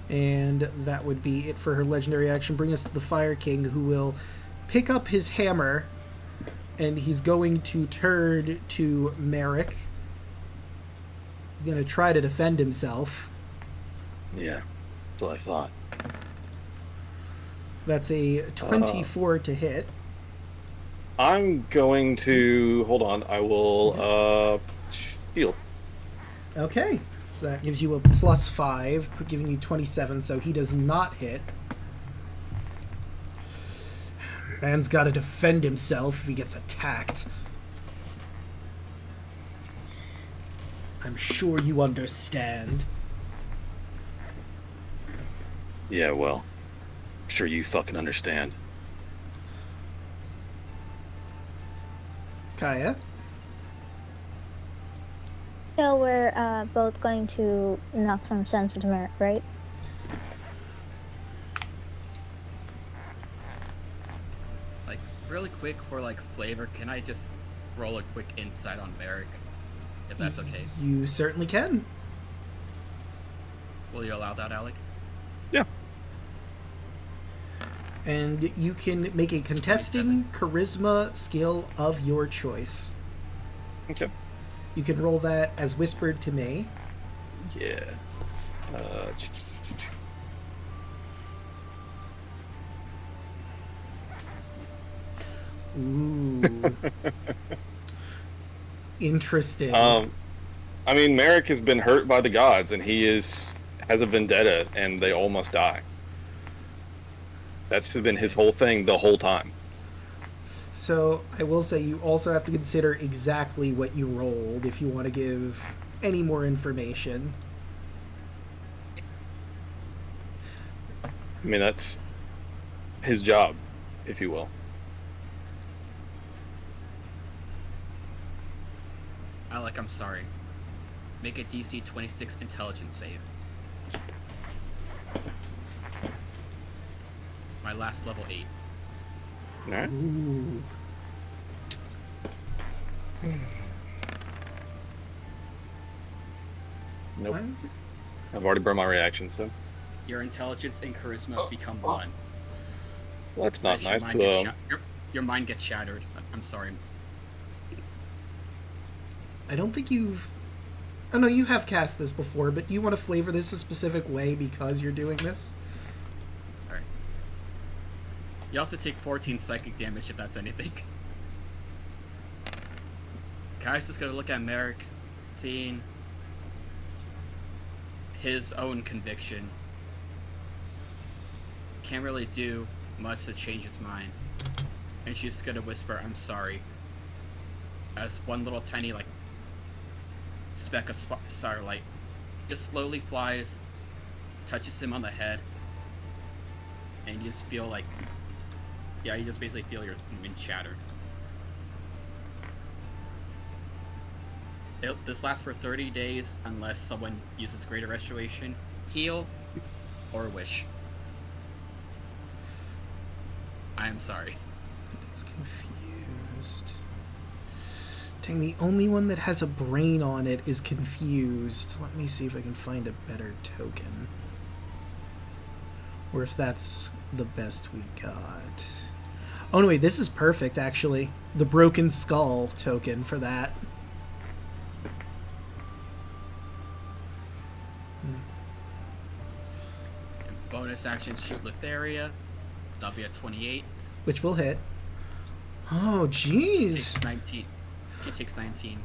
And that would be it for her legendary action. Bring us to the Fire King, who will pick up his hammer, and he's going to turn to Merrick. He's going to try to defend himself. Yeah. That's what I thought. That's a 24 to hit. I'm going to... Hold on. I will... Shield. Okay. So that gives you a +5, giving you 27, so he does not hit. Man's got to defend himself if he gets attacked. I'm sure you understand. Yeah, well. I'm sure you fucking understand. Kaya? So we're both going to knock some sense into Merrick, right? Like, really quick for like flavor, can I just roll a quick insight on Merrick? If that's okay. You certainly can. Will you allow that, Alek? Yeah. And you can make a contesting charisma skill of your choice. Okay. You can roll that as whispered to me. Yeah. Ooh. Interesting. I mean, Merrick has been hurt by the gods, and he has a vendetta, and they all must die. That's been his whole thing the whole time. So I will say you also have to consider exactly what you rolled if you want to give any more information. I mean, that's his job, if you will. Alek, I'm sorry. Make a DC 26 intelligence save. My last level 8. All right. Ooh. Nope. Why is it- I've already burned my reaction, so Your intelligence and charisma become 1. well, that's not As nice your mind to. gets your mind gets shattered. I'm sorry. I don't think you've... Oh, no, you have cast this before, but do you want to flavor this a specific way because you're doing this? Alright. You also take 14 psychic damage if that's anything. Kai's just gonna look at Merrick, seeing his own conviction. Can't really do much to change his mind. And she's gonna whisper, "I'm sorry." As one little tiny, like, speck of starlight just slowly flies, touches him on the head, and you just feel like, yeah, you just basically feel your wind shatter. This lasts for 30 days unless someone uses Greater Restoration, Heal, or Wish. I am sorry. It's confused. Dang, the only one that has a brain on it is confused. Let me see if I can find a better token. Or if that's the best we got. Oh no, wait, this is perfect, actually. The Broken Skull token for that. Bonus action, shoot Letheria. That'll be a 28. Which will hit. Oh, jeez. She takes 19. She takes 19.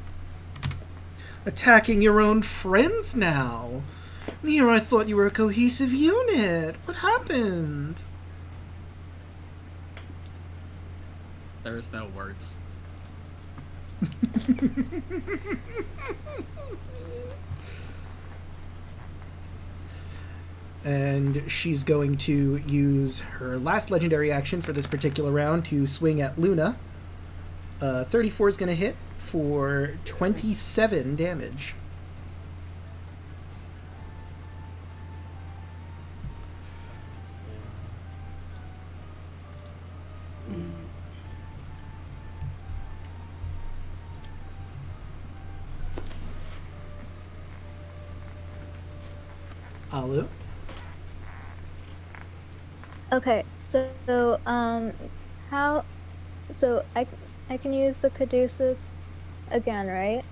Attacking your own friends now. Neo, I thought you were a cohesive unit. What happened? There's no words. And she's going to use her last legendary action for this particular round to swing at Luna. 34 is going to hit for 27 damage. Alu? Okay, so how? So I can use the Caduceus again, right?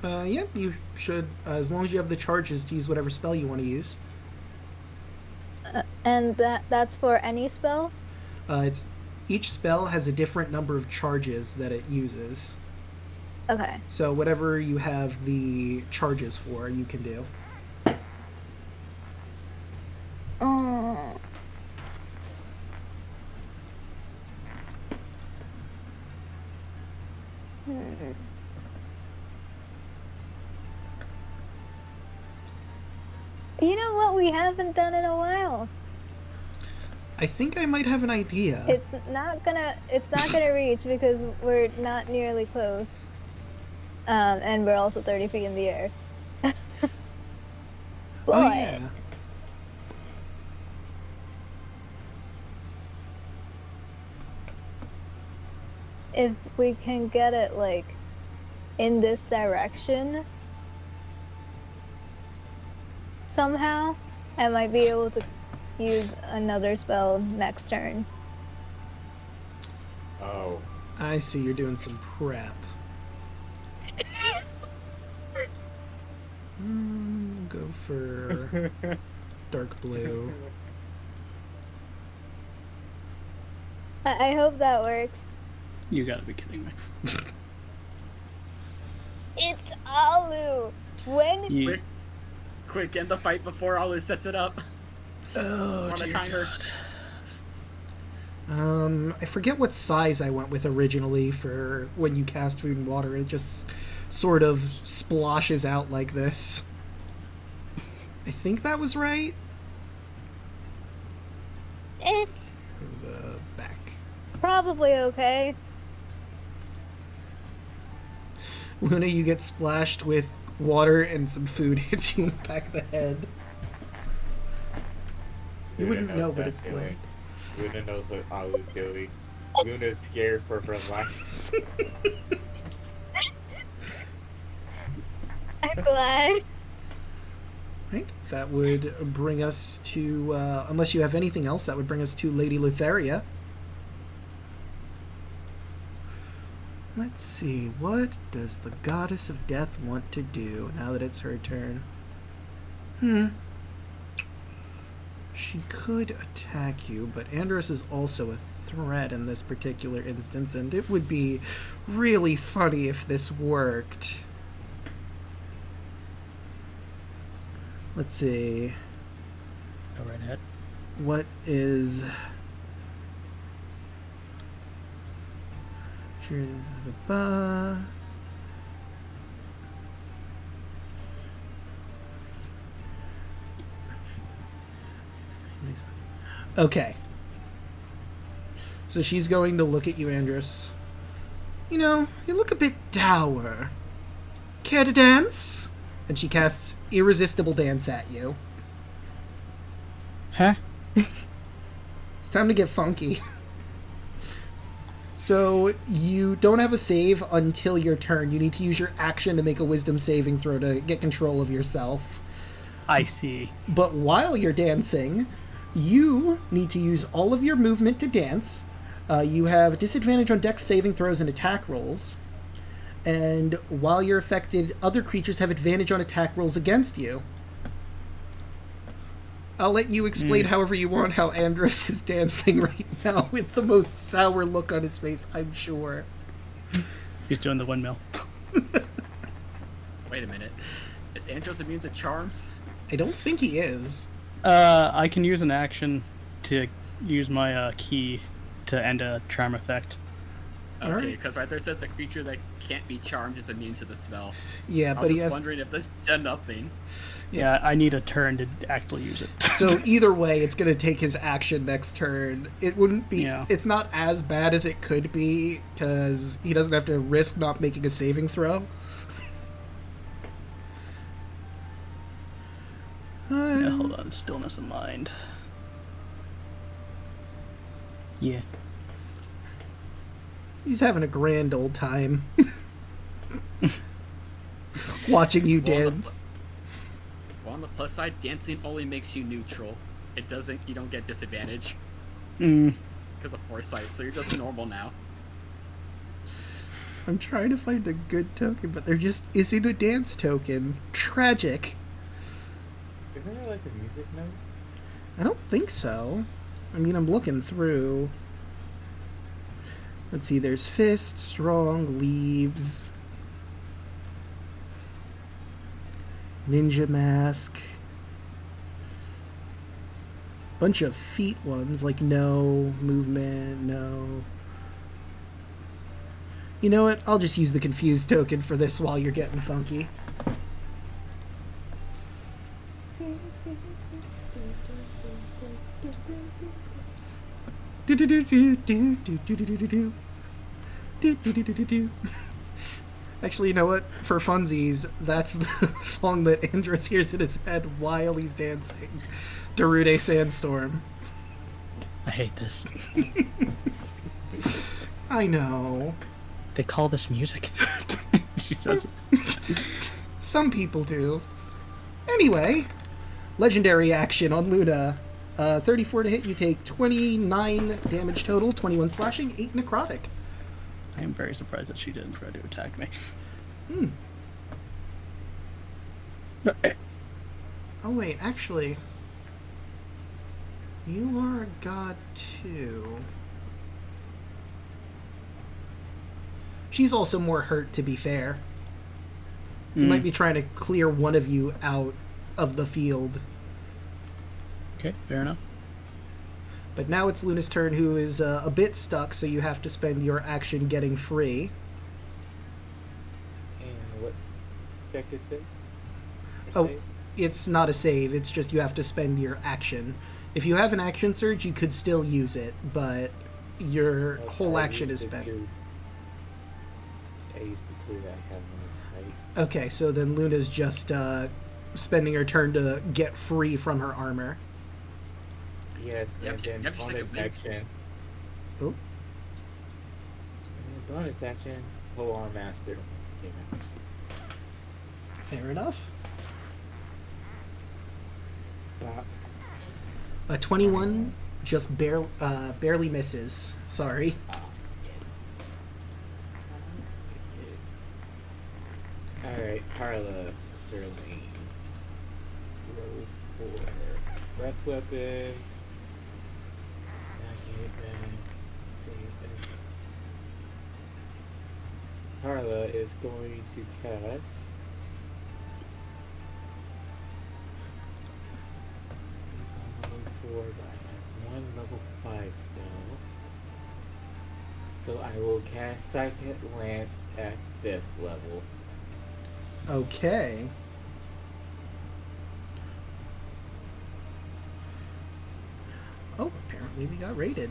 Yep, you should, as long as you have the charges to use whatever spell you want to use. And that's for any spell? It's each spell has a different number of charges that it uses. Okay. So whatever you have the charges for, you can do. Oh. You know what we haven't done in a while? I think I might have an idea. It's not gonna reach because we're not nearly close. And we're also 30 feet in the air. But Oh, yeah. if we can get it like in this direction somehow, I might be able to use another spell next turn. Oh. I see you're doing some prep. Go for dark blue. I hope that works. You gotta be kidding me. It's Alu! When? You, Quick, end the fight before Alu sets it up. Oh, Want to dear time her? God. I forget what size I went with originally for when you cast Food and Water. It just sort of splashes out like this. I think that was right. The back. Probably okay. Luna, you get splashed with water and some food hits you in the back of the head. You Luna wouldn't knows know, but that's it's blood. doing. Luna knows what Alu's doing. Luna's scared for her life. I'm glad. Right, that would bring us to, unless you have anything else, that would bring us to Lady Letheria. Let's see, what does the Goddess of Death want to do now that it's her turn? She could attack you, but Andros is also a threat in this particular instance, and it would be really funny if this worked. Let's see. Go right ahead. What is... Okay. So she's going to look at you, Andros. You know, you look a bit dour. Care to dance? And she casts Irresistible Dance at you. Huh? It's time to get funky. So you don't have a save until your turn. You need to use your action to make a wisdom saving throw to get control of yourself. I see. But while you're dancing, you need to use all of your movement to dance. You have disadvantage on dex saving throws and attack rolls. And while you're affected, other creatures have advantage on attack rolls against you. I'll let you explain however you want how Andros is dancing right now with the most sour look on his face, I'm sure. He's doing the windmill. Wait a minute. Is Andros immune to charms? I don't think he is. I can use an action to use my key to end a charm effect. Okay, Alright. because right there says the creature that can't be charmed is immune to the spell. Yeah, I but was he just has... wondering if this did nothing. Yeah, I need a turn to actually use it. So either way, it's going to take his action next turn. It wouldn't be... Yeah. It's not as bad as it could be, because he doesn't have to risk not making a saving throw. Yeah, hold on. Stillness of mind. Yeah. He's having a grand old time. Watching you dance. Well, on the plus side, dancing only makes you neutral. It doesn't... You don't get disadvantage because of foresight, so you're just normal now. I'm trying to find a good token, but there just isn't a dance token. Tragic. Isn't there like a music note? I don't think so. I mean, I'm looking through. Let's see, there's Fist, Strong, Leaves, Ninja Mask, bunch of feet ones, like no, movement, no. You know what? I'll just use the Confused token for this while you're getting funky. Actually, you know what? For funsies, that's the song that Andros hears in his head while he's dancing. Darude Sandstorm. I hate this. I know. They call this music. She says it. Some people do. Anyway, legendary action on Luna. 34 to hit, you take 29 damage total, 21 slashing, 8 necrotic. I am very surprised that she didn't try to attack me. Oh wait, actually, you are a god too. She's also more hurt, to be fair. You might be trying to clear one of you out of the field. Okay, fair enough. But now it's Luna's turn, who is a bit stuck, so you have to spend your action getting free. And what's check is it? Oh, it's not a save, it's just you have to spend your action. If you have an action surge, you could still use it, but your whole action is spent. I used the two that I have in this fight. Okay, so then Luna's just spending her turn to get free from her armor. Yes, You and have to- then you have to take a bonus blink. action. Oh. And then bonus action, Whole Arm Master. Okay, Fair enough. stop. A 21 just barely misses. Sorry. Carla, Sterling. Roll for breath weapon. Carla is going to cast. He's on level 4, but I have one level 5 spell. So I will cast Second Lance at 5th level. Okay. Oh, apparently we got raided.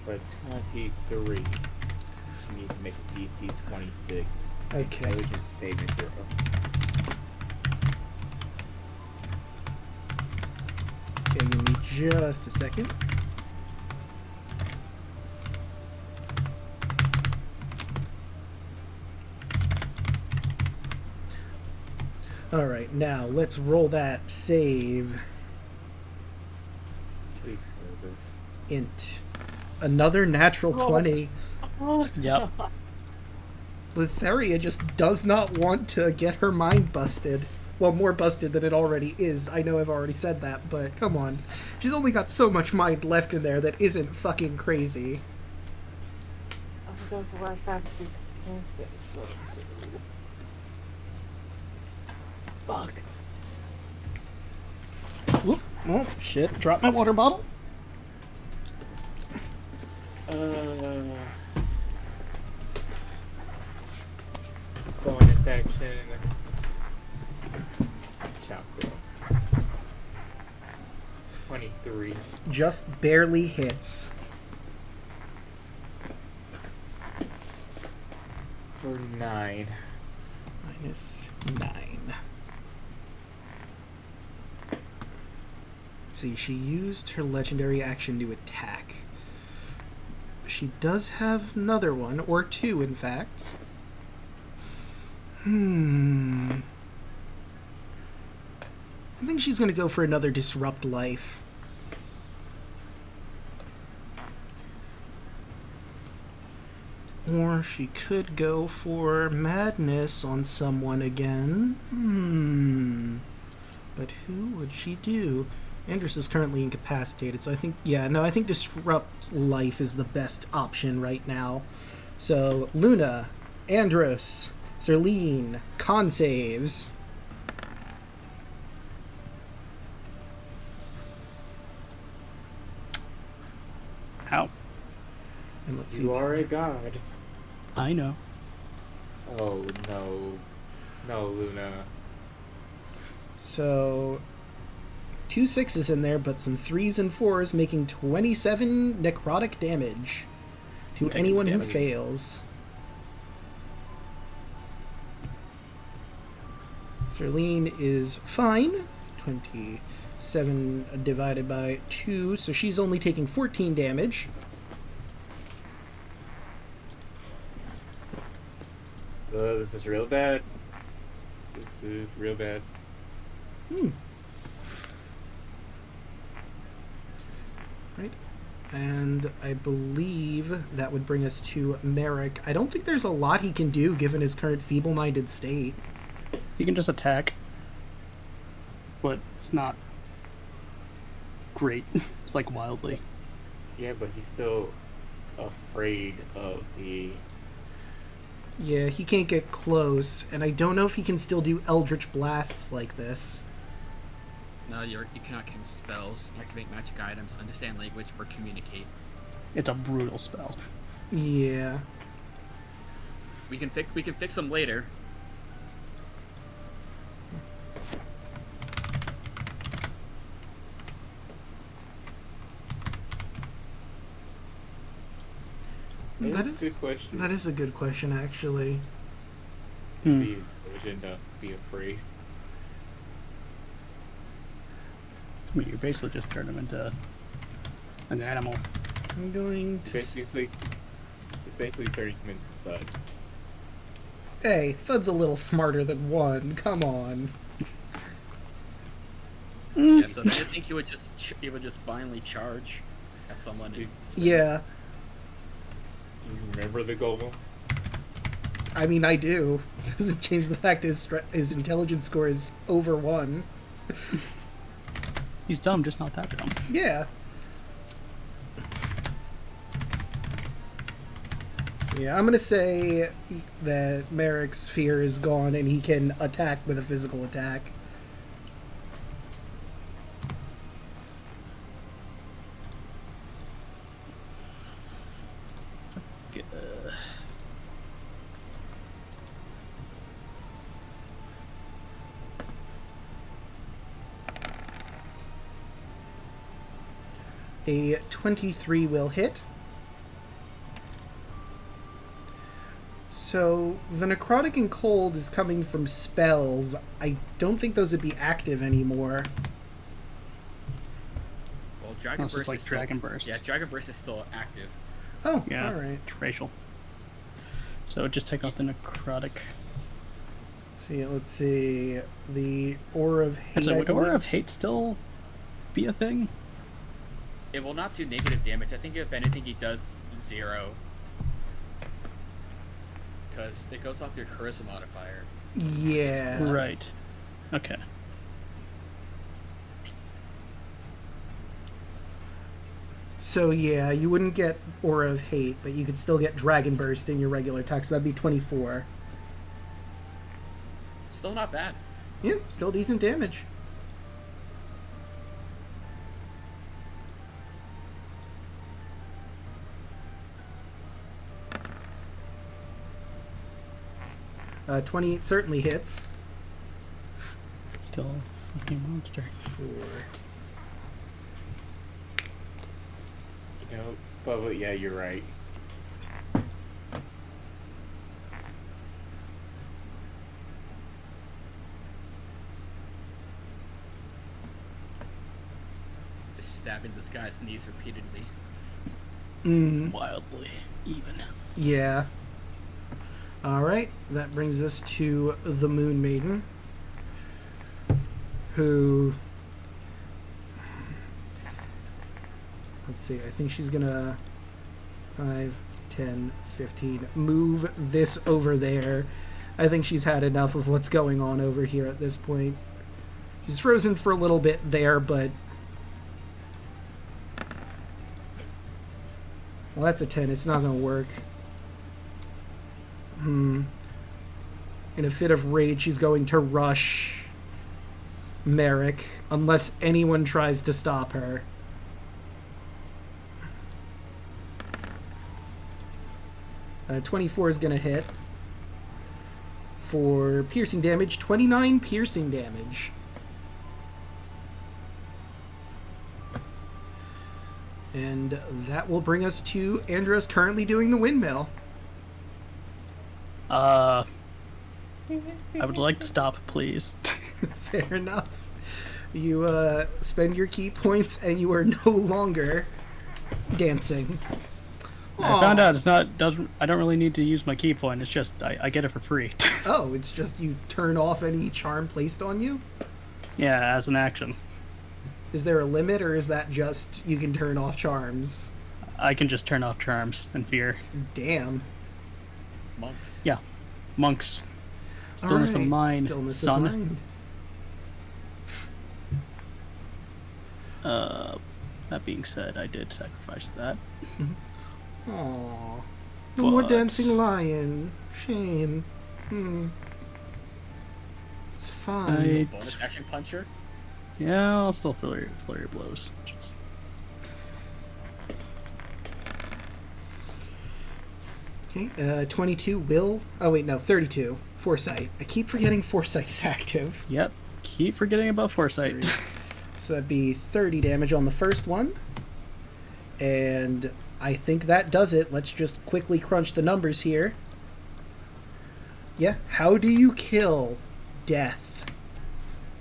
For 23. She needs to make a DC 26. Okay. Intelligence saving throw. Okay, give me just a second. Alright, now let's roll that save. Please roll this. Int. Another natural 20. Yep. Letheria just does not want to get her mind busted. Well, more busted than it already is. I know I've already said that, but come on. She's only got so much mind left in there that isn't fucking crazy. Oh, that was the last time this cast this. Fuck. Whoop. Oh, shit. Drop my water bottle. Bonus action. Chakra. 23. Just barely hits. For 9. Minus 9. See, she used her legendary action to attack. She does have another one, or two, in fact. I think she's going to go for another Disrupt Life. Or she could go for Madness on someone again. But who would she do? Andrus is currently incapacitated, so I think, I think Disrupt Life is the best option right now. So, Luna, Andros, Zerline, con saves. How? And let's see. You are a god. I know. Oh, no. No, Luna. So, 2 6s in there, but some 3s and 4s, making 27 necrotic damage to anyone who fails. Zerline is fine. 27 divided by 2, so she's only taking 14 damage. This is real bad. This is real bad. Right. And I believe that would bring us to Merrick. I don't think there's a lot he can do given his current feeble-minded state. He can just attack. But it's not great. It's like wildly. Yeah, but he's still afraid of the... Yeah, he can't get close, and I don't know if he can still do Eldritch Blasts like this. No, you cannot cast spells, activate magic items, understand language, or communicate. It's a brutal spell. Yeah. We can fix them later. That's a good question. That is a good question, actually. Be intelligent enough to be afraid. I mean, you basically just turn him into an animal. I'm going to... It's basically turning him into Thud. Hey, Thud's a little smarter than one. Come on. Yeah, so I think he would just finally charge at someone. Yeah. Remember the golem? I mean, I do. Doesn't change the fact his intelligence score is over 1. He's dumb, just not that dumb. Yeah. So yeah, I'm gonna say that Merrick's fear is gone and he can attack with a physical attack. A 23 will hit. So, the necrotic and cold is coming from spells. I don't think those would be active anymore. Well, Dragon Unless it's Burst like is still, Dragon Burst. Yeah, Dragon Burst is still active. Oh, Yeah, alright. it's racial. So just take out the necrotic. So yeah, let's see. The Aura of Hate. Actually, I would Aura of believe? Hate still be a thing? It will not do negative damage. I think if anything, he does 0. Because it goes off your charisma modifier. Yeah. Right. Okay. So yeah, you wouldn't get Aura of Hate, but you could still get Dragon Burst in your regular attack, so that'd be 24. Still not bad. Yeah, still decent damage. Uh, 28 certainly hits. Still a fucking monster. You know, but yeah, you're right. Just stabbing this guy's knees repeatedly. Wildly even. Yeah. Alright, that brings us to the Moon Maiden, who... Let's see, I think she's gonna 5, 10, 15, move this over there. I think she's had enough of what's going on over here at this point. She's frozen for a little bit there, but... Well, that's a 10. It's not gonna work. In a fit of rage, she's going to rush Merrick, unless anyone tries to stop her. Uh, 24 is going to hit for piercing damage. 29 piercing damage. And that will bring us to Andros currently doing the windmill. I would like to stop, please. Fair enough. You spend your key points and you are no longer dancing. I found out I don't really need to use my key point. It's just I get it for free. Oh, it's just you turn off any charm placed on you? Yeah, as an action. Is there a limit, or is that just you can turn off charms? I can just turn off charms and fear. Damn. Monks. Yeah. Monks. Stillness of Alright, mind. Stillness Sun. of mind. That being said, I did sacrifice that. Aww. No more But- dancing lion. Shame. It's fine. Bonus action puncher. Yeah, I'll still flurry of blows. Just... Okay, 22 will... Oh, wait, no, 32. Foresight. I keep forgetting Foresight is active. Yep. Keep forgetting about foresight. So that'd be 30 damage on the first one. And I think that does it. Let's just quickly crunch the numbers here. Yeah, how do you kill death?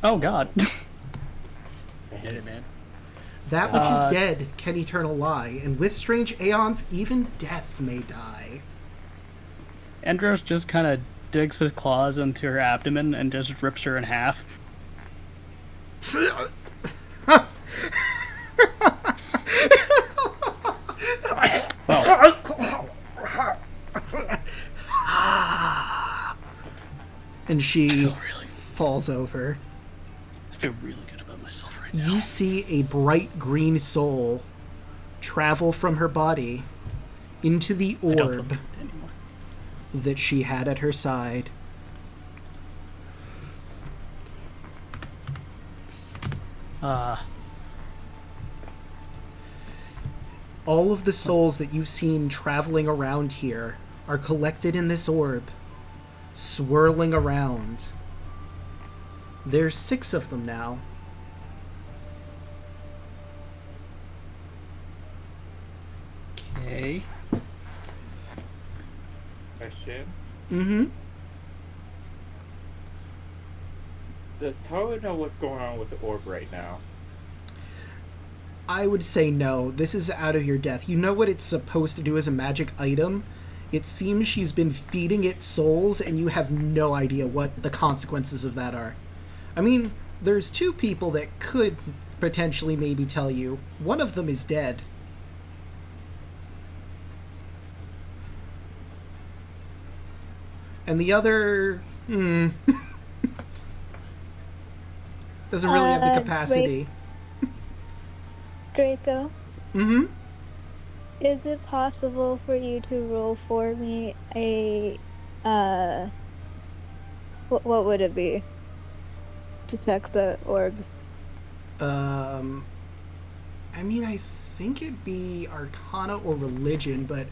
Oh god. Get it, man. That which is dead can eternal lie, and with strange aeons, even death may die. Andros just kind of digs his claws into her abdomen and just rips her in half. Well, And she feel really- falls over. I feel really good about myself right now. You see a bright green soul travel from her body into the I don't feel orb good anymore. that she had at her side. All of the souls that you've seen traveling around here are collected in this orb, swirling around. There's 6 of them now. Okay. Question. Mm-hmm. Does Tyler know what's going on with the orb right now? I would say no. This is out of your depth. You know what it's supposed to do as a magic item? It seems she's been feeding it souls, and you have no idea what the consequences of that are. I mean, there's 2 people that could potentially maybe tell you. One of them is dead. And the other... doesn't really have the capacity. Draco, Mm-hmm. is it possible for you to roll for me a what would it be to check the orb? I mean, I think it'd be Arcana or Religion, but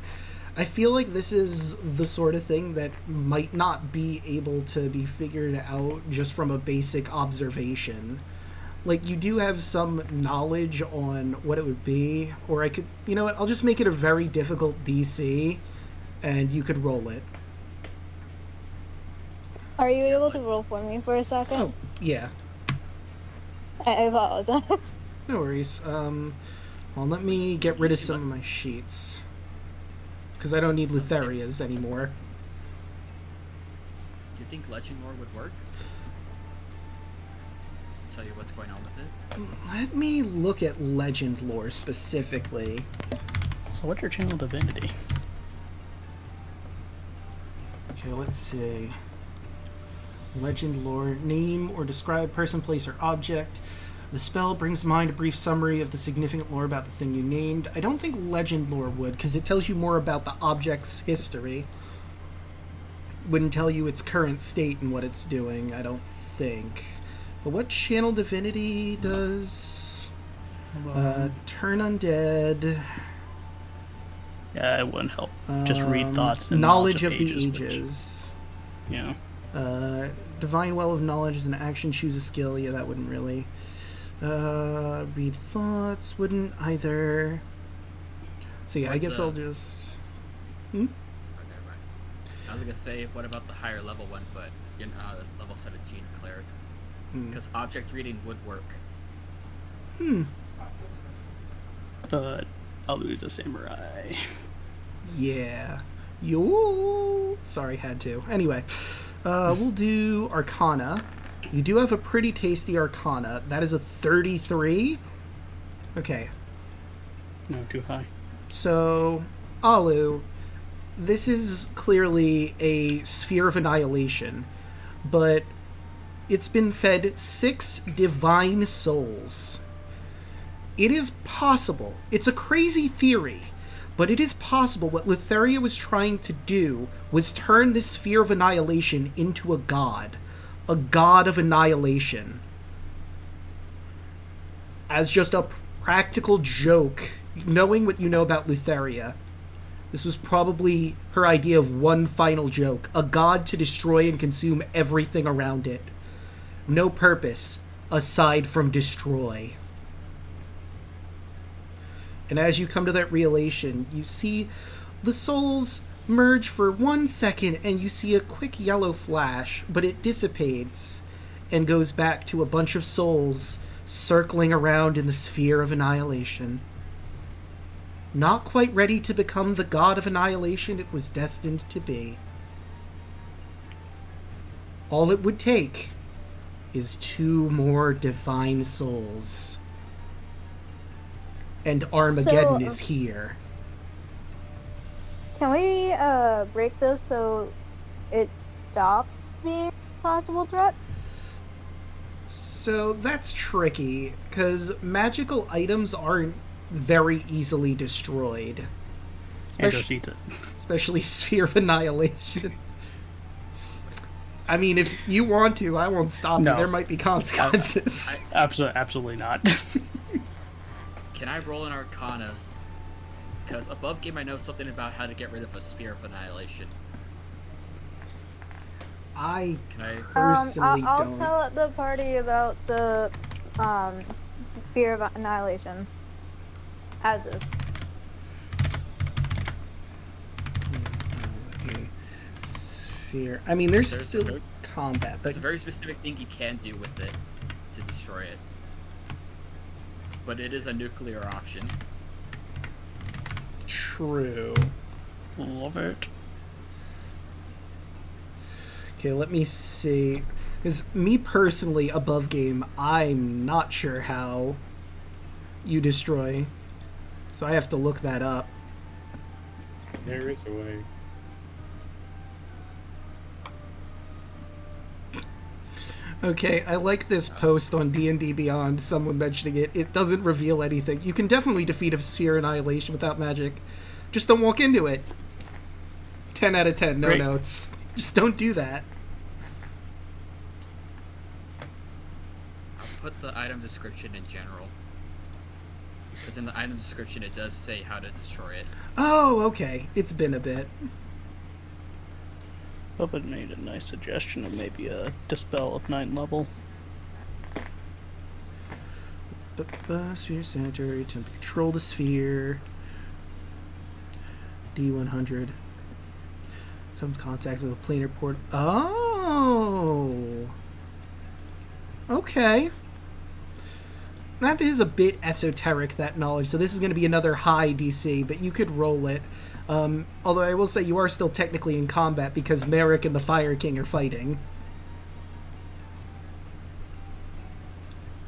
I feel like this is the sort of thing that might not be able to be figured out just from a basic observation. Like, you do have some knowledge on what it would be, or I could, you know what, I'll just make it a very difficult DC, and you could roll it. Are you able to roll for me for a second? Oh, yeah. I apologize. No worries. Well, let me get rid of some of my sheets. Because I don't need Lutheria's anymore. Do you think Legend Lore would work? To tell you what's going on with it? Let me look at Legend Lore specifically. So what's your channel divinity? Okay, let's see. Legend Lore. Name or describe person, place, or object. The spell brings to mind a brief summary of the significant lore about the thing you named. I don't think Legend Lore would, because it tells you more about the object's history. Wouldn't tell you its current state and what it's doing, I don't think. But what channel divinity does? Turn undead. Yeah, it wouldn't help. Just read thoughts and knowledge of the which- ages. yeah. Divine Well of Knowledge is an action, choose a skill. Yeah, that wouldn't really. Read thoughts wouldn't either. So yeah, I guess I'll just. Oh, never mind. I was gonna say, what about the higher level one, but you're not level 17 cleric? Because object reading would work. But I'll lose a samurai. Yeah. Yo. Sorry, had to. Anyway, we'll do Arcana. You do have a pretty tasty Arcana. That is a 33. Okay. No, too high. So, Alu, this is clearly a sphere of annihilation, but it's been fed 6 divine souls. It is possible. It's a crazy theory, but it is possible what Lutheria was trying to do was turn this sphere of annihilation into a god of annihilation. As just a practical joke, knowing what you know about Lutheria, this was probably her idea of one final joke, a god to destroy and consume everything around it. No purpose aside from destroy. And as you come to that realization, you see the souls merge for 1 second, and you see a quick yellow flash, but it dissipates and goes back to a bunch of souls circling around in the sphere of annihilation. Not quite ready to become the god of annihilation it was destined to be. All it would take is 2 more divine souls. And Armageddon is here. Can we break this so it stops being possible threat? So that's tricky, because magical items aren't very easily destroyed. Andros eats it. Especially Sphere of Annihilation. I mean, if you want to, I won't stop No. you. There might be consequences. Absolutely not. Can I roll an Arcana? Because above game I know something about how to get rid of a Spear of Annihilation. I Can I? personally I'll don't. tell the party about the Spear of Annihilation. As is. Sphere. I mean, there's There's still a- combat, but There's a very specific thing you can do with it to destroy it. But it is a nuclear option. true. Love it. Okay, let me see. Because me personally, above game, I'm not sure how you destroy. So I have to look that up. There is a way. Okay, I like this post on D&D Beyond, someone mentioning it. It doesn't reveal anything. You can definitely defeat a Sphere Annihilation without magic. Just don't walk into it. 10 out of 10, no Great. notes. Just don't do that. I'll put the item description in general. Because in the item description it does say how to destroy it. Oh, okay. It's been a bit. Puppet made a nice suggestion of maybe a Dispel of 9th level. Sphere center, attempt to control the sphere. D100. Comes contact with a planar port. Oh! Okay. That is a bit esoteric, that knowledge. So this is going to be another high DC, but you could roll it. Although I will say you are still technically in combat because Merrick and the Fire King are fighting.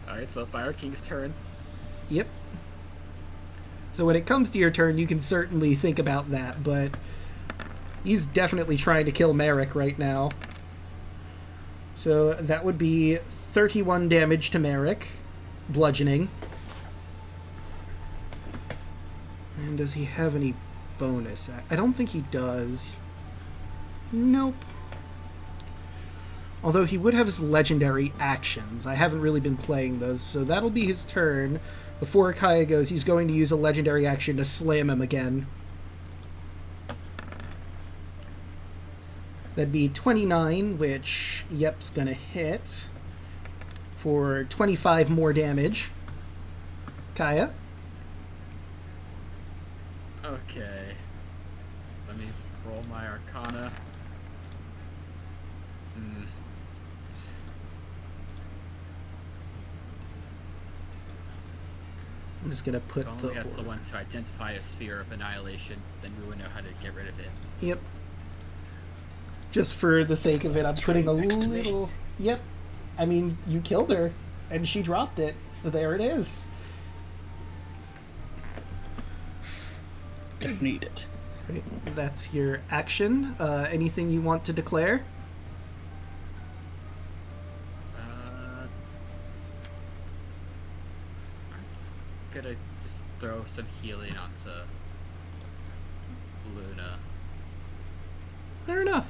Alright, so Fire King's turn. Yep. So when it comes to your turn, you can certainly think about that, but he's definitely trying to kill Merrick right now. So that would be 31 damage to Merrick. Bludgeoning. And does he have any bonus? I don't think he does. Nope. Although he would have his legendary actions. I haven't really been playing those, so that'll be his turn. Before Kaya goes, he's going to use a legendary action to slam him again. That'd be 29, which, yep's gonna hit. For 25 more damage. Kaya? Okay. Let me roll my Arcana. I'm just gonna put If only we had someone to identify a Sphere of Annihilation, then we would know how to get rid of it. Yep. Just for the sake of it, I'm putting a next to me. little... Yep. I mean, you killed her, and she dropped it, so there it is. Don't need it. Right, that's your action. Anything you want to declare? I'm gonna just throw some healing onto Luna. Fair enough.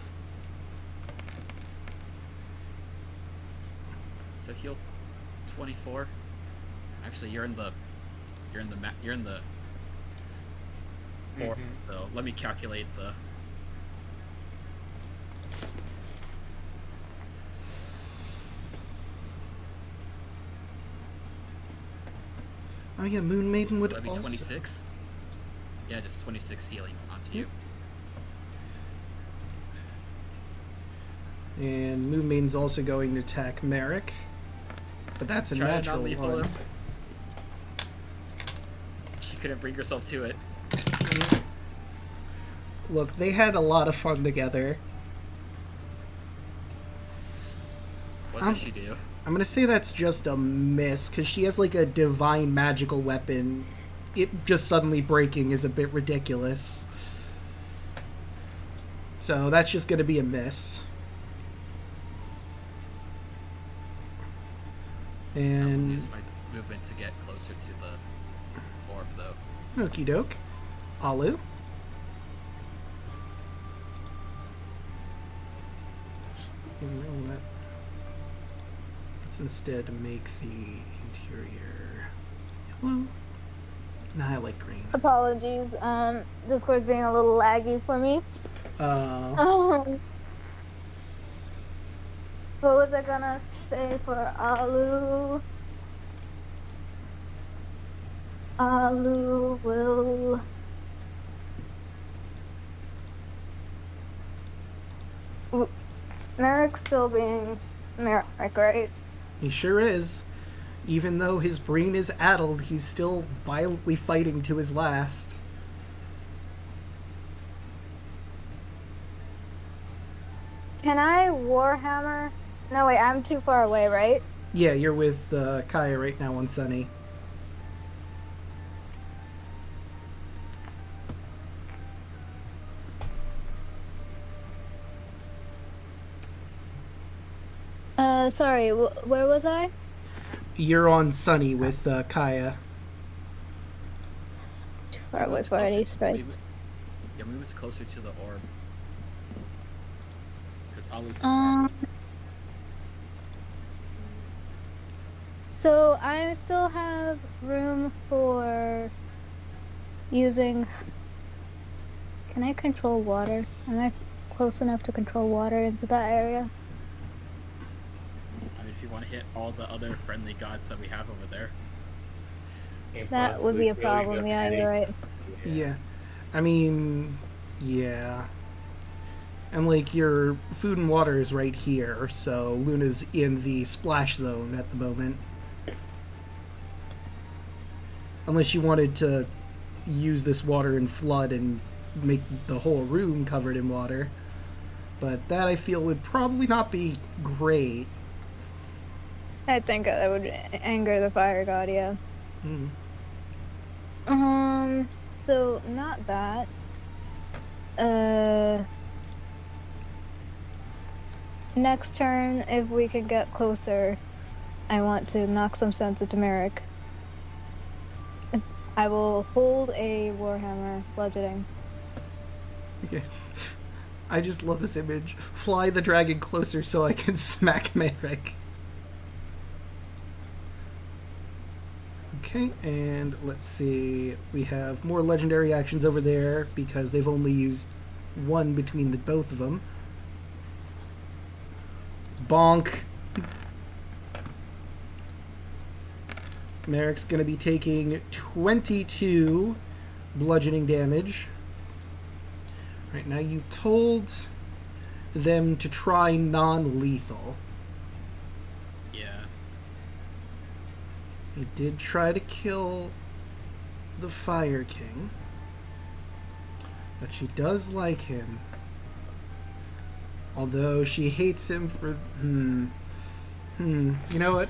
So heal 24. Actually, you're in the more. So let me calculate the. Oh yeah, Moon Maiden would That'd be also... 26. Yeah, just 26 healing onto you. And Moon Maiden's also going to attack Merrick. But that's a Try to natural non-lethal one. him. She couldn't bring herself to it. Look, they had a lot of fun together. What does she do? I'm gonna say that's just a miss, because she has like a divine magical weapon. It just suddenly breaking is a bit ridiculous. So that's just gonna be a miss. I will And use my movement to get closer to the orb, though. okie doke. Alu. Let's instead make the interior yellow. Nah, I like green. Apologies. Discord's being a little laggy for me. Uh, What was I gonna say for Alu? Alu will. Merrick's still being Merrick, right? he sure is. Even though his brain is addled, he's still violently fighting to his last. Can I Warhammer? No, wait, I'm too far away, right? Yeah, you're with Kaya right now on Sunny. Sorry, where was I? You're on Sunny with Kaya. Too far away Move for any closer- sprites. move it closer to the orb. Because I'll lose the Um, So I still have room for using. Can I control water? Am I close enough to control water into that area? I mean, if you want to hit all the other friendly gods that we have over there. And That would be a possibly filling problem. up Yeah, any- you're right. Yeah. I mean, yeah. And, like, your food and water is right here, so Luna's in the splash zone at the moment. Unless you wanted to use this water and flood and make the whole room covered in water. But that, I feel, would probably not be great. I think that would anger the fire god. Yeah. Hmm. So not that. Next turn, if we could get closer, I want to knock some sense into Merrick. I will hold a Warhammer bludgeoning. Okay. I just love this image. Fly the dragon closer so I can smack Merrick. Okay, and let's see. We have more legendary actions over there because they've only used one between the both of them. Bonk. Merrick's going to be taking 22 bludgeoning damage. Right, now you told them to try non-lethal. Yeah. He did try to kill the Fire King, but she does like him. Although she hates him for... You know what?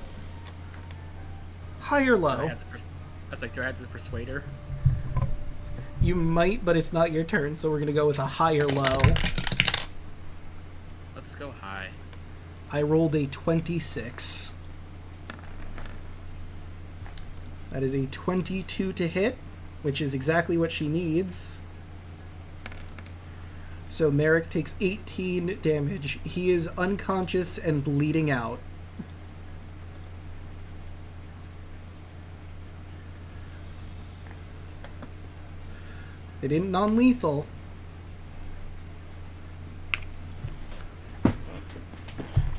High or Do I low? have to I was like, do I have to persuade her? You might, but it's not your turn, so we're going to go with a high or low. Let's go high. I rolled a 26. That is a 22 to hit, which is exactly what she needs. So Merrick takes 18 damage. He is unconscious and bleeding out. They didn't non-lethal.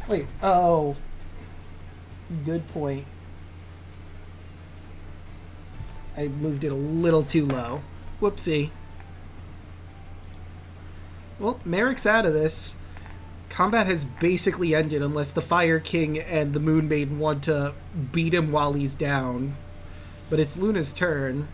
Wait, oh. Good point. I moved it a little too low. Whoopsie. Well, Merrick's out of this. Combat has basically ended unless the Fire King and the Moon Maiden want to beat him while he's down. But it's Luna's turn.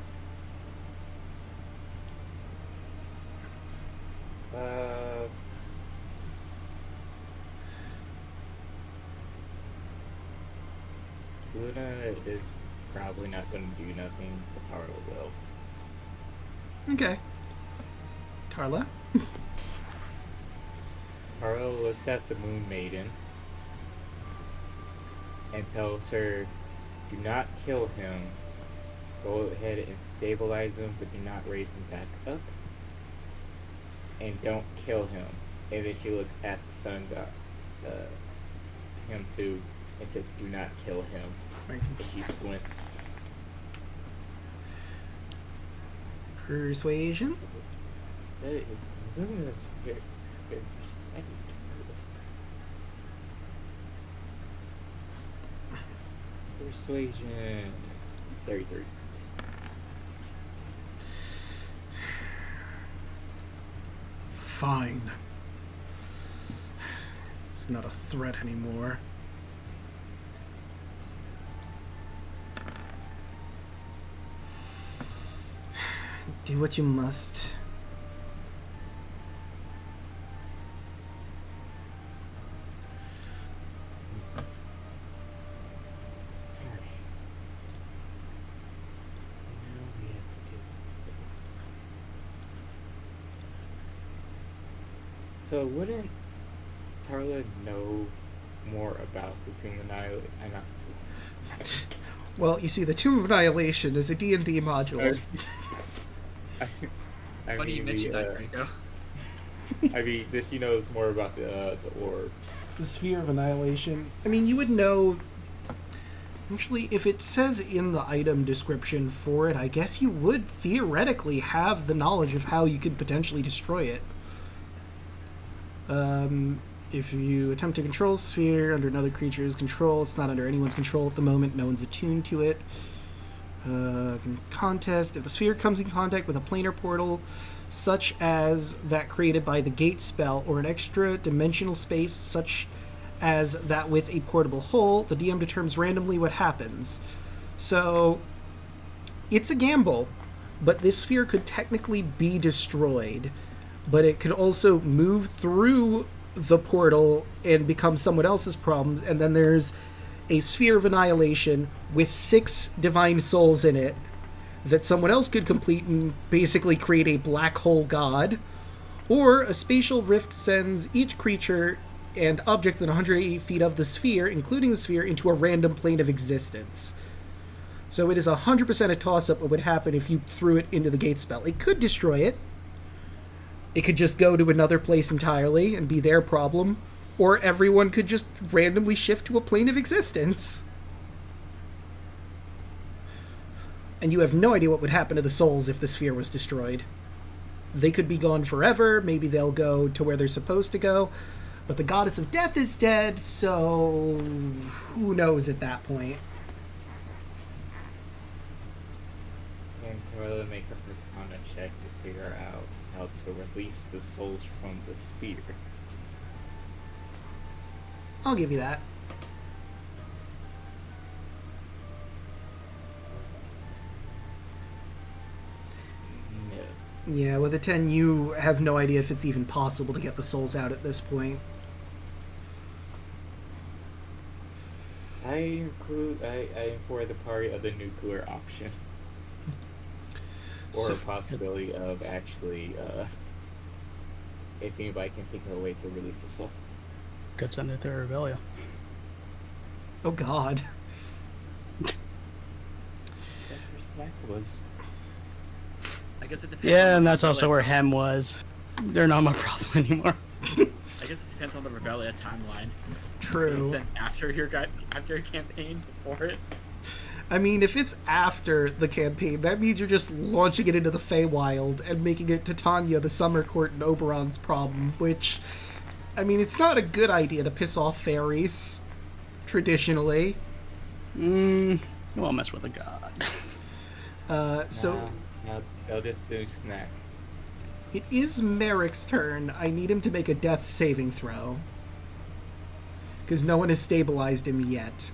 Luna is probably not going to do nothing, but Tarla will. Okay. Tarla? Tarla looks at the Moon Maiden. and tells her, do not kill him. Go ahead and stabilize him, but do not raise him back up. And don't kill him. And then she looks at the sun god, him too, and said, do not kill him. And she squints. Persuasion? That is luminous. Persuasion 33. Fine. It's not a threat anymore. Do what you must. So wouldn't Tarla know more about the Tomb of Annihilation? Not the Tomb. Well, you see, the Tomb of Annihilation is a D&D module. Funny you mentioned that, Draco. I mean, that she knows more about the orb. The Sphere of Annihilation. I mean, you would know... Actually, if it says in the item description for it, I guess you would theoretically have the knowledge of how you could potentially destroy it. If you attempt to control a sphere under another creature's control, it's not under anyone's control at the moment, no one's attuned to it. Contest, if the sphere comes in contact with a planar portal, such as that created by the gate spell, or an extra dimensional space, such as that with a portable hole, the DM determines randomly what happens. So, it's a gamble, but this sphere could technically be destroyed. But it could also move through the portal and become someone else's problem. And then there's a Sphere of Annihilation with 6 divine souls in it that someone else could complete and basically create a black hole god. Or a spatial rift sends each creature and object in 180 feet of the sphere, including the sphere, into a random plane of existence. So it is 100% a toss-up what would happen if you threw it into the gate spell. It could destroy it. It could just go to another place entirely and be their problem, or everyone could just randomly shift to a plane of existence. And you have no idea what would happen to the souls if the sphere was destroyed. They could be gone forever, maybe they'll go to where they're supposed to go, but the goddess of death is dead, so who knows at that point. And Tarla make a Arcana check to figure out how to release the souls from the sphere. I'll give you that. No. Yeah, with a 10, you have no idea if it's even possible to get the souls out at this point. I implore the party of the nuclear option. Or a possibility of actually, if anybody can think of a way to release the soul. Could send it to Rebellia. Oh god. That's where Snack was. I guess it depends. Yeah, on and the that's also Rebellia where time- Hem was. They're not my problem anymore. I guess it depends on the Rebellia timeline. Was True. it sent after your campaign, before it? I mean, if it's after the campaign, that means you're just launching it into the Feywild and making it Titania, the Summer Court, and Oberon's problem, which, I mean, it's not a good idea to piss off fairies, traditionally. You won't mess with a god. Now they'll just do Snack. It is Merrick's turn. I need him to make a death saving throw. Because no one has stabilized him yet.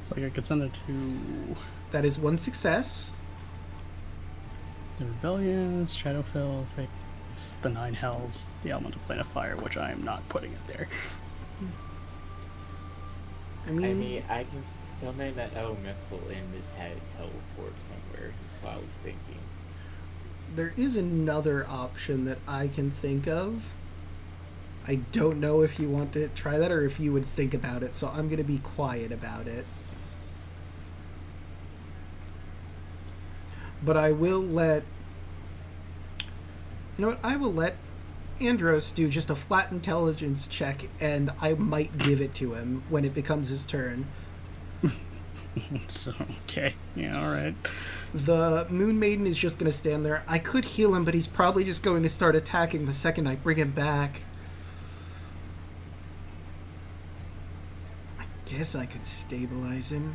So I could send it to That is 1 success. the Rebellion, Shadowfell, Fates, the Nine Hells, the Elemental Plane of Fire, which I am not putting it there. I I mean, mean, I can summon an elemental and just have it teleport somewhere, is what I was thinking. There is another option that I can think of. I don't know if you want to try that or if you would think about it, so I'm going to be quiet about it. But I will let... You know what? I will let Andros do just a flat intelligence check, and I might give it to him when it becomes his turn. So, okay. Yeah, alright. The Moon Maiden is just going to stand there. I could heal him, but he's probably just going to start attacking the second I bring him back. I guess I could stabilize him.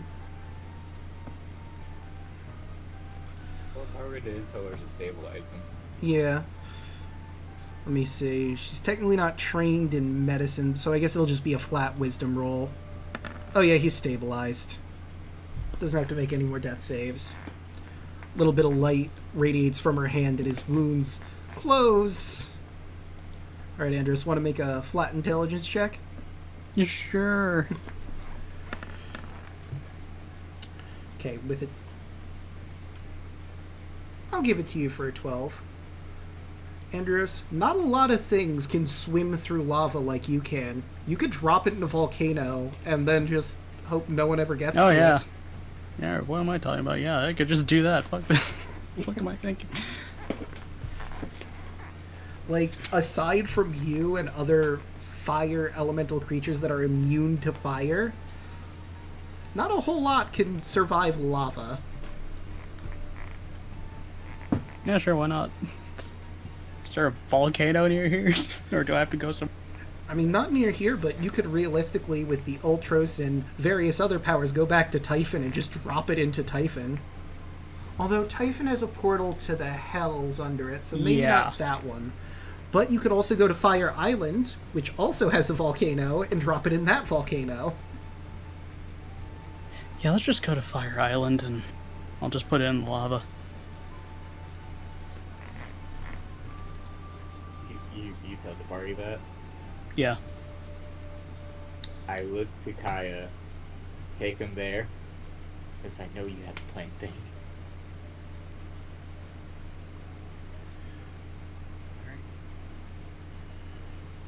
Well, if I were to tell her to stabilize him. Yeah. Let me see. She's technically not trained in medicine, so I guess it'll just be a flat wisdom roll. Oh yeah, he's stabilized. Doesn't have to make any more death saves. A little bit of light radiates from her hand and his wounds close. Alright, Andros, want to make a flat intelligence check? You sure? Okay, with it... I'll give it to you for a 12. Andros, not a lot of things can swim through lava like you can. You could drop it in a volcano and then just hope no one ever gets to it. Oh, yeah. Yeah, what am I talking about? Yeah, I could just do that. Fuck this. What am I thinking? Like, aside from you and other fire elemental creatures that are immune to fire, not a whole lot can survive lava. Yeah, sure, why not? Is there a volcano near here? Or do I have to go some... I mean, not near here, but you could realistically, with the Ultros and various other powers, go back to Typhon and just drop it into Typhon. Although Typhon has a portal to the Hells under it, so maybe not that one. But you could also go to Fire Island, which also has a volcano, and drop it in that volcano. Yeah, let's just go to Fire Island and I'll just put it in the lava. You tell the party that? Yeah. I look to Kaya, take him there, because I know you have the plain thing.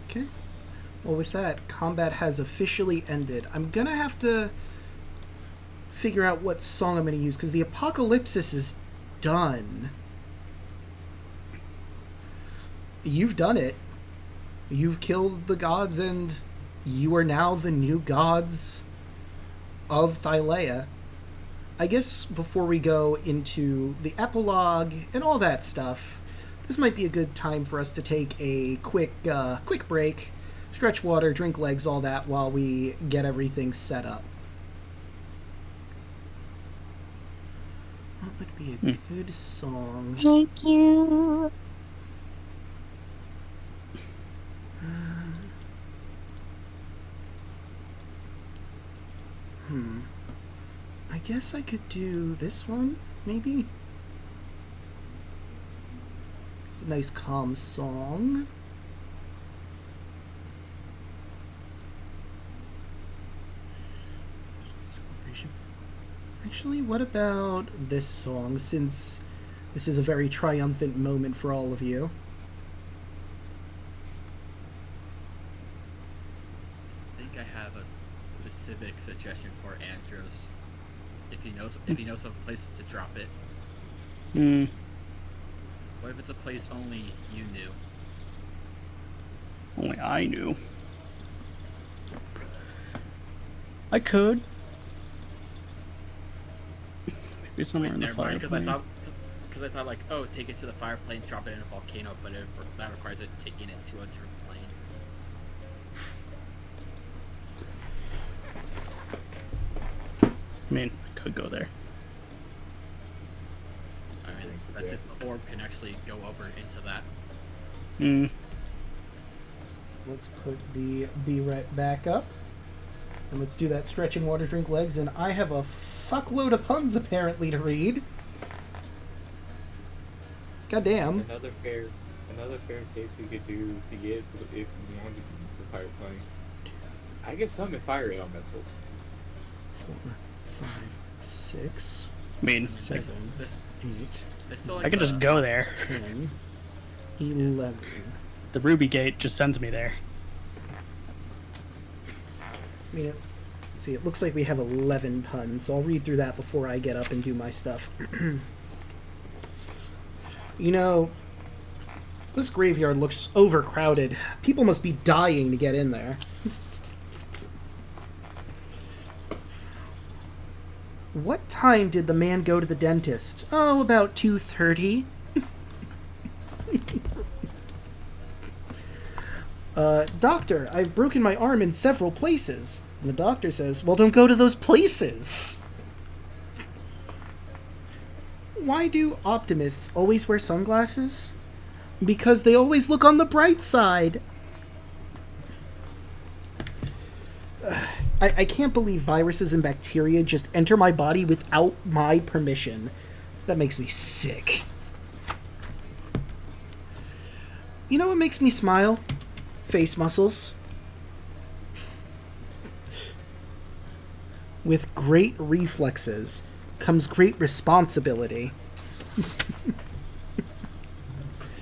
Okay. Well, with that, combat has officially ended. I'm gonna have to figure out what song I'm gonna use, because the Apocalypsis is done. You've done it. You've killed the gods, and you are now the new gods of Thylea. I guess before we go into the epilogue and all that stuff, this might be a good time for us to take a quick break, stretch water, drink legs, all that, while we get everything set up. What would be a good song? Thank you. I guess I could do this one, maybe? It's a nice calm song. Celebration. Actually, what about this song, since this is a very triumphant moment for all of you? I think I have a specific suggestion for Andros. If he knows of a place to drop it. What if it's a place only you knew? Only I knew. I could. Maybe somewhere in the Never fire mind, because plane. I thought like, oh, take it to the fire plane, drop it in a volcano, but that requires it taking it to a different plane. I mean, I could go there. I mean, that's if the orb can actually go over into that. Let's put the be right back up. And let's do that stretching water, drink legs, and I have a fuckload of puns apparently to read. Goddamn. Another fair case we could do to get to if we wanted to use the fire plane. I guess summon fire elementals. 4, 5, 6. I mean, 7, This, 8, they still like I can just go there. 10, 11. The Ruby Gate just sends me there. I mean, let's see, it looks like we have 11 puns, so I'll read through that before I get up and do my stuff. You know, this graveyard looks overcrowded. People must be dying to get in there. What time did the man go to the dentist? Oh, about 2:30. Doctor, I've broken my arm in several places. And the doctor says, well, don't go to those places. Why do optimists always wear sunglasses? Because they always look on the bright side. I can't believe viruses and bacteria just enter my body without my permission. That makes me sick. You know what makes me smile? Face muscles. With great reflexes comes great responsibility.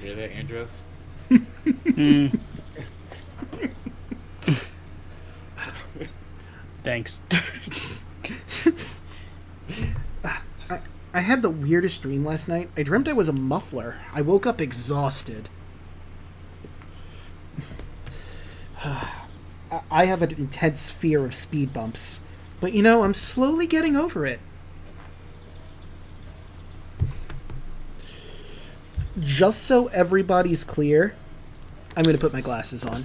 Hear that, Andros? Thanks. I had the weirdest dream last night. I dreamt I was a muffler. I woke up exhausted. I have an intense fear of speed bumps. But you know, I'm slowly getting over it. Just so everybody's clear, I'm going to put my glasses on.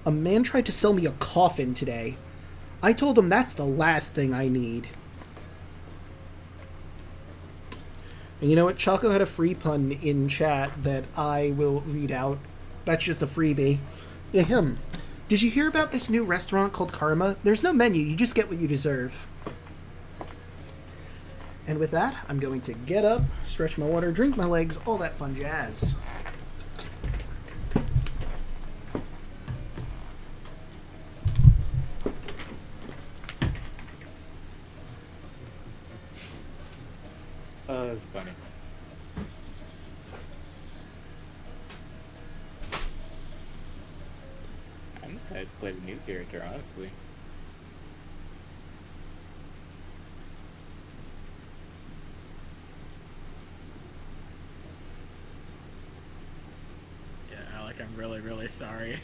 A man tried to sell me a coffin today. I told him that's the last thing I need. And you know what? Choco had a free pun in chat that I will read out. That's just a freebie. Ahem. Did you hear about this new restaurant called Karma? There's no menu, you just get what you deserve. And with that, I'm going to get up, stretch my water, drink my legs, all that fun jazz. That's funny. I'm excited to play the new character, honestly. Yeah, Alek, I'm really, really sorry.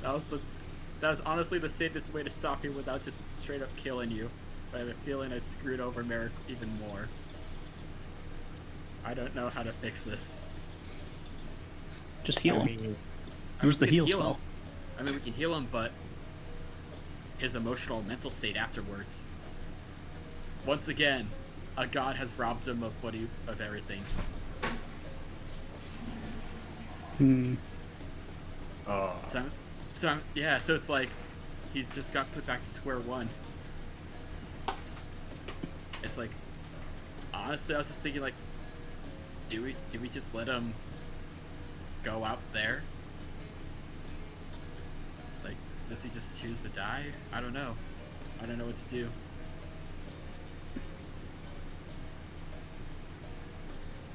That was honestly the safest way to stop you without just straight up killing you. But I have a feeling I screwed over Merrick even more. I don't know how to fix this. Just heal him. I mean, Who's the we can heal spell? him. I mean, we can heal him, but his emotional mental state afterwards. Once again, a god has robbed him of of everything. Oh. So it's like he's just got put back to square one. It's like, honestly, I was just thinking, like, do we just let him go out there? Like, does he just choose to die? I don't know. I don't know what to do.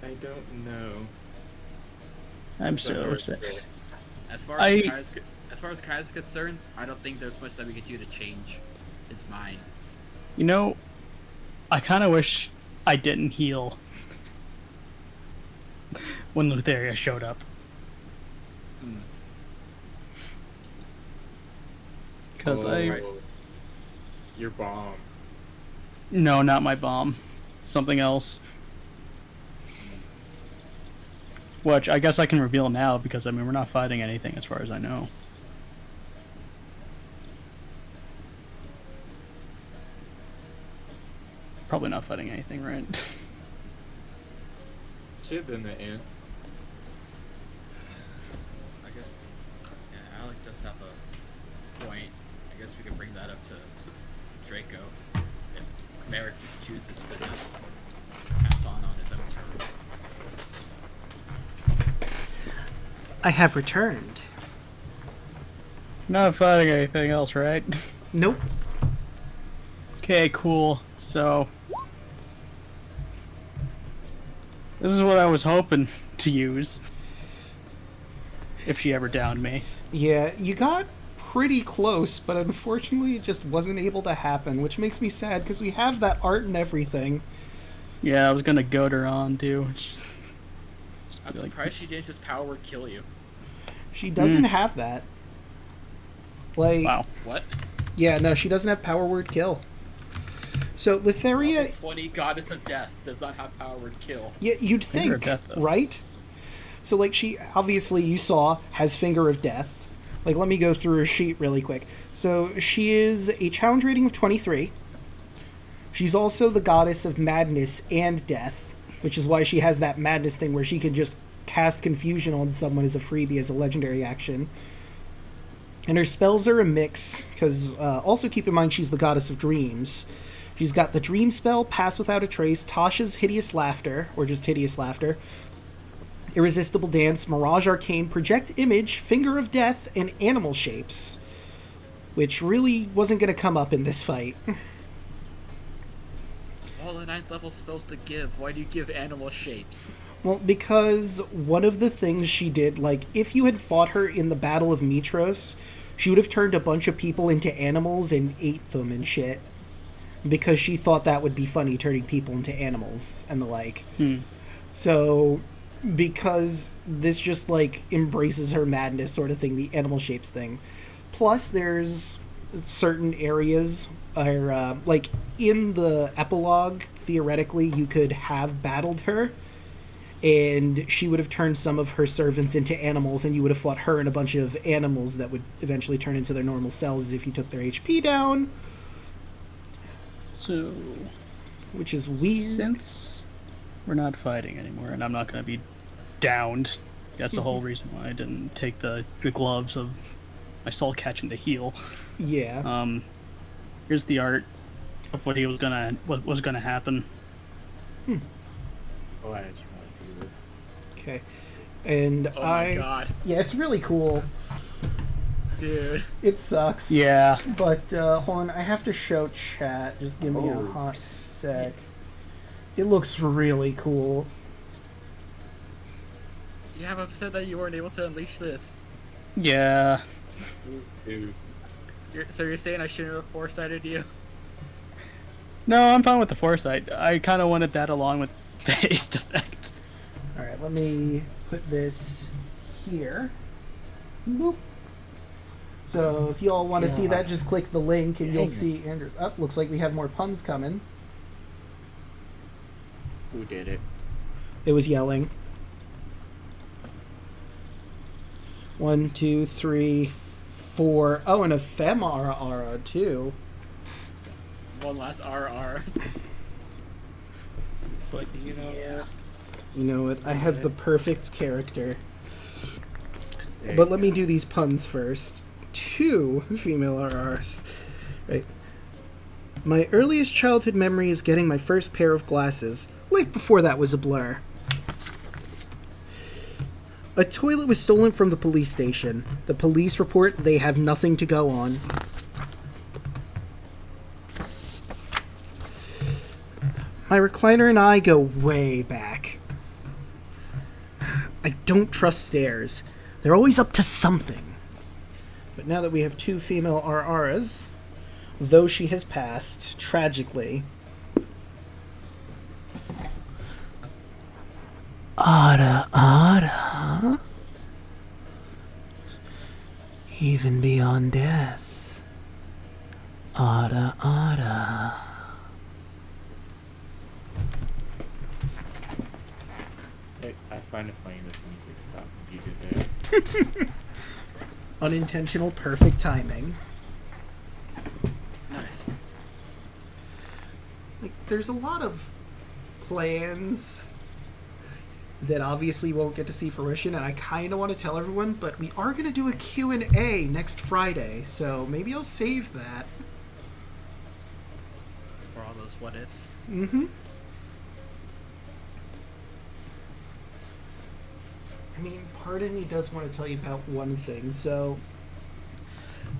I don't know. I'm so sick. As far as Kai's concerned, I don't think there's much that we could do to change his mind. You know, I kind of wish I didn't heal when Lutheria showed up. Because Your bomb. No, not my bomb. Something else. Which I guess I can reveal now because, I mean, we're not fighting anything as far as I know. Probably not fighting anything, right? Should have been the end. I guess, yeah, Alek does have a point. I guess we could bring that up to Draco. If Merrick just chooses to just pass on his own terms. I have returned. Not fighting anything else, right? Nope. Okay, cool. So this is what I was hoping to use if she ever downed me. Yeah, you got pretty close, but unfortunately it just wasn't able to happen, which makes me sad because we have that art and everything. Yeah, I was gonna goad her on too. I'm surprised she didn't just power word kill you. She doesn't have that. Like, Wow. What? yeah, no, she doesn't have power word kill. So Letheria, Level 20 Goddess of Death does not have power word kill. yeah, you'd Finger of think, Death, though. right? So like she obviously you saw has Finger of Death. Like let me go through her sheet really quick. So she is a challenge rating of 23. She's also the goddess of madness and death, which is why she has that madness thing where she can just cast confusion on someone as a freebie as a legendary action. And her spells are a mix, because also keep in mind she's the goddess of dreams. She's got the dream spell, Pass Without a Trace, Tasha's Hideous Laughter, or just Hideous Laughter, Irresistible Dance, Mirage Arcane, Project Image, Finger of Death, and Animal Shapes, which really wasn't going to come up in this fight. All the 9th level spells to give, why do you give animal shapes? Well, because one of the things she did, like, if you had fought her in the Battle of Mitros, she would have turned a bunch of people into animals and ate them and shit. Because she thought that would be funny, turning people into animals and the like. So, because this just, like, embraces her madness sort of thing, the animal shapes thing. Plus, there's certain areas, like, in the Epilogue, theoretically, you could have battled her, and she would have turned some of her servants into animals, and you would have fought her and a bunch of animals that would eventually turn into their normal selves if you took their HP down. So, Which is weird. since we're not fighting anymore, and I'm not going to be downed, that's the whole reason why I didn't take the gloves of my soul catching to heal. Yeah. Here's the art of what was gonna happen. Oh, I actually want to do this. Okay. And Oh my god. Yeah, it's really cool. Dude. It sucks. Yeah. But, hold on, I have to show chat. Just give me a hot sec. It looks really cool. Yeah, I'm upset that you weren't able to unleash this. Yeah. Dude. So you're saying I shouldn't have foresighted you? No, I'm fine with the foresight. I kind of wanted that along with the haste effect. Alright, let me put this here. Boop. So if you all want to see that, just click the link and you'll see Andrew's. Oh, looks like we have more puns coming. Who did it? It was yelling. 1, 2, 3, 4. Oh, and a Femara too. One last RR. But you know what? You know what? I have the perfect character. There But you let me go. do these puns first. 2 female RRs. Right. My earliest childhood memory is getting my first pair of glasses. Life before that was a blur. A toilet was stolen from the police station. The police report they have nothing to go on. My recliner and I go way back. I don't trust stairs. They're always up to something. But now that we have 2 female RRs, though she has passed, tragically. Ada. Even beyond death. Ada. I find it funny that the music stopped when you did that. Unintentional perfect timing. Nice. Like, there's a lot of plans that obviously won't get to see fruition, and I kind of want to tell everyone, but we are going to do a Q&A next Friday, so maybe I'll save that. For all those what ifs. Mm-hmm. I mean, part of me does want to tell you about one thing. So,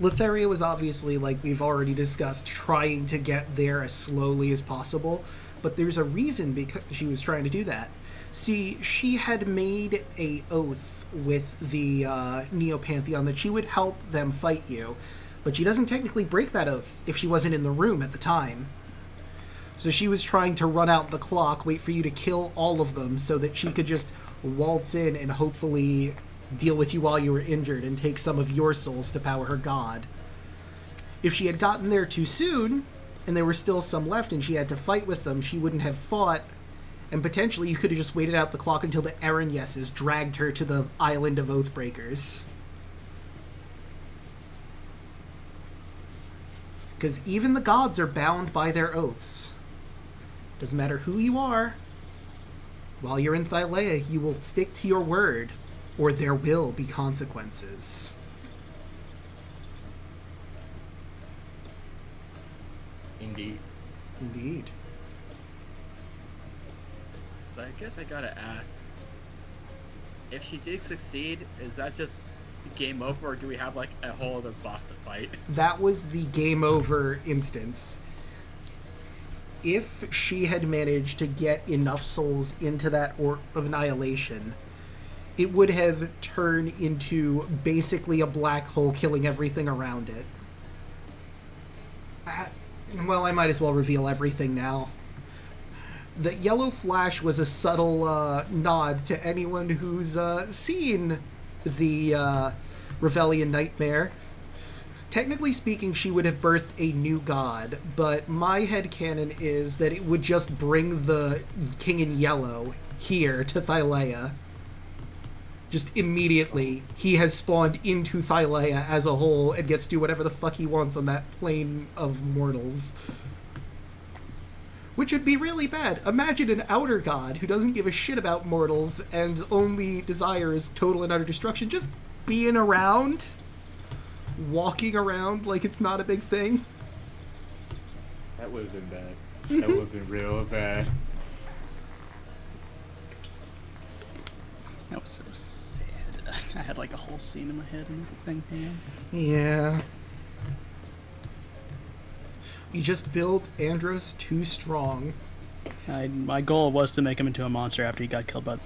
Letheria was obviously, like we've already discussed, trying to get there as slowly as possible, but there's a reason because she was trying to do that. See, she had made a oath with the Neo Pantheon that she would help them fight you, but she doesn't technically break that oath if she wasn't in the room at the time. So she was trying to run out the clock, wait for you to kill all of them so that she could just waltz in and hopefully deal with you while you were injured and take some of your souls to power her god. If she had gotten there too soon, and there were still some left and she had to fight with them, she wouldn't have fought, and potentially you could have just waited out the clock until the Aaron-Yesses dragged her to the island of Oathbreakers. Because even the gods are bound by their oaths. Doesn't matter who you are. While you're in Thylea, you will stick to your word, or there will be consequences. Indeed. Indeed. So I guess I gotta ask, if she did succeed, is that just game over, or do we have like a whole other boss to fight? That was the game over instance. If she had managed to get enough souls into that Orb of Annihilation, it would have turned into basically a black hole killing everything around it. Well, I might as well reveal everything now. The yellow flash was a subtle nod to anyone who's seen the Revellion Nightmare. Technically speaking, she would have birthed a new god, but my headcanon is that it would just bring the King in Yellow here to Thylea. Just immediately, he has spawned into Thylea as a whole and gets to do whatever the fuck he wants on that plane of mortals. Which would be really bad. Imagine an outer god who doesn't give a shit about mortals and only desires total and utter destruction, just being around, walking around like it's not a big thing. That would have been bad. That would have been real bad. That was so sad. I had like a whole scene in my head and everything. Yeah. You just built Andros too strong. My goal was to make him into a monster after he got killed by...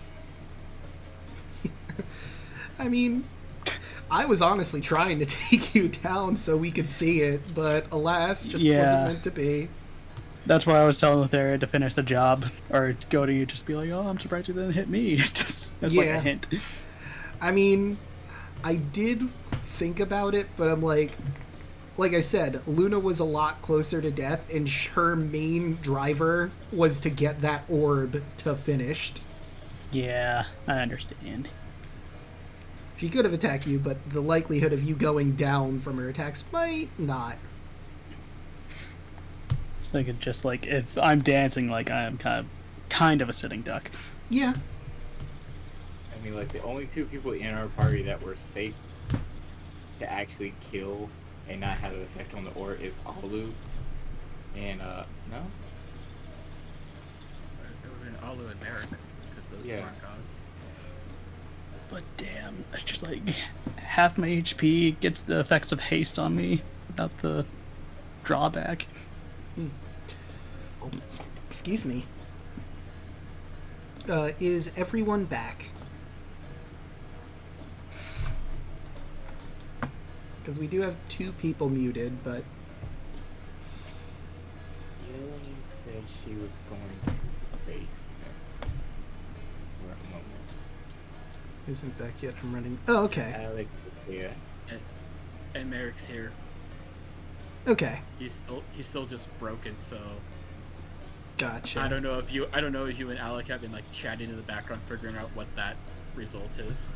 I mean, I was honestly trying to take you down so we could see it, but alas, just wasn't meant to be. That's why I was telling Letheria to finish the job, or go to you, just be like, oh, I'm surprised you didn't hit me. Just as like a hint. I mean, I did think about it, but I'm like I said, Luna was a lot closer to death, and her main driver was to get that orb to finished. Yeah, I understand. She could have attacked you, but the likelihood of you going down from her attacks might not. I was thinking just like, if I'm dancing, like I'm kind of a sitting duck. Yeah. I mean, like, the only two people in our party that were safe to actually kill and not have an effect on the orb is Alu and, no? It would have been Alu and Merrick, because those two aren't gods. But damn, it's just like half my HP gets the effects of haste on me without the drawback. Oh, excuse me. Is everyone back? Because we do have two people muted, but... Yellow said she was going to the basement for a moment. Isn't back yet. I'm running... Oh, okay. Alek, yeah. And Merrick's here. Okay. He's still just broken, so Gotcha. I don't know if you and Alek have been like chatting in the background, figuring out what that result is.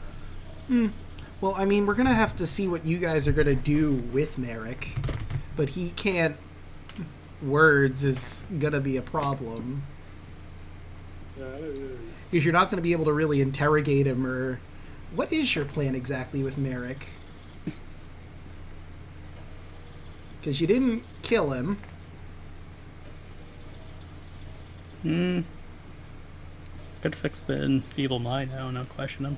Well, I mean, we're gonna have to see what you guys are gonna do with Merrick, but he can't... Words is gonna be a problem. Because you're not gonna be able to really interrogate him, or... What is your plan exactly with Merrick? Because you didn't kill him. Could fix the enfeebled mind, I don't know, question him.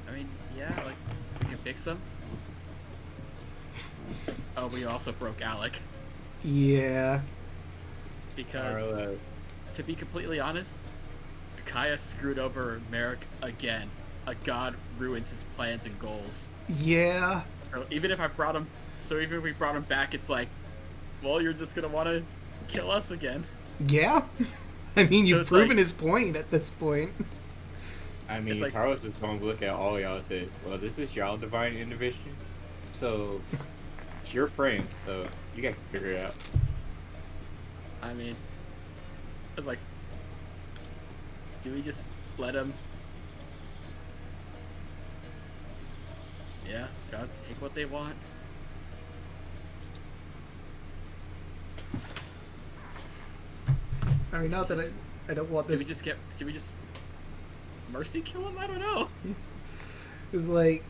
I mean, yeah, like we can fix him. Oh, we also broke Alek. Yeah. Because, to be completely honest, Kaya screwed over Merrick again. A god ruined his plans and goals. Yeah. So even if we brought him back, it's like, well, you're just gonna want to kill us again. Yeah. I mean, So you've it's proven like- his point at this point. I mean, It's like- Carlos was going to look at all y'all and say, well, this is y'all divine intervention, so it's your friend, so you guys can figure it out. I mean, it's like, do we just let him? Yeah, gods take what they want. I mean, not that I don't want Do this. we just mercy kill him? I don't know. It's like,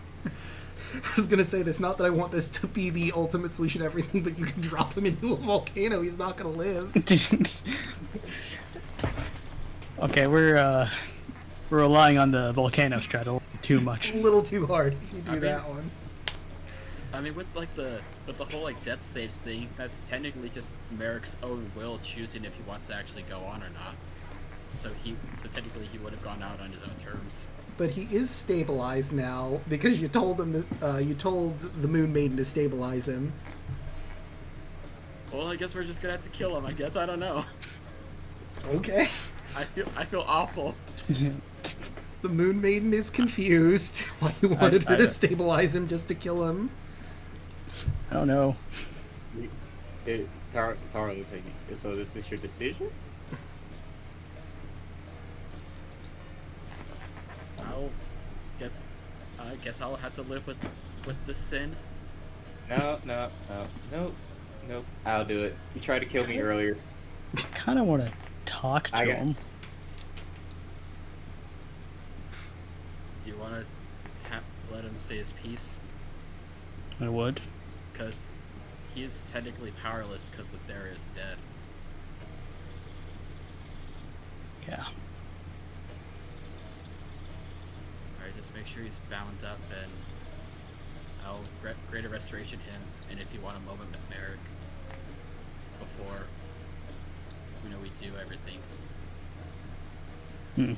I was gonna say this. Not that I want this to be the ultimate solution to everything, but you can drop him into a volcano. He's not gonna live. Okay, we're relying on the volcano straddle too much. A little too hard if you do I mean- that one. I mean, with the whole like death saves thing, that's technically just Merrick's own will choosing if he wants to actually go on or not. So technically he would have gone out on his own terms. But he is stabilized now because you told him. You told the Moon Maiden to stabilize him. Well, I guess we're just gonna have to kill him. I guess I don't know. Okay. I feel awful. The Moon Maiden is confused why you wanted her to stabilize him just to kill him. I don't know. Carlos, so this is your decision? I guess I'll have to live with the sin. No. I'll do it. You tried to kill me earlier. I kind of want to talk to him. Do you want to let him say his piece? I would. Because he is technically powerless because Lethera is dead. Yeah. Alright, just make sure he's bound up, and I'll greater restoration him, and if you want a moment with Merrick before we do everything. Hmm.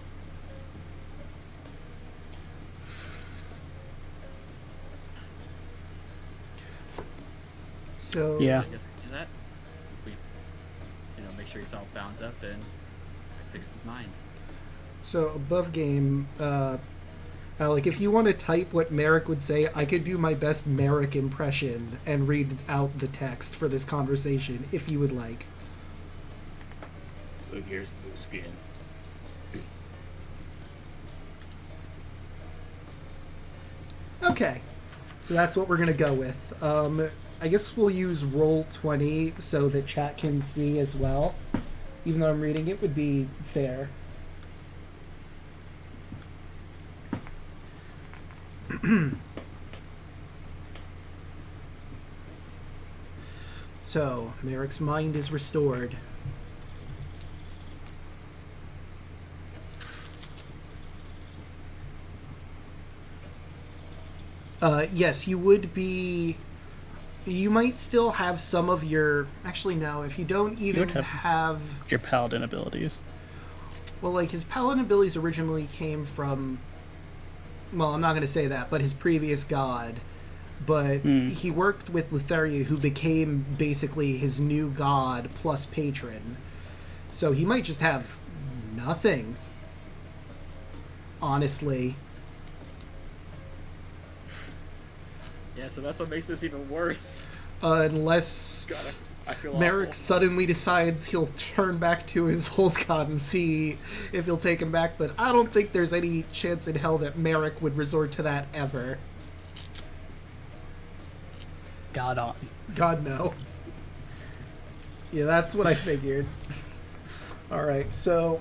So Yeah. So I guess we do that. We make sure he's all bound up and fix his mind. So above game, Alek, if you want to type what Merrick would say, I could do my best Merrick impression and read out the text for this conversation, if you would like. Look, here's blue skin. Okay, so that's what we're gonna go with. I guess we'll use Roll20 so that chat can see as well. Even though I'm reading it would be fair. So, Merrick's mind is restored. Yes, you would be... You might still have some of your... Actually, no, if you don't even would have- Your paladin abilities. Well, like, his paladin abilities originally came from... Well, I'm not going to say that, but his previous god. But he worked with Lethera, who became basically his new god plus patron. So he might just have nothing. Honestly. Yeah, so that's what makes this even worse. Unless God, I feel Merrick awful. suddenly decides he'll turn back to his old god and see if he'll take him back, but I don't think there's any chance in hell that Merrick would resort to that ever. God on. God, no. Yeah, that's what I figured. Alright, so...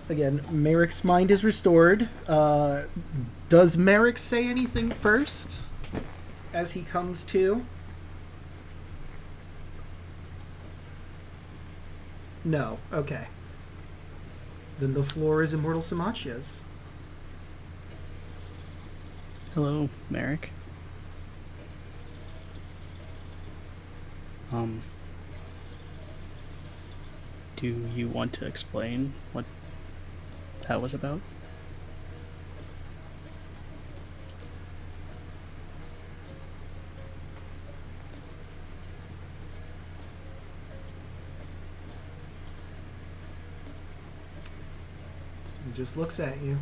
Again, Merrick's mind is restored. Does Merrick say anything first? As he comes to? No. Okay. Then the floor is Immortal Symmachia's. Hello, Merrick. Do you want to explain what that was about? He just looks at you.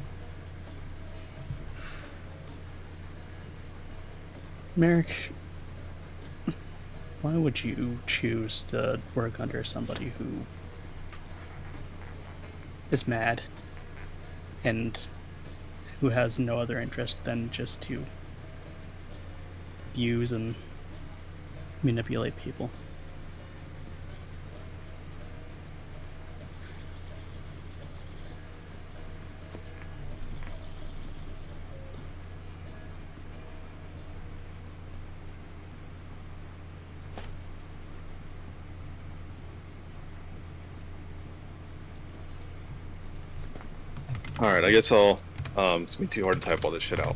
Merrick, why would you choose to work under somebody who is mad and who has no other interest than just to abuse and manipulate people? Alright, I guess I'll... it's gonna be too hard to type all this shit out.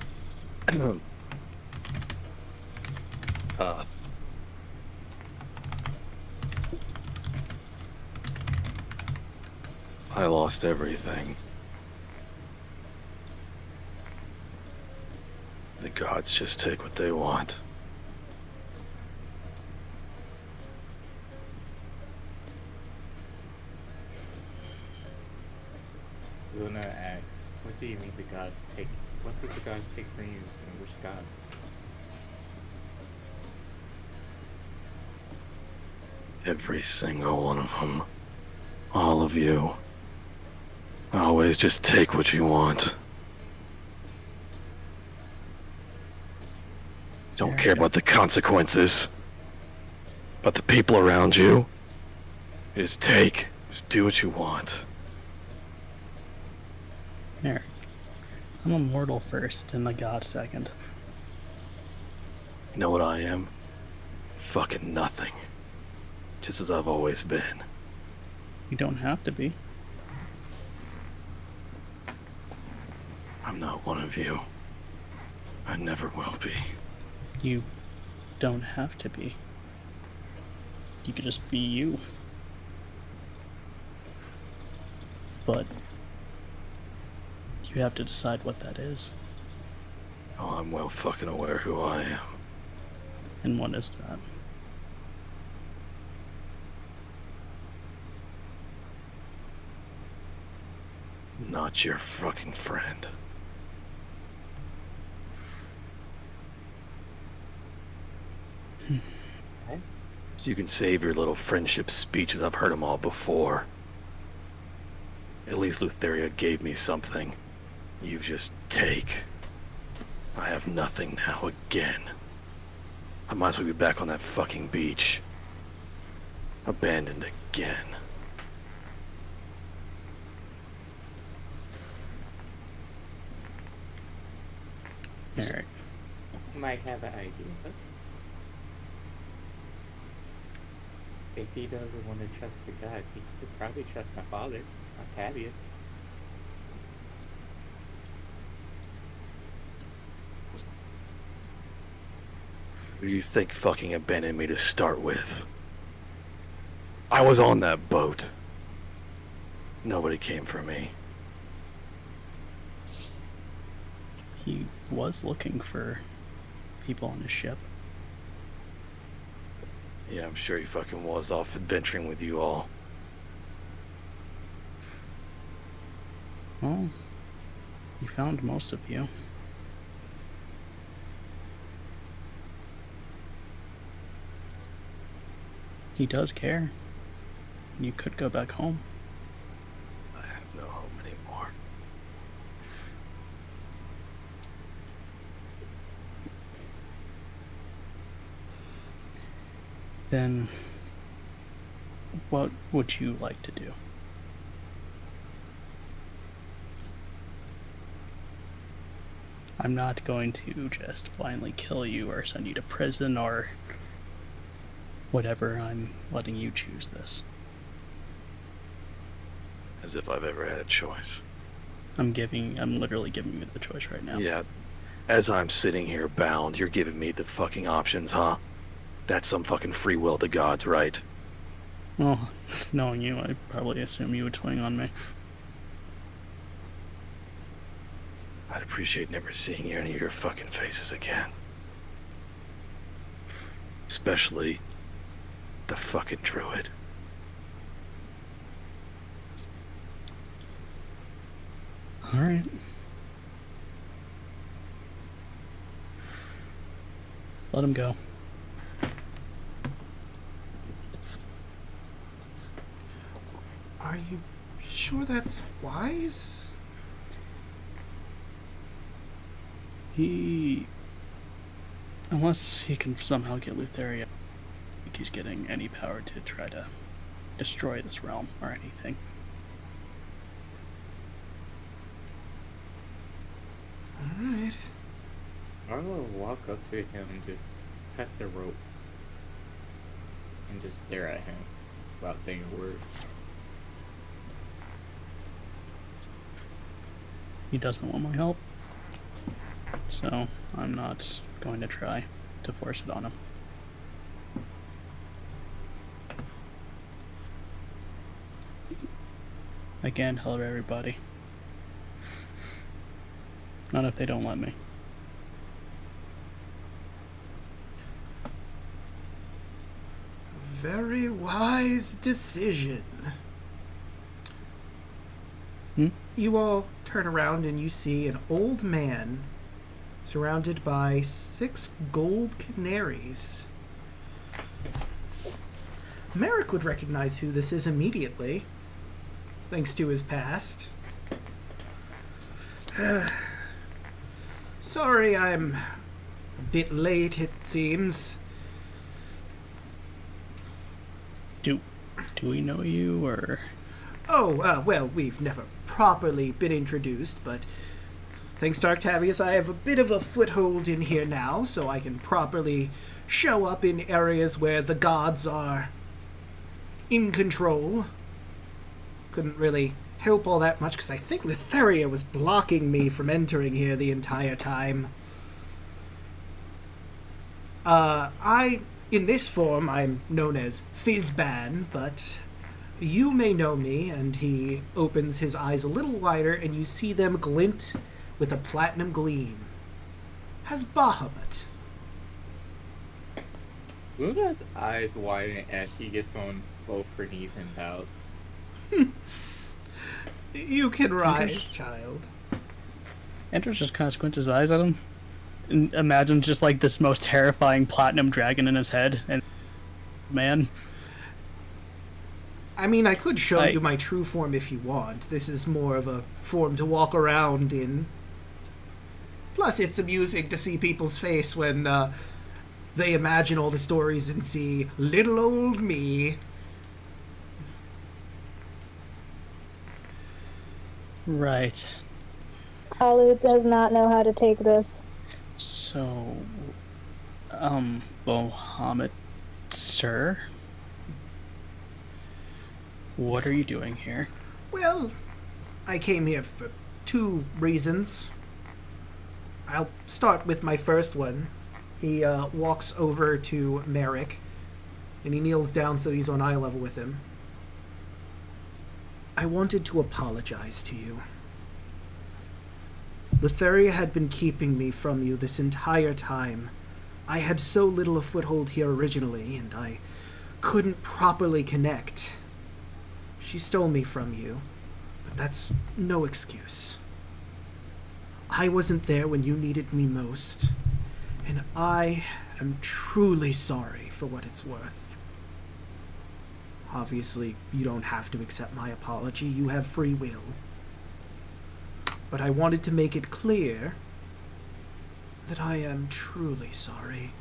I lost everything. The gods just take what they want. Luna asks, what do you mean the gods take? What did the gods take from you, and which gods? Every single one of them. All of you. Always just take what you want. Don't care about the consequences. But the people around you. Just take. Just do what you want. Merrick, I'm a mortal first and a god second. You know what I am? Fucking nothing. Just as I've always been. You don't have to be. I'm not one of you. I never will be. You don't have to be. You could just be you. But you have to decide what that is. Oh, I'm well fucking aware who I am. And what is that? Not your fucking friend. So you can save your little friendship speeches. I've heard them all before. At least Lutheria gave me something. You just take. I have nothing now again. I might as well be back on that fucking beach. Abandoned again. Merrick, Might have an idea. If he doesn't want to trust the gods, he could probably trust my father, Octavius. Who do you think fucking abandoned me to start with? I was on that boat. Nobody came for me. he was looking for people on his ship. Yeah, I'm sure he fucking was off adventuring with you all. Well, he found most of you. He does care. You could go back home. I have no home anymore. Then, what would you like to do? I'm not going to just blindly kill you or send you to prison or whatever. I'm letting you choose this. As if I've ever had a choice. I'm literally giving you the choice right now. Yeah, As I'm sitting here bound, you're giving me the fucking options, huh? That's some fucking free will of the gods, right? Well, knowing you, I probably assume you would swing on me. I'd appreciate never seeing any of your fucking faces again. Especially the fucking druid. Alright. Let him go. Are you sure that's wise? Unless he can somehow get Lutheria, I think he's getting any power to try to destroy this realm or anything. Alright. Arlo will walk up to him and just cut the rope and just stare at him without saying a word. He doesn't want my help, so I'm not going to try to force it on him. I can't help everybody. Not if they don't let me. Very wise decision. You all turn around and you see an old man surrounded by 6 gold canaries. Merrick would recognize who this is immediately, thanks to his past. Sorry, I'm a bit late, it seems. Do we know you, or? Oh, well, we've never properly been introduced, but thanks to Octavius, I have a bit of a foothold in here now, so I can properly show up in areas where the gods are in control. Couldn't really help all that much, because I think Lutheria was blocking me from entering here the entire time. In this form, I'm known as Fizzban, but you may know me, and he opens his eyes a little wider, and you see them glint with a platinum gleam. Has Bahamut. Luna's eyes widen as she gets on both her knees and bows. You can rise, child. Andrews just kind of squints his eyes at him. And imagine just like this most terrifying platinum dragon in his head, and man. I mean, I could show you my true form if you want. This is more of a form to walk around in. Plus, it's amusing to see people's face when they imagine all the stories and see little old me. Right. Alu does not know how to take this. So, Bahamut, sir? What are you doing here? Well, I came here for 2 reasons. I'll start with my first one. He walks over to Merrick, and he kneels down so he's on eye level with him. I wanted to apologize to you. Lutheria had been keeping me from you this entire time. I had so little a foothold here originally, and I couldn't properly connect. She stole me from you, but that's no excuse. I wasn't there when you needed me most, and I am truly sorry for what it's worth. Obviously, you don't have to accept my apology. You have free will. But I wanted to make it clear that I am truly sorry.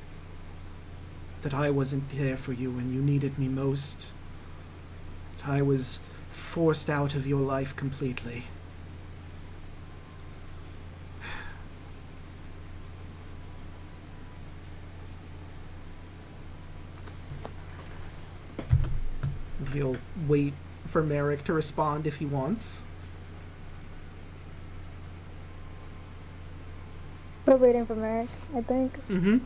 That I wasn't there for you when you needed me most. That I was forced out of your life completely. He'll wait for Merrick to respond if he wants. We're waiting for Merrick, I think. Mm-hmm.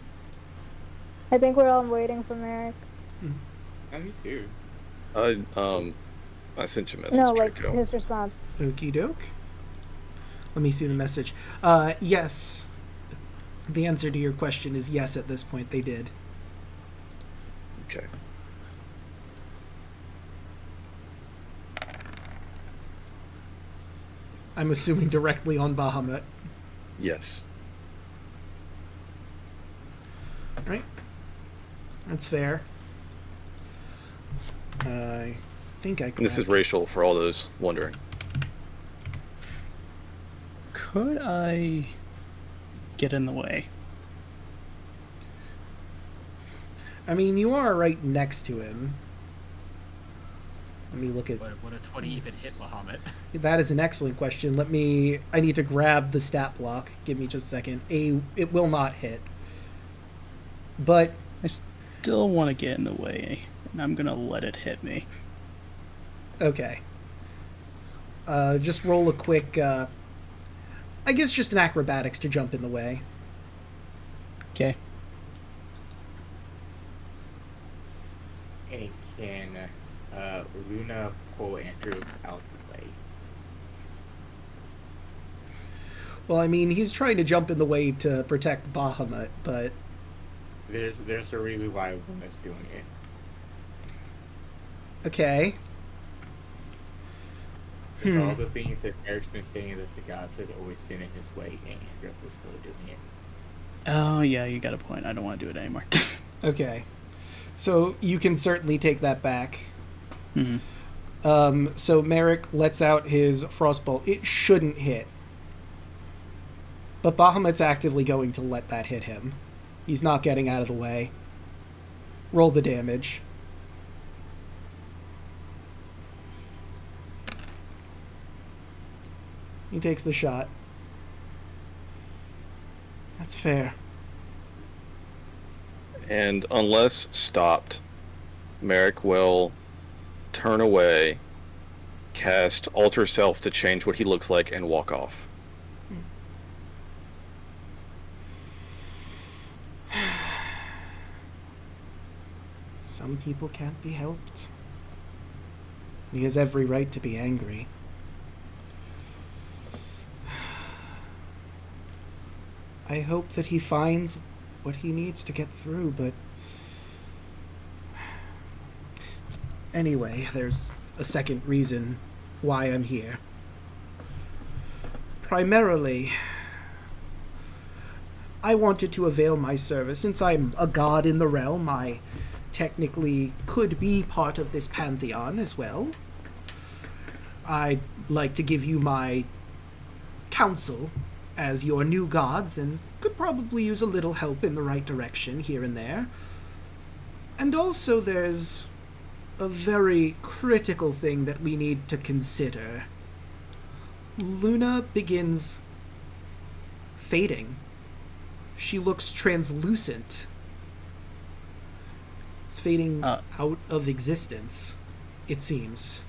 I think we're all waiting for Merrick. Oh, he's here. I sent you a message, No, like Draco. his response. Okie doke. Let me see the message. Yes. The answer to your question is yes at this point, they did. Okay. I'm assuming directly on Bahamut. Yes. Right? That's fair. I think I And this is grabbed- racial for all those wondering. Could I get in the way? I mean, you are right next to him. Let me look at... Would a 20 even hit Bahamut? That is an excellent question. I need to grab the stat block. Give me just a second. It will not hit. But... I still want to get in the way, and I'm gonna let it hit me. Okay. Just roll a quick... I guess just an acrobatics to jump in the way. Okay. And can Luna pull Andrews out the way? Well, I mean, he's trying to jump in the way to protect Bahamut, but... There's a reason why Luna's doing it. Okay. With all the things that Eric's been saying that the gods has always been in his way, and Andrews is still doing it. Oh, yeah, you got a point. I don't want to do it anymore. Okay. So you can certainly take that back. Mm-hmm. So Merrick lets out his frostbolt. It shouldn't hit. But Bahamut's actively going to let that hit him. He's not getting out of the way. Roll the damage. He takes the shot. That's fair. And unless stopped, Merrick will turn away, cast Alter Self to change what he looks like, and walk off. Some people can't be helped. He has every right to be angry. I hope that he finds what he needs to get through, but... Anyway, there's a second reason why I'm here. Primarily, I wanted to avail my service. Since I'm a god in the realm, I technically could be part of this pantheon as well. I'd like to give you my counsel as your new gods, and could probably use a little help in the right direction here and there. And also there's a very critical thing that we need to consider. Luna begins fading. She looks translucent. It's fading out of existence, it seems.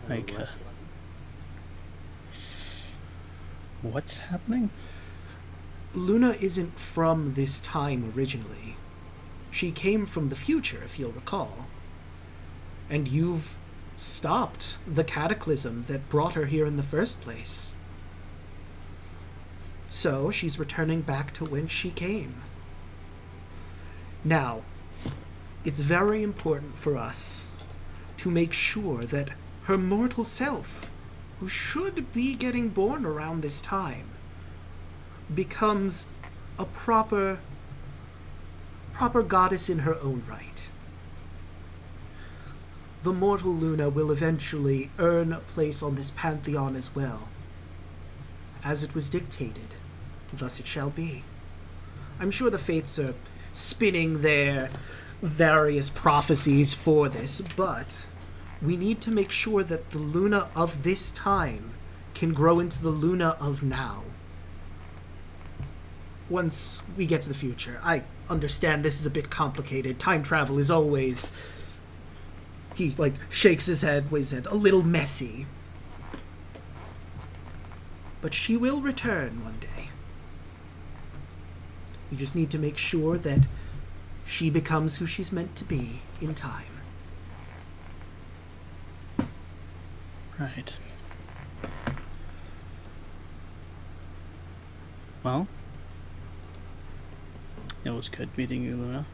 Like, what's happening? Luna isn't from this time originally. She came from the future, if you'll recall. And you've stopped the cataclysm that brought her here in the first place. So she's returning back to when she came. Now, it's very important for us to make sure that her mortal self, who should be getting born around this time, becomes a proper goddess in her own right. The mortal Luna will eventually earn a place on this pantheon as well. As it was dictated, thus it shall be. I'm sure the fates are spinning their various prophecies for this, but we need to make sure that the Luna of this time can grow into the Luna of now. Once we get to the future. I understand this is a bit complicated. Time travel is always... He, shakes his head, waves his head, a little messy. But she will return one day. We just need to make sure that she becomes who she's meant to be in time. Right. Well, it was good meeting you, Luna.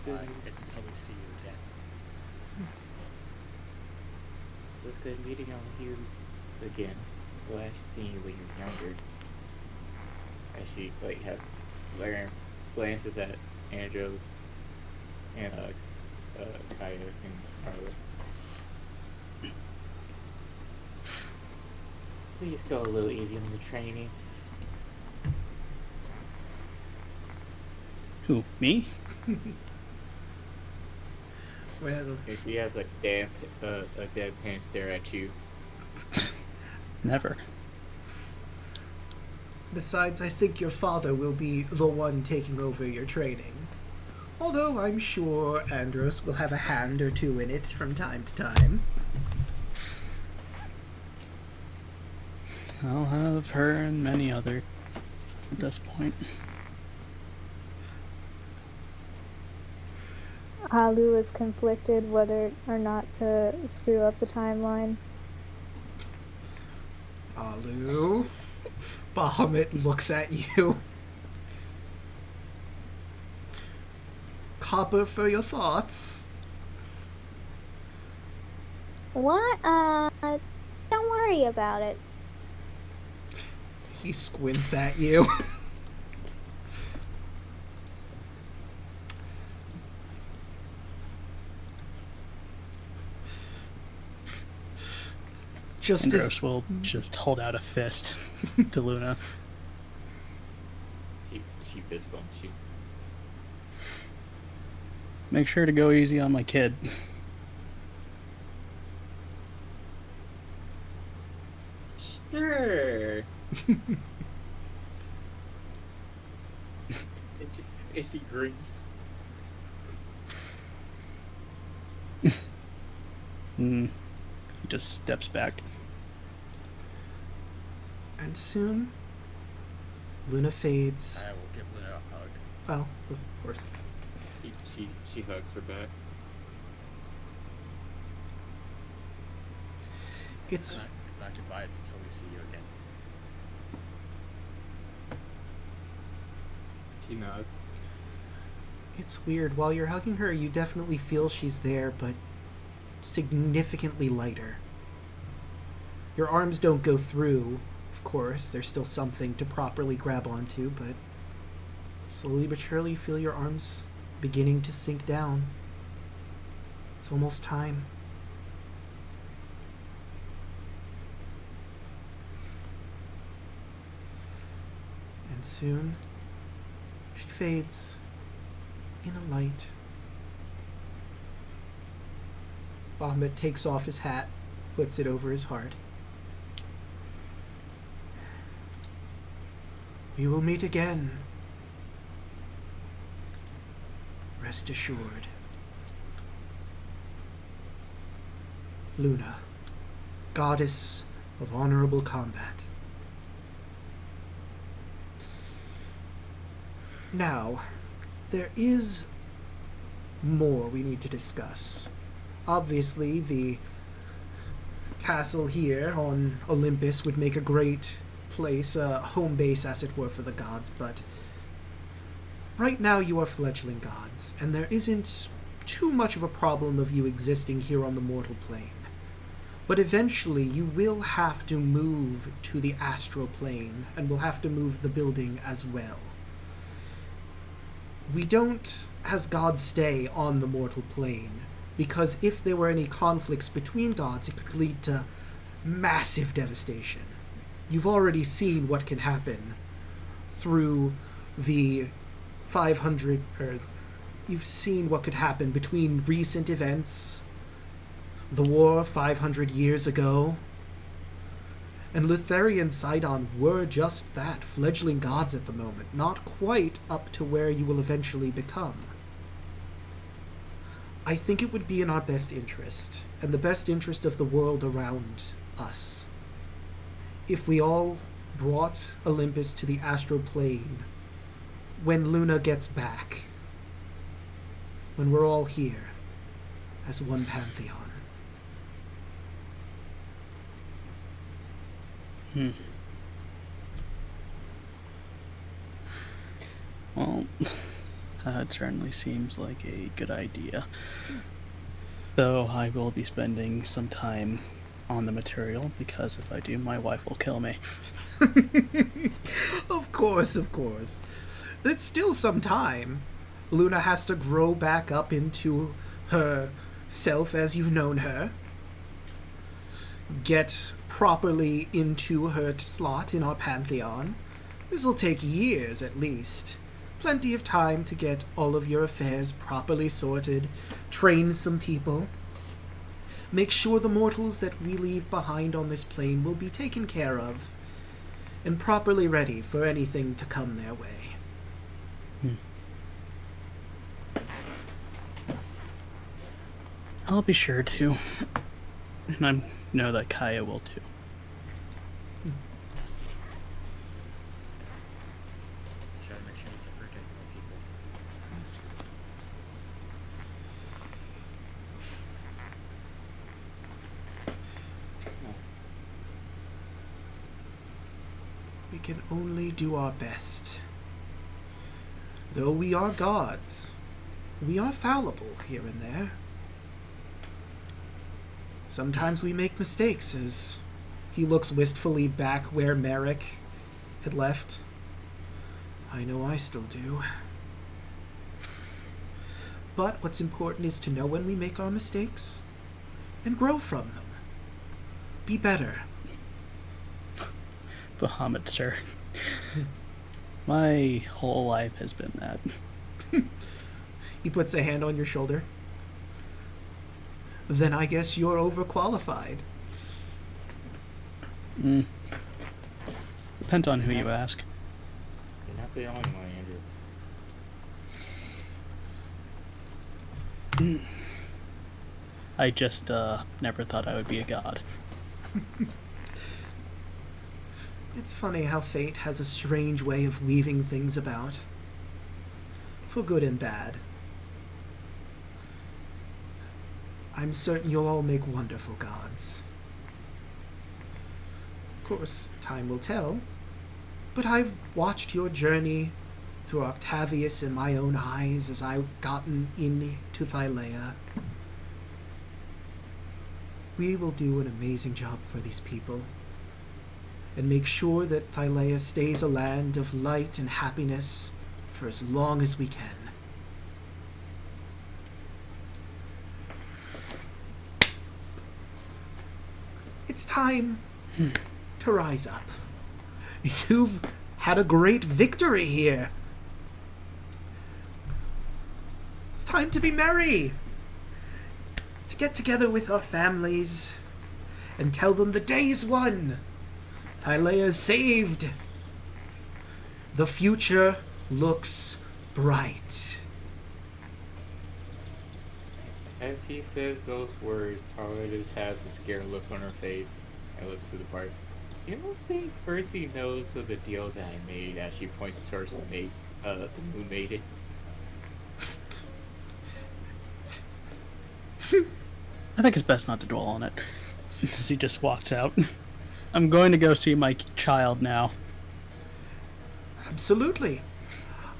Then I get to totally see you again. It was good meeting you again. Glad to see you when you're younger. As she glances at Andros and Kaya and Carla. Please go a little easy on the training. Who, me? Well, And she has a deadpan stare at you. Never. besides, I think your father will be the one taking over your training. Although I'm sure Andros will have a hand or two in it from time to time. I'll have her and many other at this point. Halu is conflicted whether or not to screw up the timeline. Alu. Bahamut looks at you. Copper for your thoughts. What? Don't worry about it. He squints at you. Just as Andros will just hold out a fist to Luna. She fist bumps you. Make sure to go easy on my kid. Sure. and she grins. He just steps back. And soon, Luna fades. I will give Luna a hug. Well, of course. She hugs her back. It's It's not goodbye, it's until we see you again. She nods. it's weird. While you're hugging her, you definitely feel she's there, but significantly lighter. Your arms don't go through, of course. There's still something to properly grab onto, but slowly but surely you feel your arms beginning to sink down. It's almost time. And soon, she fades in a light. Bahamut takes off his hat, puts it over his heart. We will meet again. Rest assured. Luna, goddess of honorable combat. Now, there is more we need to discuss. Obviously, the castle here on Olympus would make a great place, a home base, as it were, for the gods, but right now you are fledgling gods, and there isn't too much of a problem of you existing here on the mortal plane. But eventually you will have to move to the astral plane, and will have to move the building as well. We don't, as gods, stay on the mortal plane, because if there were any conflicts between gods, it could lead to massive devastation. You've already seen what can happen through the 500, or you've seen what could happen between recent events, the war 500 years ago, and Lutherian Sidon were just that, fledgling gods at the moment, not quite up to where you will eventually become. I think it would be in our best interest, and the best interest of the world around us, if we all brought Olympus to the astral plane when Luna gets back. When we're all here as one pantheon. Well, that certainly seems like a good idea. Though I will be spending some time on the material, because if I do, my wife will kill me. Of course, of course. It's still some time. Luna has to grow back up into her self as you've known her. Get properly into her slot in our pantheon. This'll take years at least. Plenty of time to get all of your affairs properly sorted, train some people, make sure the mortals that we leave behind on this plane will be taken care of, and properly ready for anything to come their way. I'll be sure to. And I know that Kaya will too. Just try to make sure not to hurt any more people. We can only do our best. Though we are gods, we are fallible here and there. Sometimes we make mistakes, as he looks wistfully back where Merrick had left. I know I still do. But what's important is to know when we make our mistakes and grow from them. Be better. Bahamut, sir. My whole life has been that. He puts a hand on your shoulder. Then I guess you're overqualified. Depends on who you ask. You're not the only one, Andrew. I just never thought I would be a god. It's funny how fate has a strange way of weaving things about. For good and bad. I'm certain you'll all make wonderful gods. Of course, time will tell, but I've watched your journey through Octavius in my own eyes as I've gotten into Thylea. We will do an amazing job for these people, and make sure that Thylea stays a land of light and happiness for as long as we can. It's time to rise up. You've had a great victory here. It's time to be merry. To get together with our families and tell them the day is won. Thylea is saved. The future looks bright. As he says those words, Tara just has a scared look on her face and looks to the park. You don't think Percy knows of the deal that I made as she points towards the moon maiden? I think it's best not to dwell on it. As he just walks out. I'm going to go see my child now. Absolutely.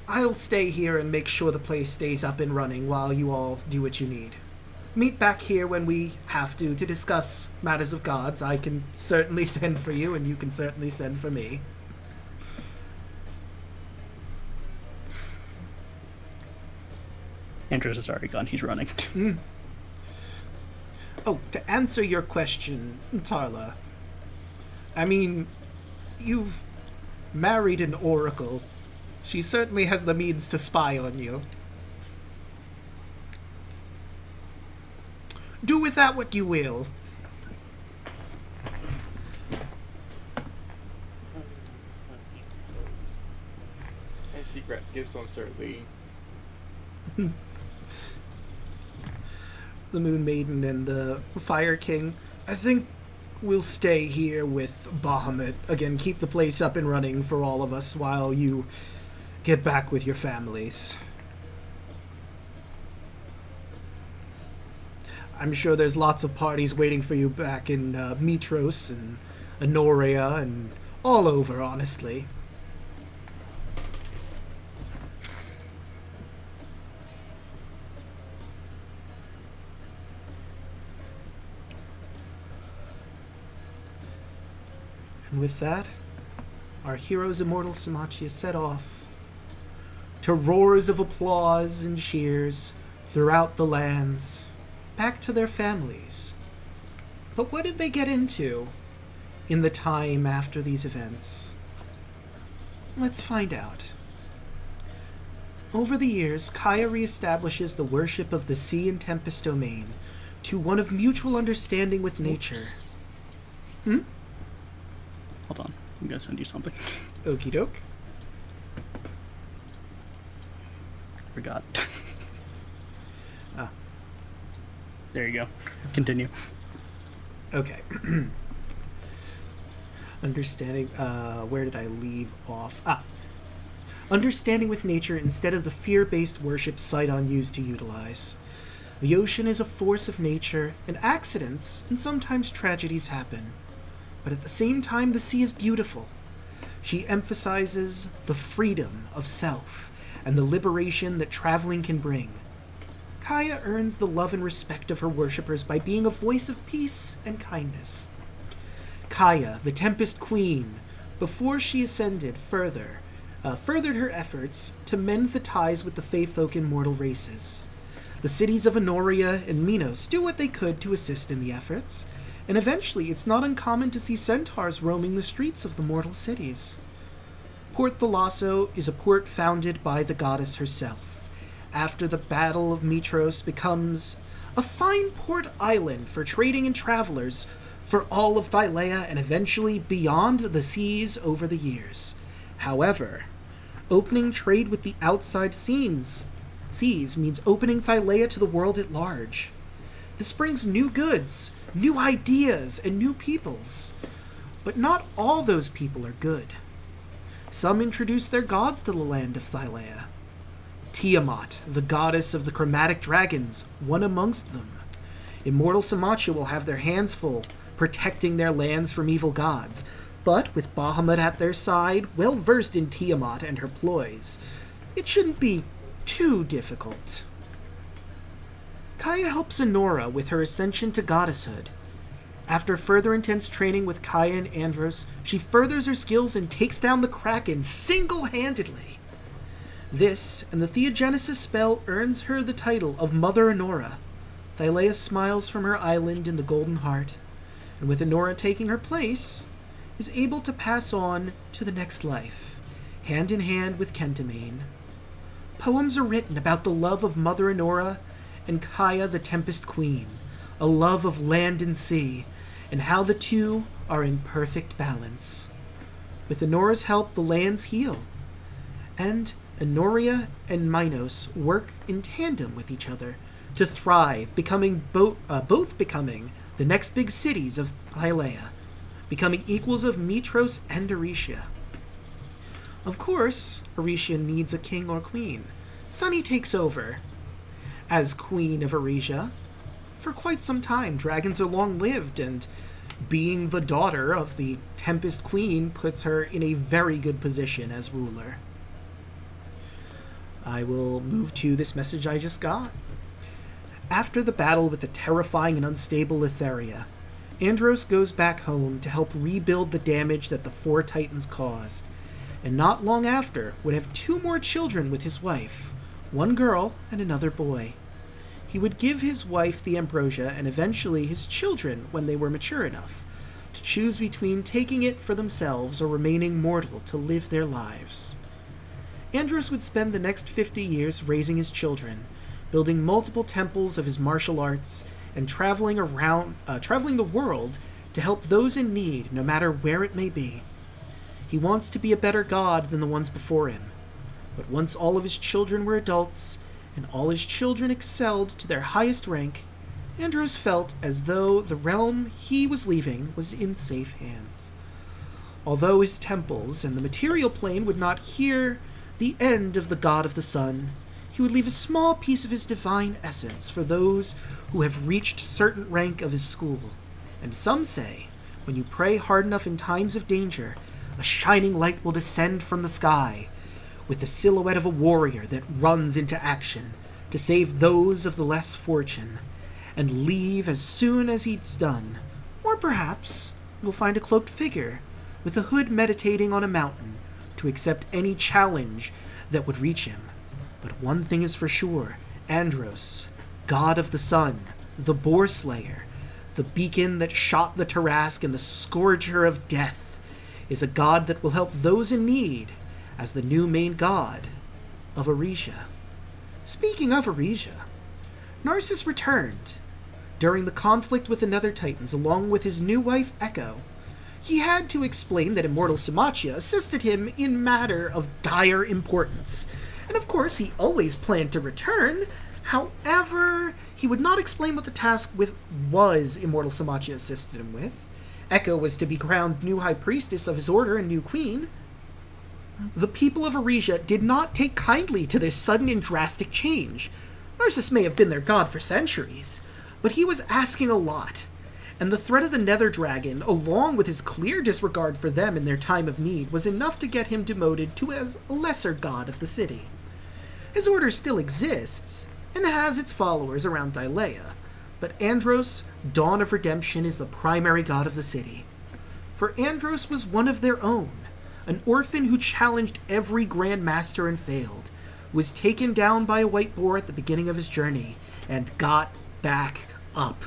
I'll stay here and make sure the place stays up and running while you all do what you need. Meet back here when we have to discuss matters of gods. I can certainly send for you, and you can certainly send for me. Andrews is already gone. He's running. Oh, to answer your question, Tarla, I mean, you've married an oracle. She certainly has the means to spy on you. Do with that what you will. And she gives one start leading. the Moon Maiden and the Fire King. I think we'll stay here with Bahamut. Again, keep the place up and running for all of us while you get back with your families. I'm sure there's lots of parties waiting for you back in Mitros and Honoria and all over, honestly. And with that, our heroes Immortal Symmachia set off to roars of applause and cheers throughout the lands, back to their families. But what did they get into in the time after these events? Let's find out. Over the years, Kaya reestablishes the worship of the Sea and Tempest domain to one of mutual understanding with nature. Hold on, I'm gonna send you something. Okie doke. Forgot. Ah. There you go. Continue. Okay. Understanding, where did I leave off? Understanding with nature instead of the fear-based worship Sidon used to utilize. The ocean is a force of nature, and accidents and sometimes tragedies happen. But at the same time, the sea is beautiful. She emphasizes the freedom of self and the liberation that traveling can bring. Kaya earns the love and respect of her worshippers by being a voice of peace and kindness. Kaya, the Tempest Queen, before she ascended furthered her efforts to mend the ties with the Fey folk and mortal races. The cities of Honoria and Minos do what they could to assist in the efforts, and eventually it's not uncommon to see centaurs roaming the streets of the mortal cities. Port Thalasso is a port founded by the goddess herself. After the Battle of Mitros becomes a fine port island for trading and travelers for all of Thylea and eventually beyond the seas over the years. However, opening trade with the outside seas means opening Thylea to the world at large. This brings new goods, new ideas, and new peoples. But not all those people are good. Some introduce their gods to the land of Thylea. Tiamat, the goddess of the chromatic dragons, one amongst them. Immortal Symmachia will have their hands full, protecting their lands from evil gods, but with Bahamut at their side, well versed in Tiamat and her ploys, it shouldn't be too difficult. Kaya helps Honora with her ascension to goddesshood. After further intense training with Kaya and Andros, she furthers her skills and takes down the Kraken single-handedly. This, and the Theogenesis spell, earns her the title of Mother Honora. Thylea smiles from her island in the Golden Heart, and with Honora taking her place, is able to pass on to the next life, hand in hand with Kentamine. Poems are written about the love of Mother Honora and Kaya the Tempest Queen, a love of land and sea, and how the two are in perfect balance. With Honora's help, the lands heal, and Honoria and Minos work in tandem with each other to thrive, becoming both becoming the next big cities of Thylea, becoming equals of Mitros and Aricia. Of course, Aricia needs a king or queen. Sunny takes over as Queen of Aricia. For quite some time, dragons are long-lived, and being the daughter of the Tempest Queen puts her in a very good position as ruler. I will move to this message I just got. After the battle with the terrifying and unstable Etheria, Andros goes back home to help rebuild the damage that the four Titans caused, and not long after would have 2 more children with his wife, 1 girl and another boy. He would give his wife the ambrosia and eventually his children when they were mature enough to choose between taking it for themselves or remaining mortal to live their lives. Andros would spend the next 50 years raising his children, building multiple temples of his martial arts, and traveling the world to help those in need, no matter where it may be. He wants to be a better god than the ones before him. But once all of his children were adults, and all his children excelled to their highest rank, Andros felt as though the realm he was leaving was in safe hands. Although his temples and the material plane would not hear the end of the God of the Sun, he would leave a small piece of his divine essence for those who have reached certain rank of his school. And some say, when you pray hard enough in times of danger, a shining light will descend from the sky, with the silhouette of a warrior that runs into action to save those of the less fortunate, and leave as soon as he's done. Or perhaps you'll find a cloaked figure with a hood meditating on a mountain to accept any challenge that would reach him. But one thing is for sure, Andros, God of the Sun, the Boar Slayer, the beacon that shot the Tarask and the Scourger of Death, is a god that will help those in need as the new main god of Aresia. Speaking of Aresia, Narcissus returned. During the conflict with the Nether Titans, along with his new wife Echo, he had to explain that Immortal Symmachia assisted him in matter of dire importance. And of course, he always planned to return. However, he would not explain what the task was Immortal Symmachia assisted him with. Echo was to be crowned new High Priestess of his order and new Queen. The people of Aresia did not take kindly to this sudden and drastic change. Narcissus may have been their god for centuries, but he was asking a lot, and the threat of the Nether Dragon, along with his clear disregard for them in their time of need, was enough to get him demoted to as a lesser god of the city. His order still exists, and has its followers around Thylea, but Andros, Dawn of Redemption, is the primary god of the city. For Andros was one of their own, an orphan who challenged every Grand Master and failed, was taken down by a white boar at the beginning of his journey, and got back up.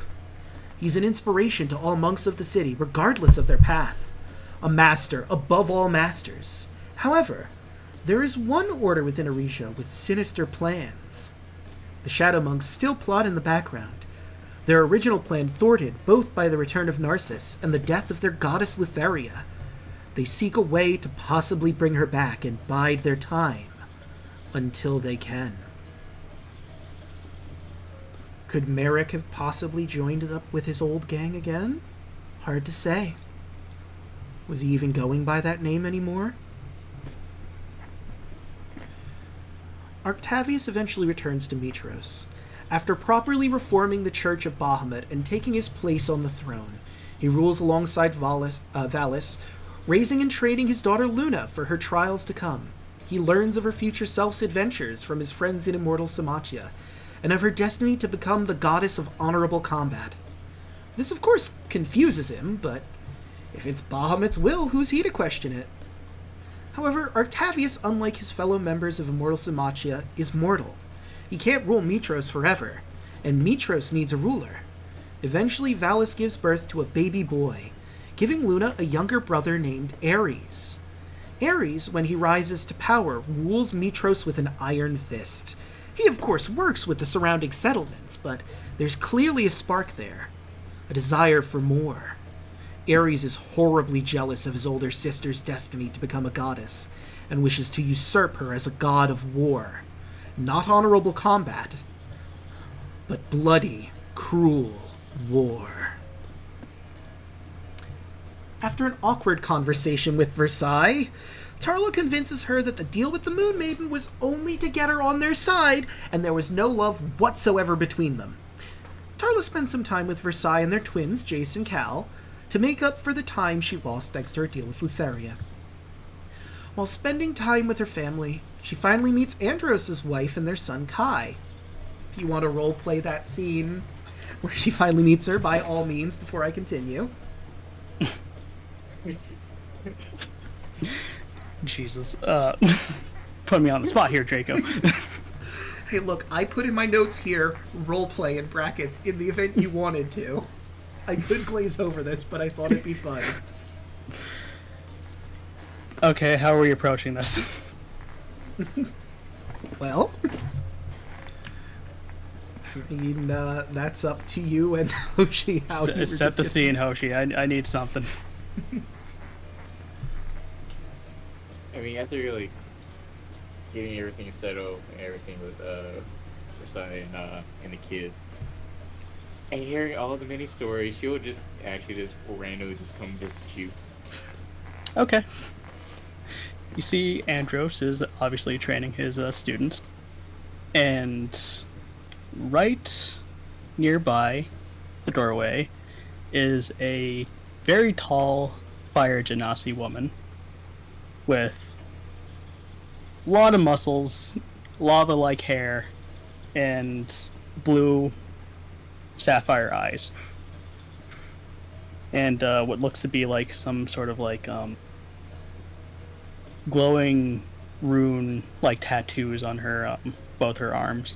He's an inspiration to all monks of the city, regardless of their path. A master above all masters. However, there is one order within Aresia with sinister plans. The Shadow Monks still plot in the background, their original plan thwarted both by the return of Narcissus and the death of their goddess Lutheria. They seek a way to possibly bring her back and bide their time until they can. Could Merrick have possibly joined up with his old gang again? Hard to say. Was he even going by that name anymore? Octavius eventually returns to Mitros. After properly reforming the Church of Bahamut and taking his place on the throne, he rules alongside Valis, raising and training his daughter Luna for her trials to come. He learns of her future self's adventures from his friends in Immortal Symmachia, and of her destiny to become the goddess of honorable combat. This, of course, confuses him, but if it's Bahamut's will, who's he to question it? However, Octavius, unlike his fellow members of Immortal Symmachia, is mortal. He can't rule Mitros forever, and Mitros needs a ruler. Eventually, Valis gives birth to a baby boy, giving Luna a younger brother named Ares. Ares, when he rises to power, rules Mitros with an iron fist. He, of course, works with the surrounding settlements, but there's clearly a spark there, a desire for more. Ares is horribly jealous of his older sister's destiny to become a goddess, and wishes to usurp her as a god of war. Not honorable combat, but bloody, cruel war. After an awkward conversation with Versailles, Tarla convinces her that the deal with the Moon Maiden was only to get her on their side, and there was no love whatsoever between them. Tarla spends some time with Versailles and their twins, Jace and Cal, to make up for the time she lost thanks to her deal with Lutheria. While spending time with her family, she finally meets Andros' wife and their son Kai. If you want to roleplay that scene where she finally meets her, by all means, before I continue. Jesus. Put me on the spot here, Draco. Hey, look, I put in my notes here, roleplay in brackets, in the event you wanted to. I could glaze over this, but I thought it'd be fun. Okay, how are we approaching this? Well, I mean, that's up to you and Hoshi. How you Set the scene, Hoshi. I need something. I mean, after you're like getting everything settled and everything with Versailles and the kids, And hearing all the many stories, she will just actually just randomly just come visit you. Okay. You see, Andros is obviously training his students, and right nearby the doorway is a very tall fire genasi woman with a lot of muscles, lava-like hair, and blue sapphire eyes. And what looks to be like some sort of like glowing rune like tattoos on her both her arms.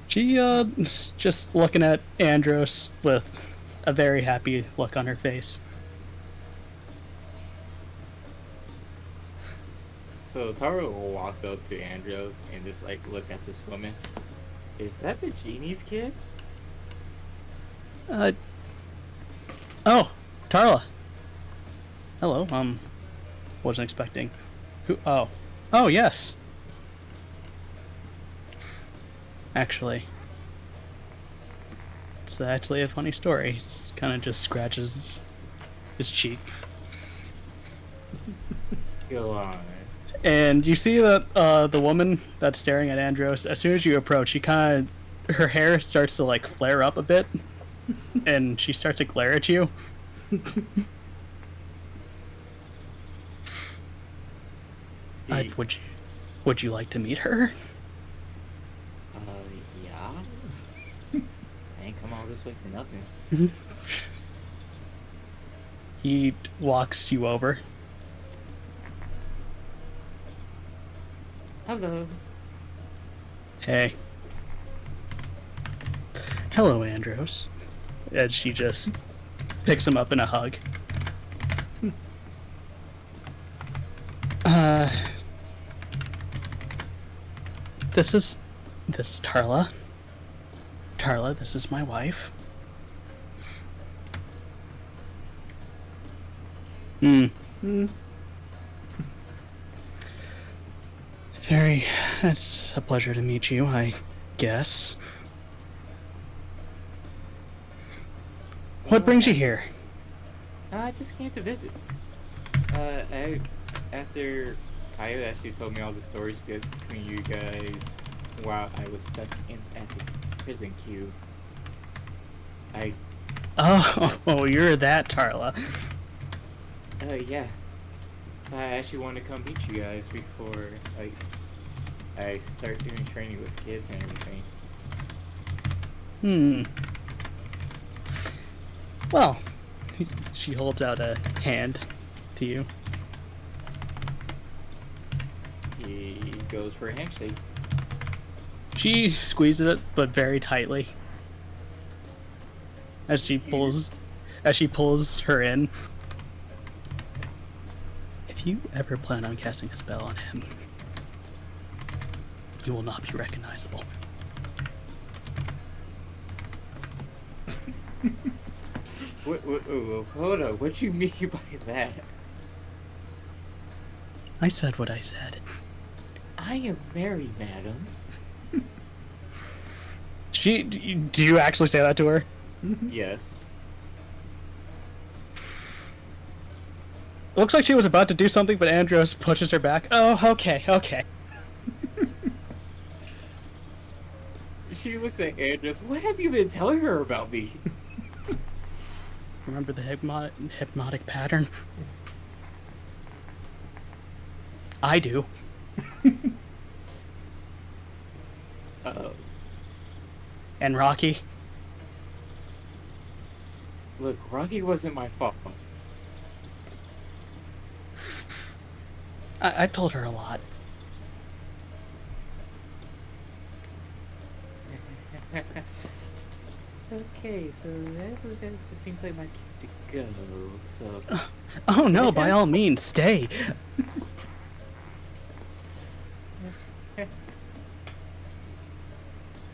She is just looking at Andros with a very happy look on her face. So Taro will walk up to Andros and just like look at this woman. Is that the genie's kid? Oh, Tarla. Hello, wasn't expecting. Who, oh, yes. Actually, it's actually a funny story. He kind of just scratches his cheek. Go on. And you see that the woman that's staring at Andros, as soon as you approach, her hair starts to like flare up a bit, and she starts to glare at you. Would you like to meet her? Yeah. I ain't come all this way for nothing. He walks you over. Hello. Hey. Hello, Andros. And she just picks him up in a hug. This is Tarla. Tarla, this is my wife. It's a pleasure to meet you, I guess. What brings you here? I just came to visit. After Kaya actually told me all the stories between you guys while I was stuck at the prison queue. Oh, you're that Tarla. Yeah. I actually want to come meet you guys before I start doing training with kids and everything. Well, she holds out a hand to you. He goes for a handshake. She squeezes it, but very tightly. As she pulls her in. If you ever plan on casting a spell on him, you will not be recognizable. Hold on, what you mean by that? I said what I said. I am married, madam. Do you actually say that to her? Yes. It looks like she was about to do something, but Andros pushes her back. Oh, okay. She looks at Andros. What have you been telling her about me? Remember the hypnotic pattern? I do. Uh-oh. And Rocky? Look, Rocky wasn't my fault. I've told her a lot. Okay, so that seems like my cue to go, so... Oh no, by all means, stay.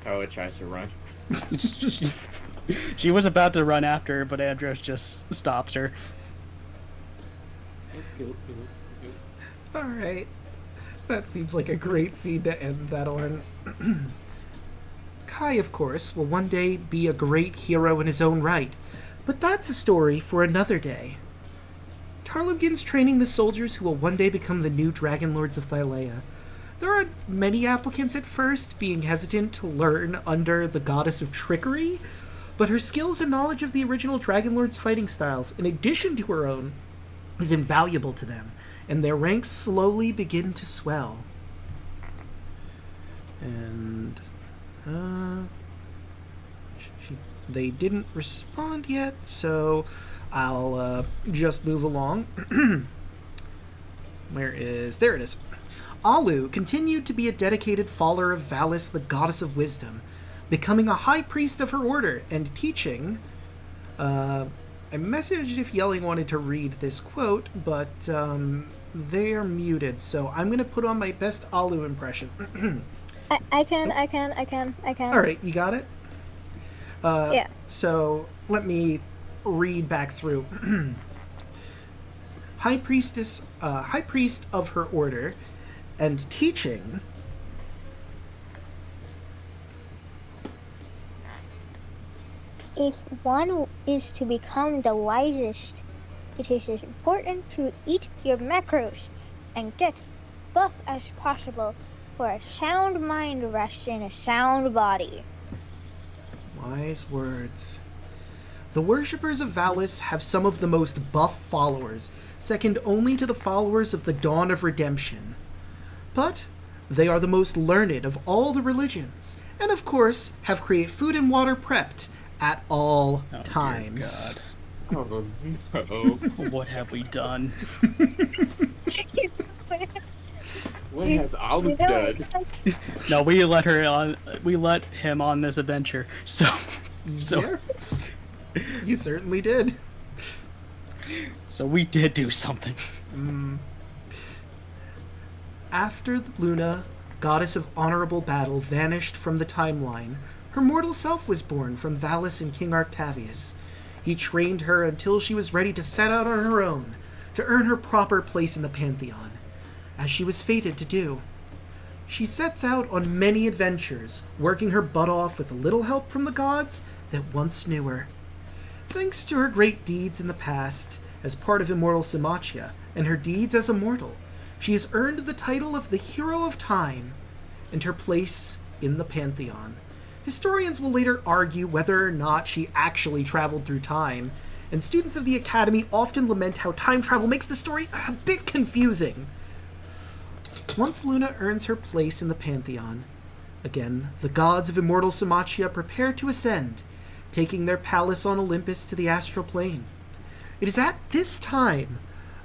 Tyler tries to run. She was about to run after her, but Andros just stops her. Alright. That seems like a great scene to end that on. Kai, of course, will one day be a great hero in his own right, but that's a story for another day. Tarlo begins training the soldiers who will one day become the new Dragon Lords of Thylea. There are many applicants at first, being hesitant to learn under the goddess of trickery, but her skills and knowledge of the original Dragon Lord's fighting styles, in addition to her own, is invaluable to them, and their ranks slowly begin to swell. And they didn't respond yet, so I'll just move along. There it is. Alu continued to be a dedicated follower of Valis, the goddess of wisdom, becoming a high priest of her order and teaching. I messaged if Yelling wanted to read this quote, but they are muted, so I'm going to put on my best Alu impression. I can. Alright, you got it? Yeah. So, let me read back through. High priest of her order, and teaching. If one is to become the wisest, it is important to eat your macros and get buff as possible, for a sound mind rests in a sound body. Wise words. The worshippers of Valis have some of the most buff followers, second only to the followers of the Dawn of Redemption. But they are the most learned of all the religions, and of course have create food and water prepped at all times. Oh no. What have we done? What has Alek done? No, we let him on this adventure. So Yeah, you certainly did. So we did do something. After Luna, goddess of honorable battle, vanished from the timeline, her mortal self was born from Valis and King Octavius. He trained her until she was ready to set out on her own, to earn her proper place in the Pantheon, as she was fated to do. She sets out on many adventures, working her butt off with a little help from the gods that once knew her. Thanks to her great deeds in the past, as part of Immortal Symmachia, and her deeds as a mortal, she has earned the title of the Hero of Time and her place in the Pantheon. Historians will later argue whether or not she actually traveled through time, and students of the Academy often lament how time travel makes the story a bit confusing. Once Luna earns her place in the Pantheon, again, the gods of Immortal Symmachia prepare to ascend, taking their palace on Olympus to the astral plane. It is at this time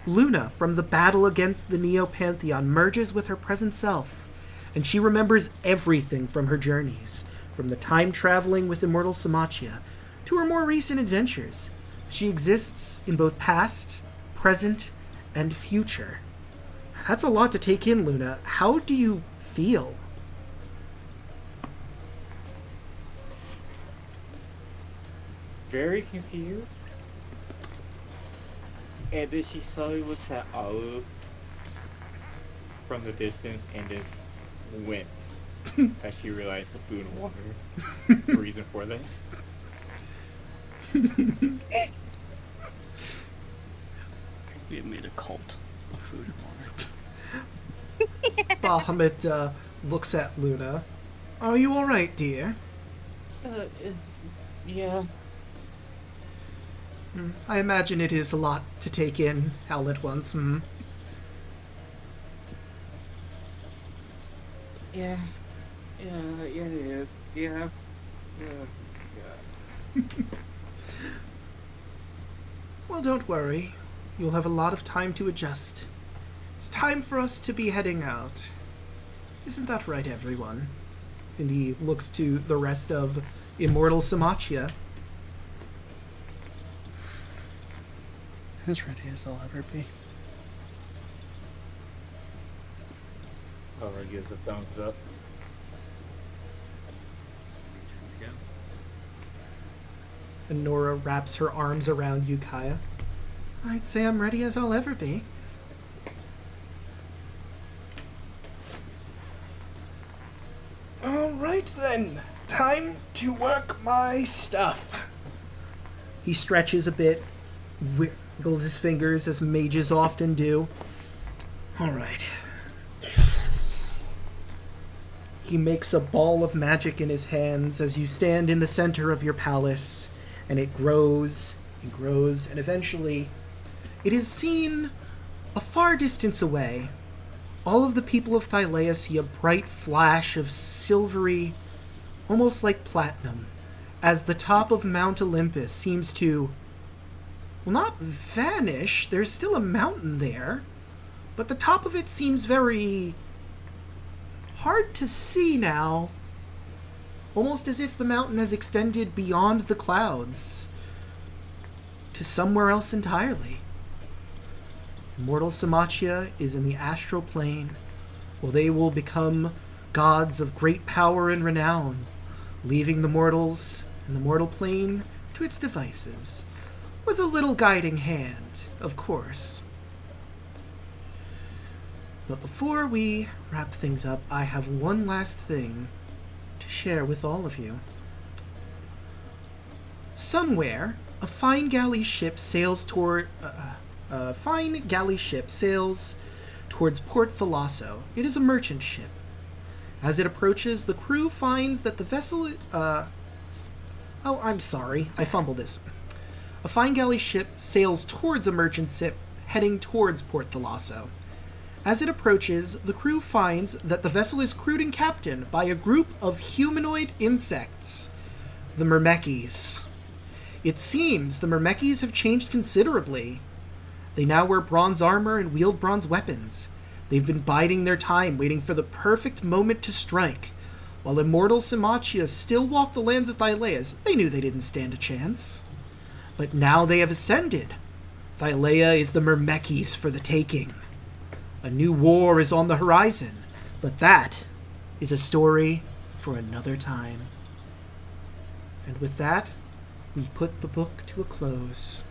Luna, from the battle against the Neo Pantheon, merges with her present self, and she remembers everything from her journeys, from the time traveling with Immortal Symmachia to her more recent adventures. She exists in both past, present, and future. That's a lot to take in, Luna. How do you feel? Very confused. And then she slowly looks at Alu from the distance and just wince as she realized the food and water. The reason for that. We have made a cult of food and water. Bahamut looks at Luna. Are you alright, dear? Yeah. I imagine it is a lot to take in all at once. Yeah. Yeah, it is. Yeah. Well, don't worry. You'll have a lot of time to adjust. It's time for us to be heading out. Isn't that right, everyone? And he looks to the rest of Immortal Symmachia. As ready as I'll ever be. Laura gives a thumbs up. So we turn to go. And Nora wraps her arms around you, Kaya. I'd say I'm ready as I'll ever be. All right then. Time my stuff. He stretches a bit, wiggles his fingers as mages often do. All right. He makes a ball of magic in his hands as you stand in the center of your palace, and it grows and grows, and eventually it is seen a far distance away. All of the people of Thylea see a bright flash of silvery, almost like platinum, as the top of Mount Olympus seems to, well, not vanish, there's still a mountain there, but the top of it seems very hard to see now, almost as if the mountain has extended beyond the clouds to somewhere else entirely. Immortal Symmachia is in the astral plane, where they will become gods of great power and renown, leaving the mortals in the mortal plane to its devices, with a little guiding hand, of course. But before we wrap things up, I have one last thing to share with all of you. Somewhere, a fine galley ship sails towards Port Thalasso. It is a merchant ship. As it approaches, the crew finds that the vessel... Oh, I'm sorry. I fumbled this. A fine galley ship sails towards a merchant ship heading towards Port Thalasso. As it approaches, the crew finds that the vessel is crewed and captained by a group of humanoid insects, the Myrmekis. It seems the Myrmekis have changed considerably. They now wear bronze armor and wield bronze weapons. They've been biding their time, waiting for the perfect moment to strike. While Immortal Symmachia still walked the lands of Thylea, they knew they didn't stand a chance. But now they have ascended. Thylea is the Myrmekis for the taking. A new war is on the horizon, but that is a story for another time. And with that, we put the book to a close.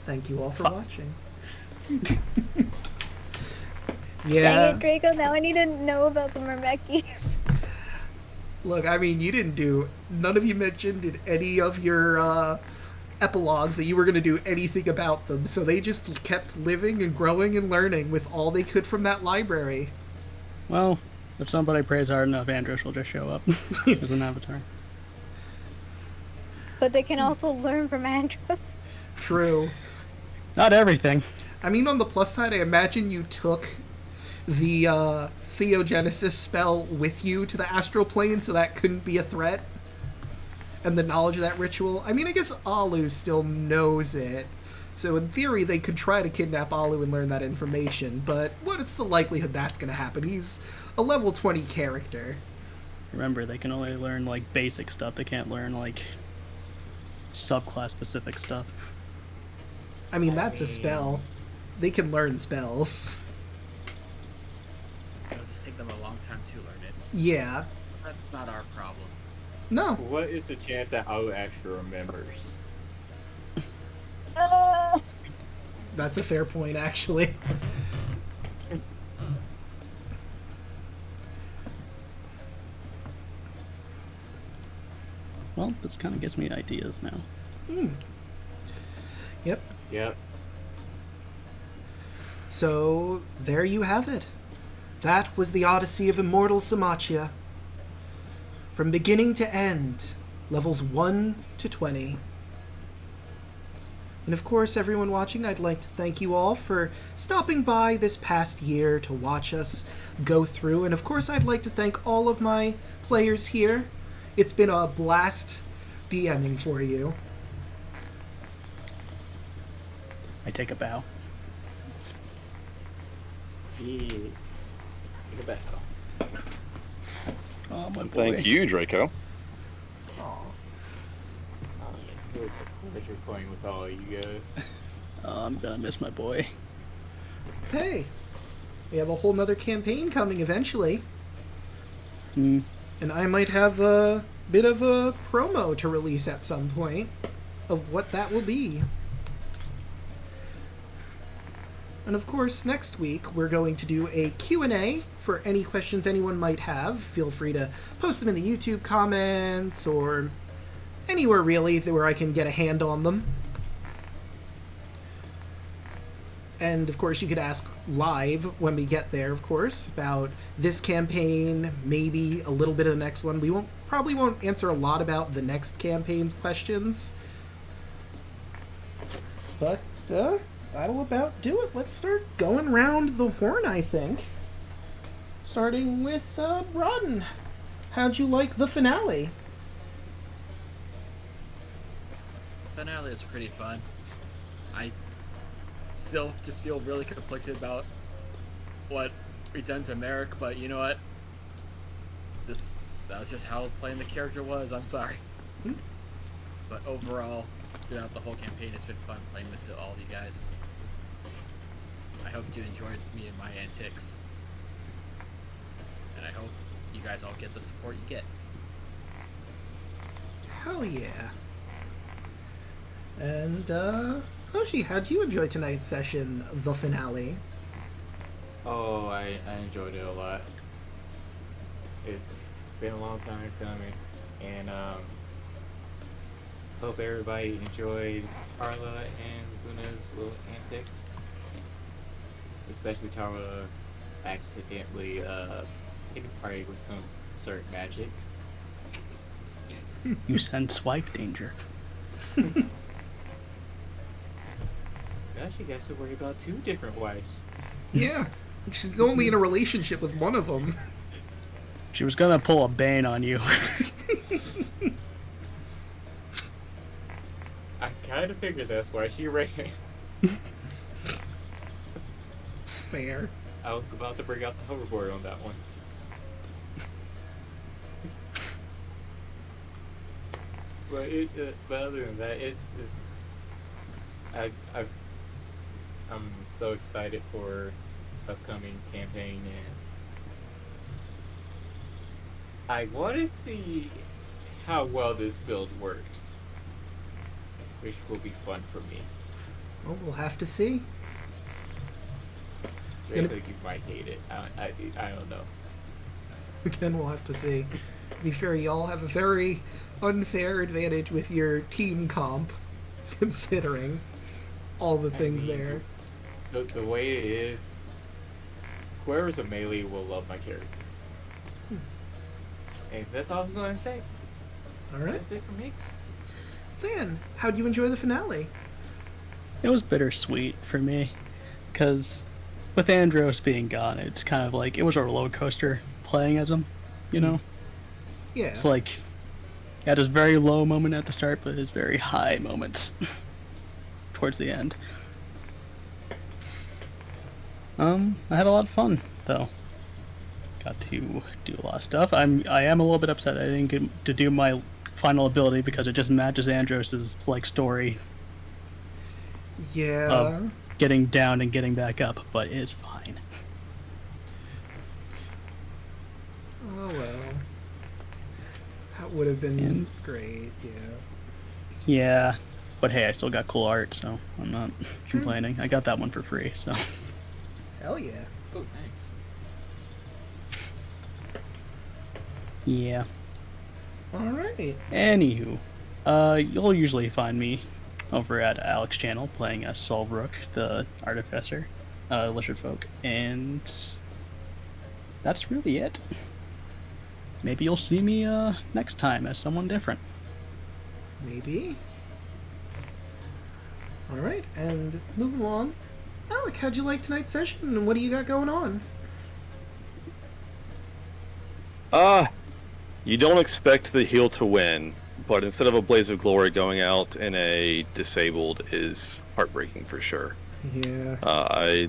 Thank you all for watching. Yeah. Dang it, Draco, now I need to know about the Myrmekis. Look, I mean, none of you mentioned in any of your epilogues that you were going to do anything about them, so they just kept living and growing and learning with all they could from that library. Well, if somebody prays hard enough, Andros will just show up as an avatar. But they can also learn from Andros. True. Not everything. I mean, on the plus side, I imagine you took the Theogenesis spell with you to the astral plane, so that couldn't be a threat. And the knowledge of that ritual. I mean, I guess Alu still knows it. So in theory, they could try to kidnap Alu and learn that information. But what's the likelihood that's going to happen? He's a level 20 character. Remember, they can only learn, like, basic stuff. They can't learn, like, subclass-specific stuff. I mean, that's a spell. They can learn spells. It'll just take them a long time to learn it. Yeah. That's not our problem. No. What is the chance that Alu actually remembers? That's a fair point, actually. Well, this kind of gives me ideas now. Yep. Yep. So, there you have it. That was the Odyssey of Immortal Symmachia. From beginning to end, levels 1 to 20. And of course, everyone watching, I'd like to thank you all for stopping by this past year to watch us go through. And of course, I'd like to thank all of my players here. It's been a blast DMing for you. I take a bow. Yeah. Take a bow. Oh, my boy. Thank you, Draco. It was a pleasure playing with all of you guys. I'm gonna miss my boy. Hey, we have a whole nother campaign coming eventually. And I might have a bit of a promo to release at some point of what that will be. And of course, next week we're going to do a Q&A for any questions anyone might have. Feel free to post them in the YouTube comments or anywhere really where I can get a hand on them. And of course, you could ask live when we get there, of course, about this campaign, maybe a little bit of the next one. We probably won't answer a lot about the next campaign's questions. But that'll about do it. Let's start going round the horn, I think. Starting with Rodden. How'd you like the finale? Finale is pretty fun. I still just feel really conflicted about what we done to Merrick, but you know what? That was just how playing the character was. I'm sorry. But overall, throughout the whole campaign, it's been fun playing with all you guys. I hope you enjoyed me and my antics. And I hope you guys all get the support you get. Hell yeah. And, Hoshi, how'd you enjoy tonight's session, the finale? Oh, I enjoyed it a lot. It's been a long time coming, and hope everybody enjoyed Tarla and Luna's little antics. Especially Tarla accidentally getting party with some certain magic. You sense wife danger. Now she has to worry about 2 different wives. Yeah, she's only in a relationship with one of them. She was gonna pull a Bane on you. I kind of figured that's why she ran. Fair. I was about to bring out the hoverboard on that one. But other than that, I'm so excited for upcoming campaign, and I want to see how well this build works, which will be fun for me. Well, we'll have to see. I think you might hate it. I don't know. Again, we'll have to see. To be fair, y'all have a very unfair advantage with your team comp, considering all the things there. The way it is, whoever's a melee will love my character. And that's all I'm going to say. Alright. That's it for me. Then, how'd you enjoy the finale? It was bittersweet for me, because with Andros being gone, it's kind of like, it was a roller coaster playing as him, you know? Yeah. It's like, he had his very low moment at the start, but his very high moments towards the end. I had a lot of fun, though. Got to do a lot of stuff. I am a little bit upset I didn't get to do my final ability because it just matches Andros's like story Yeah. of getting down and getting back up, but it's fine. Oh well. That would have been And- great, yeah. Yeah, but hey, I still got cool art, so I'm not complaining. I got that one for free, so. Hell yeah. Oh, thanks. Yeah. Alright. Anywho, you'll usually find me over at Alek's channel playing as Solrook, the Artificer, Lizard Folk, and that's really it. Maybe you'll see me next time as someone different. Maybe. Alright, and moving along. Alek, how'd you like tonight's session, and what do you got going on? You don't expect the heel to win, but instead of a blaze of glory, going out in a disabled is heartbreaking for sure. Yeah.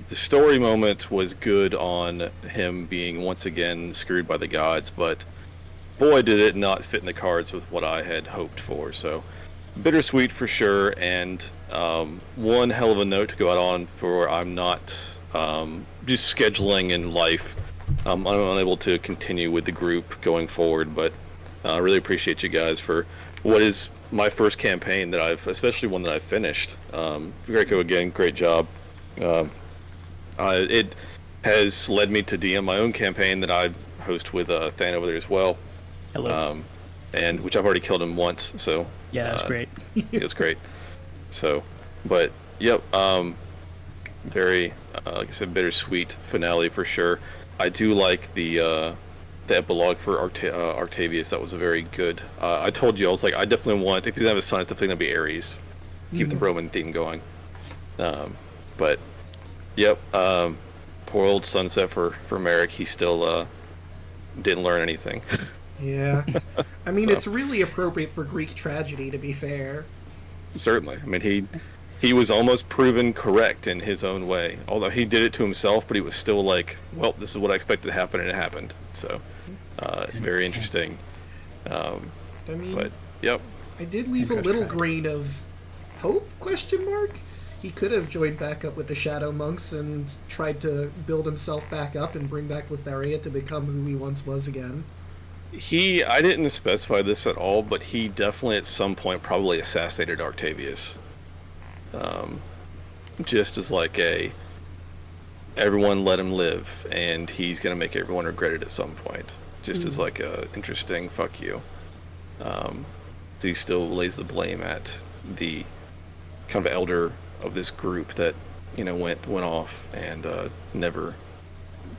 The story moment was good on him being once again screwed by the gods, but boy did it not fit in the cards with what I had hoped for. So bittersweet for sure, and one hell of a note to go out on for I'm not just scheduling in life. I'm unable to continue with the group going forward, but I really appreciate you guys for what is my first campaign that especially one that I've finished. Draco, again, great job. It has led me to DM my own campaign that I host with Than over there as well. Hello. And which I've already killed him once, so Yeah, that's great. it was great. So, but yep, very like I said, bittersweet finale for sure. I do like the epilogue for Octavius. That was a very good. I told you I was like, I definitely want, if he's gonna have a son, it's definitely gonna be Ares. Keep the Roman theme going. But yep, poor old sunset for Merrick. He still didn't learn anything. Yeah. I mean, So. it's really appropriate for Greek tragedy, to be fair. Certainly. I mean, he was almost proven correct in his own way. Although he did it to himself, but he was still like, well, this is what I expected to happen, and it happened. So, very interesting. I mean, But, yep. I did leave a little grain of hope, question mark? He could have joined back up with the Shadow Monks and tried to build himself back up and bring back Lotharia to become who he once was again. I didn't specify this at all, but he definitely at some point probably assassinated Octavius. Just as like everyone let him live, and he's gonna make everyone regret it at some point. Just as like a interesting fuck you. So he still lays the blame at the kind of elder of this group that, you know, went off and never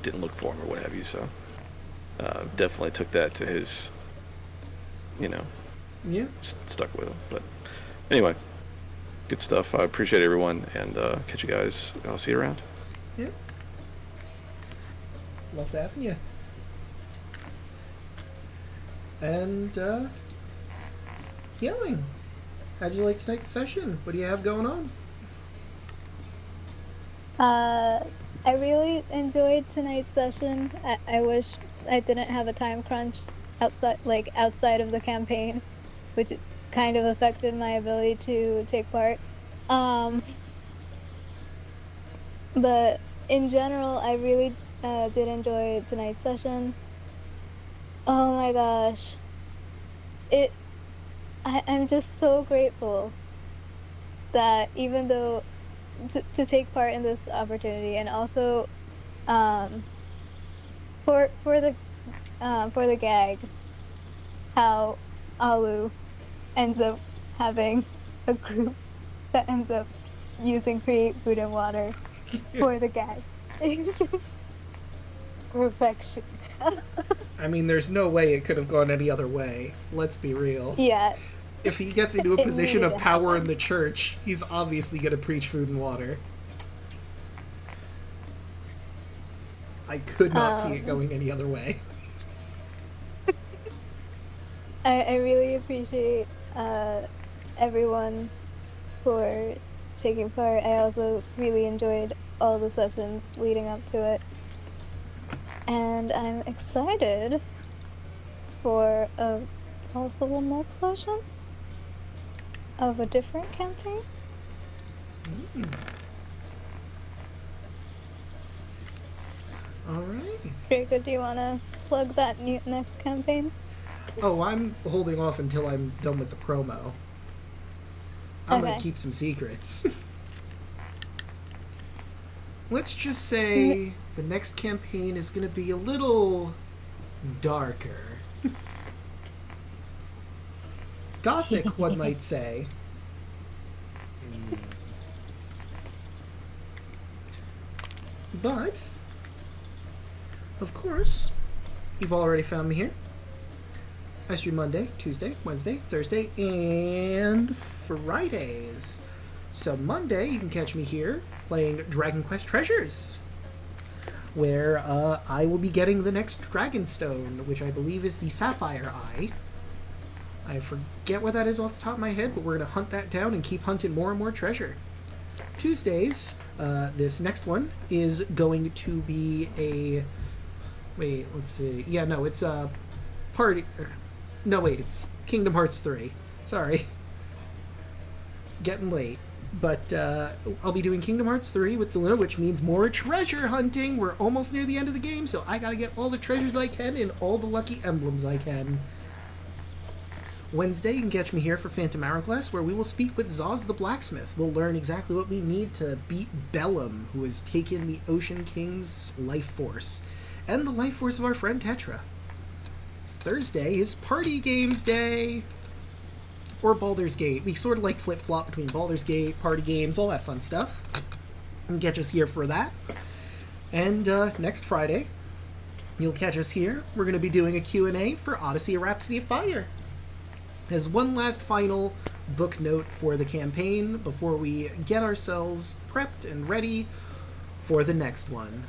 didn't look for him or what have you. So definitely took that to his, you know, Yeah. stuck with him. But anyway, good stuff. I appreciate everyone, and catch you guys. I'll see you around. Yeah. Love having you. And, Healing. How'd you like tonight's session? What do you have going on? I really enjoyed tonight's session. I wish I didn't have a time crunch outside of the campaign, which kind of affected my ability to take part. But in general, I really did enjoy tonight's session. Oh my gosh. I'm just so grateful that even though to take part in this opportunity, and also for the gag, how Alu ends up having a group that ends up using Create Food and Water for the gag. It's just perfection. I mean, there's no way it could have gone any other way. Let's be real. Yeah. If he gets into a It position needed of to power happen. in the church, he's obviously going to preach food and water. I could not see it going any other way. I really appreciate everyone for taking part. I also really enjoyed all the sessions leading up to it. And I'm excited for a possible next session of a different campaign. Alright. Draco, do you want to plug that next campaign? Oh, I'm holding off until I'm done with the promo. I'm going Okay. to keep some secrets. Let's just say the next campaign is going to be a little darker. Gothic, one might say. But, of course, you've already found me here. I stream Monday, Tuesday, Wednesday, Thursday, and Fridays. So Monday, you can catch me here playing Dragon Quest Treasures, where I will be getting the next Dragonstone, which I believe is the Sapphire Eye. I forget what that is off the top of my head, but we're going to hunt that down and keep hunting more and more treasure. Tuesdays, this next one is going to be a... Wait, let's see. Yeah, no, it's a party... No, wait, it's Kingdom Hearts 3. Sorry. Getting late. But I'll be doing Kingdom Hearts 3 with Deluna, which means more treasure hunting. We're almost near the end of the game, so I gotta get all the treasures I can and all the lucky emblems I can. Wednesday, you can catch me here for Phantom Hourglass, where we will speak with Zaz the Blacksmith. We'll learn exactly what we need to beat Bellum, who has taken the Ocean King's life force, and the life force of our friend Tetra. Thursday is Party Games Day, or Baldur's Gate. We sort of like flip-flop between Baldur's Gate, Party Games, all that fun stuff. You can catch us here for that. And next Friday, you'll catch us here. We're going to be doing a Q&A for Odyssey, a Rhapsody of Fire. As one last final book note for the campaign before we get ourselves prepped and ready for the next one.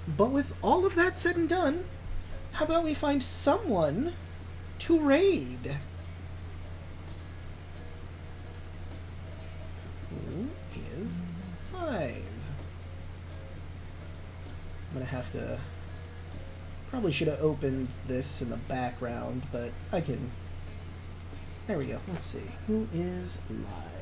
But with all of that said and done, how about we find someone to raid? Who is 5? I'm gonna have to... Probably should have opened this in the background, but I can... There we go. Let's see. Who is live?